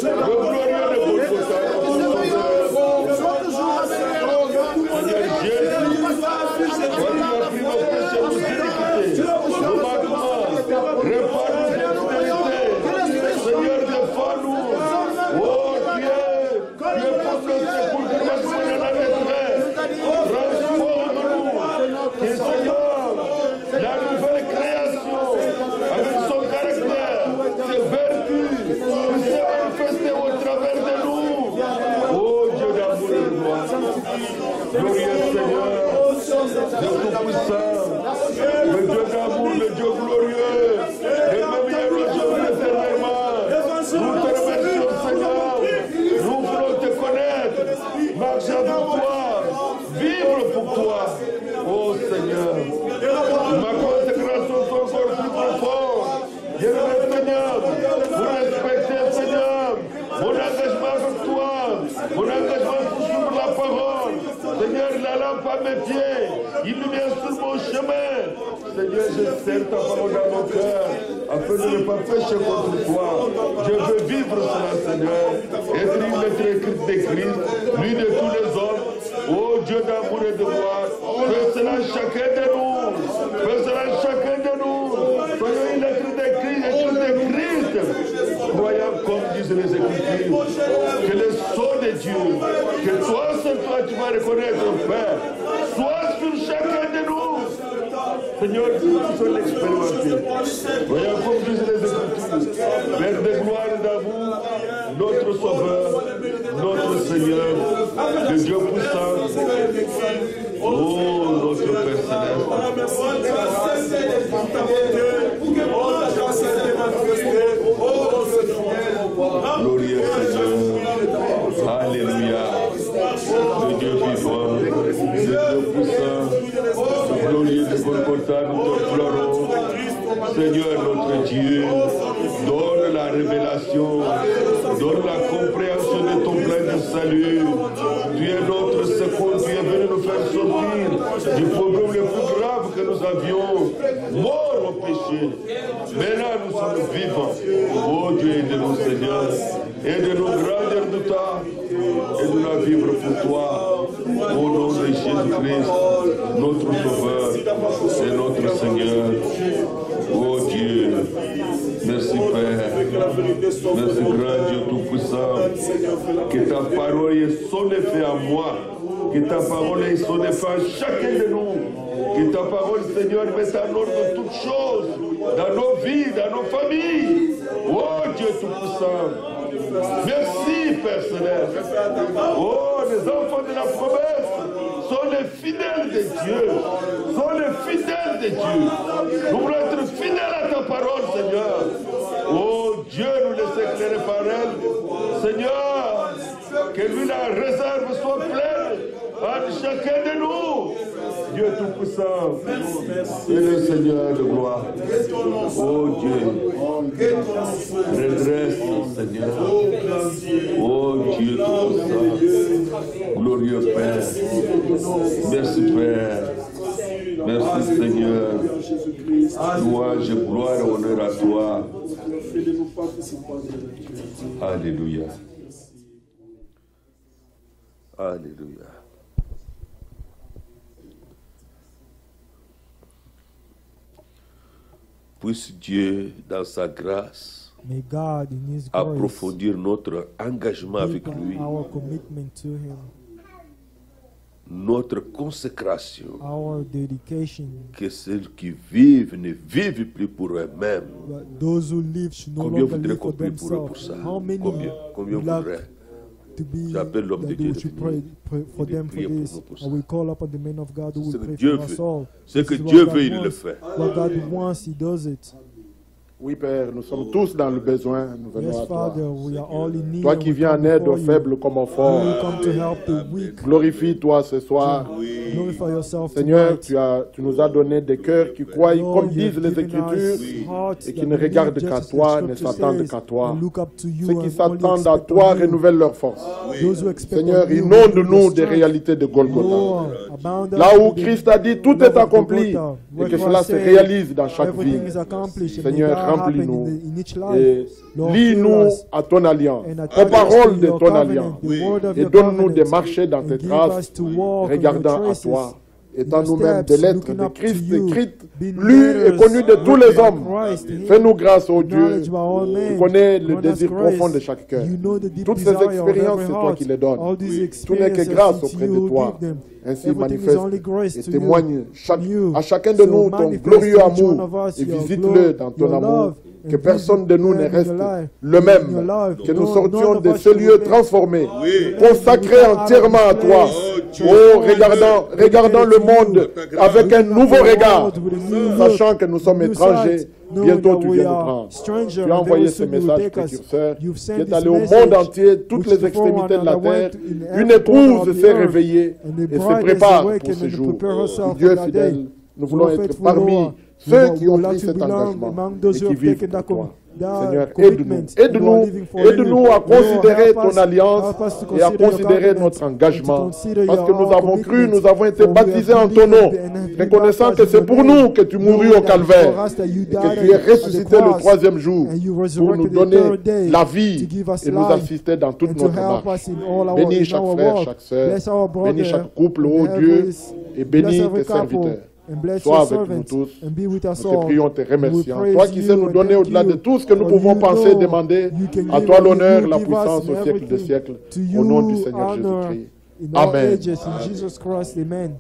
le glorieux de Golgotha, notre Sauveur. Seigneur Jésus, toi qui as pris nos péchés, nos iniquités, nos manquements, répare nos infidélités. Seigneur, défends-nous. Oh Dieu, pour le secours de notre Seigneur la détresse. Transforme-nous. Que Seigneur, la nouvelle création, avec son caractère, ses vertus, puisse se manifester au travers de nous. Oh Dieu d'amour et de gloire. Glorieux Seigneur, Dieu tout-puissant, le Dieu d'amour, le Dieu glorieux, et même hier aujourd'hui éternellement. Nous te remercions Seigneur, nous voulons te connaître, marcher avec toi, vivre pour toi. Oh Seigneur, ma consécration est encore plus profonde. Bien-aimé Seigneur, vous respectez Seigneur, mon engagement avec toi, mon engagement pour suivre la parole. Seigneur, la lampe à mes pieds, illumine sur mon chemin. Seigneur, je serre ta parole dans mon cœur, afin de ne pas pécher contre toi. Je veux vivre cela, Seigneur, être une lettre écrite de Christ, lui de tous les hommes. Oh Dieu d'amour et de gloire, fais cela chacun de nous. Fais cela chacun de nous. Soyons une lettre de Christ, croyant comme disent les Écritures, que le sceau de Dieu, que toi seul toi tu vas reconnaître, Père, soit sur chacun de nous. Seigneur, nous puissions l'expérimenter. Voyons comme disent les Écritures, Père de gloire et d'amour, notre Sauveur, notre Seigneur, le Dieu puissant. Oh, notre Père Céleste. Glorieux Seigneur. Alléluia. Le Dieu vivant, le Dieu puissant, glorieux de Golgotha, nous te pleurons. Seigneur notre Dieu, donne la révélation, donne la compréhension de ton plein de salut. Tu es notre secours, tu es venu nous faire sortir du problème le plus grave que nous avions, mort au péché. Maintenant nous sommes vivants. Oh Dieu, aide-nous Seigneur, aide-nous grandir de toi, aide-nous à vivre pour toi. Au nom de Jésus-Christ, notre Sauveur et notre Seigneur. Oh Dieu, merci Père, merci grand Dieu Tout-Puissant, que ta parole ait son effet en moi, que ta parole ait son effet en chacun de nous, que ta parole Seigneur mette en ordre toutes choses, dans nos vies, dans nos familles. Oh Dieu Tout-Puissant, merci Père Céleste. Oh, les enfants de la promesse sont les fidèles de Dieu, sont les fidèles de Dieu. Nous voulons être fidèles à ta parole, Seigneur. Oh Dieu, nous laisse éclairer par elle. Seigneur, que lui la réserve soit pleine en chacun de nous. Dieu Tout-Puissant et le Seigneur de gloire. Oh Dieu, redresse, Seigneur. Oh Dieu Tout-Puissant, glorieux Père. Merci Père. Merci Seigneur. Louange, gloire et honneur à toi. Alléluia. Alléluia. Puisse Dieu, dans sa grâce, May God, in His grace, approfondir notre engagement avec deepen lui, our commitment to Him, notre consécration, our dedication. que ceux qui vivent ne vivent plus pour eux-mêmes. That those who live should no Combien longer voudrait live qu'on for prie pour eux pour themselves. ça? How many Combien would like voudrait? to be J'appelle l'homme de that Dieu we de should venir pray for et de them for prier pour this? nous pour And we call upon the men of God who Ce will que pray Dieu for us veut. all. Ce This que is what Dieu God veut, il le wants. fait. What God wants, He does it. Oui, Père, nous sommes tous dans le besoin. Nous venons Yes, à toi. Father, we are all in need. Toi and qui we viens en come aide aux before you. faibles comme aux forts. You come to help the weak. Glorifie-toi ce soir. Glorify yourself Seigneur, tonight. tu nous as donné des cœurs qui croient Lord, comme you have disent les given Écritures us hearts et qui that ne believe regardent just qu'à as the toi, ne scripture s'attendent says, qu'à toi. and look up to you Ceux qui and only s'attendent à expect toi on you. renouvellent leur force. Those who expect Seigneur, on you inonde-nous will des strength. réalités de Golgotha. Lord, abound us Là où with the Christ a dit tout love est of accompli Golgotha, et where que Christ cela se said, réalise dans chaque vie. everything is accomplished, and may Seigneur, that happen remplis-nous in each et life. Lord, fill lis-nous us à ton alliance, and aux attach us paroles to de your ton covenant, alliance the word of et your donne-nous de covenant, marcher dans and tes give traces, us to walk on your regardant à traces, toi, your étant nous-mêmes des steps, lettres looking de up to Christ you, écrites, being lues et letters connues de tous les written by hommes. Christ, Fais-nous grâce, ô Dieu. acknowledged by all Tu men. connais le Grant us désir grace. profond de chaque cœur. You know the deep Toutes ces desire of expériences, every c'est toi heart. qui les donnes. All these Tout n'est que experiences, grâce it's auprès you de who toi. give them. Ainsi Everything is manifeste only grace et to you. témoigne You. à chacun de So nous ton manifest glorieux to each one amour of us et your visite-le glory, dans ton your amour. love, Que and personne de nous visit ne them in reste your life, le in même. your life. Que nous None sortions of de us ce will lieu remain. transformés, Oui. consacrés entièrement à toi. Oh, regardant le monde avec un nouveau regard, sachant que nous sommes étrangers. Bientôt tu viens nous prendre. Tu as envoyé ce message, précurseur, qui est allé au monde entier, toutes les extrémités de la terre. Une épouse s'est réveillée et se prépare pour ce jour. Dieu fidèle, nous voulons être parmi ceux qui ont pris cet engagement et qui vivent pour toi. Seigneur, aide-nous à considérer ton alliance et à considérer notre engagement. Parce que nous avons cru, nous avons été baptisés en ton nom, reconnaissant que c'est pour nous que tu mourus au calvaire et que tu es ressuscité le troisième jour pour nous donner la vie et nous assister dans toute notre marche. Bénis chaque frère, chaque sœur, bénis chaque couple, ô Dieu, et bénis tes serviteurs. Sois avec nous tous. Nous te prions, te remercions. Toi qui sais nous donner au-delà de tout ce que nous pouvons penser et demander, à toi l'honneur, la puissance au siècle des siècles. Au nom du Seigneur Jésus-Christ. Amen. In Jesus Christ, amen.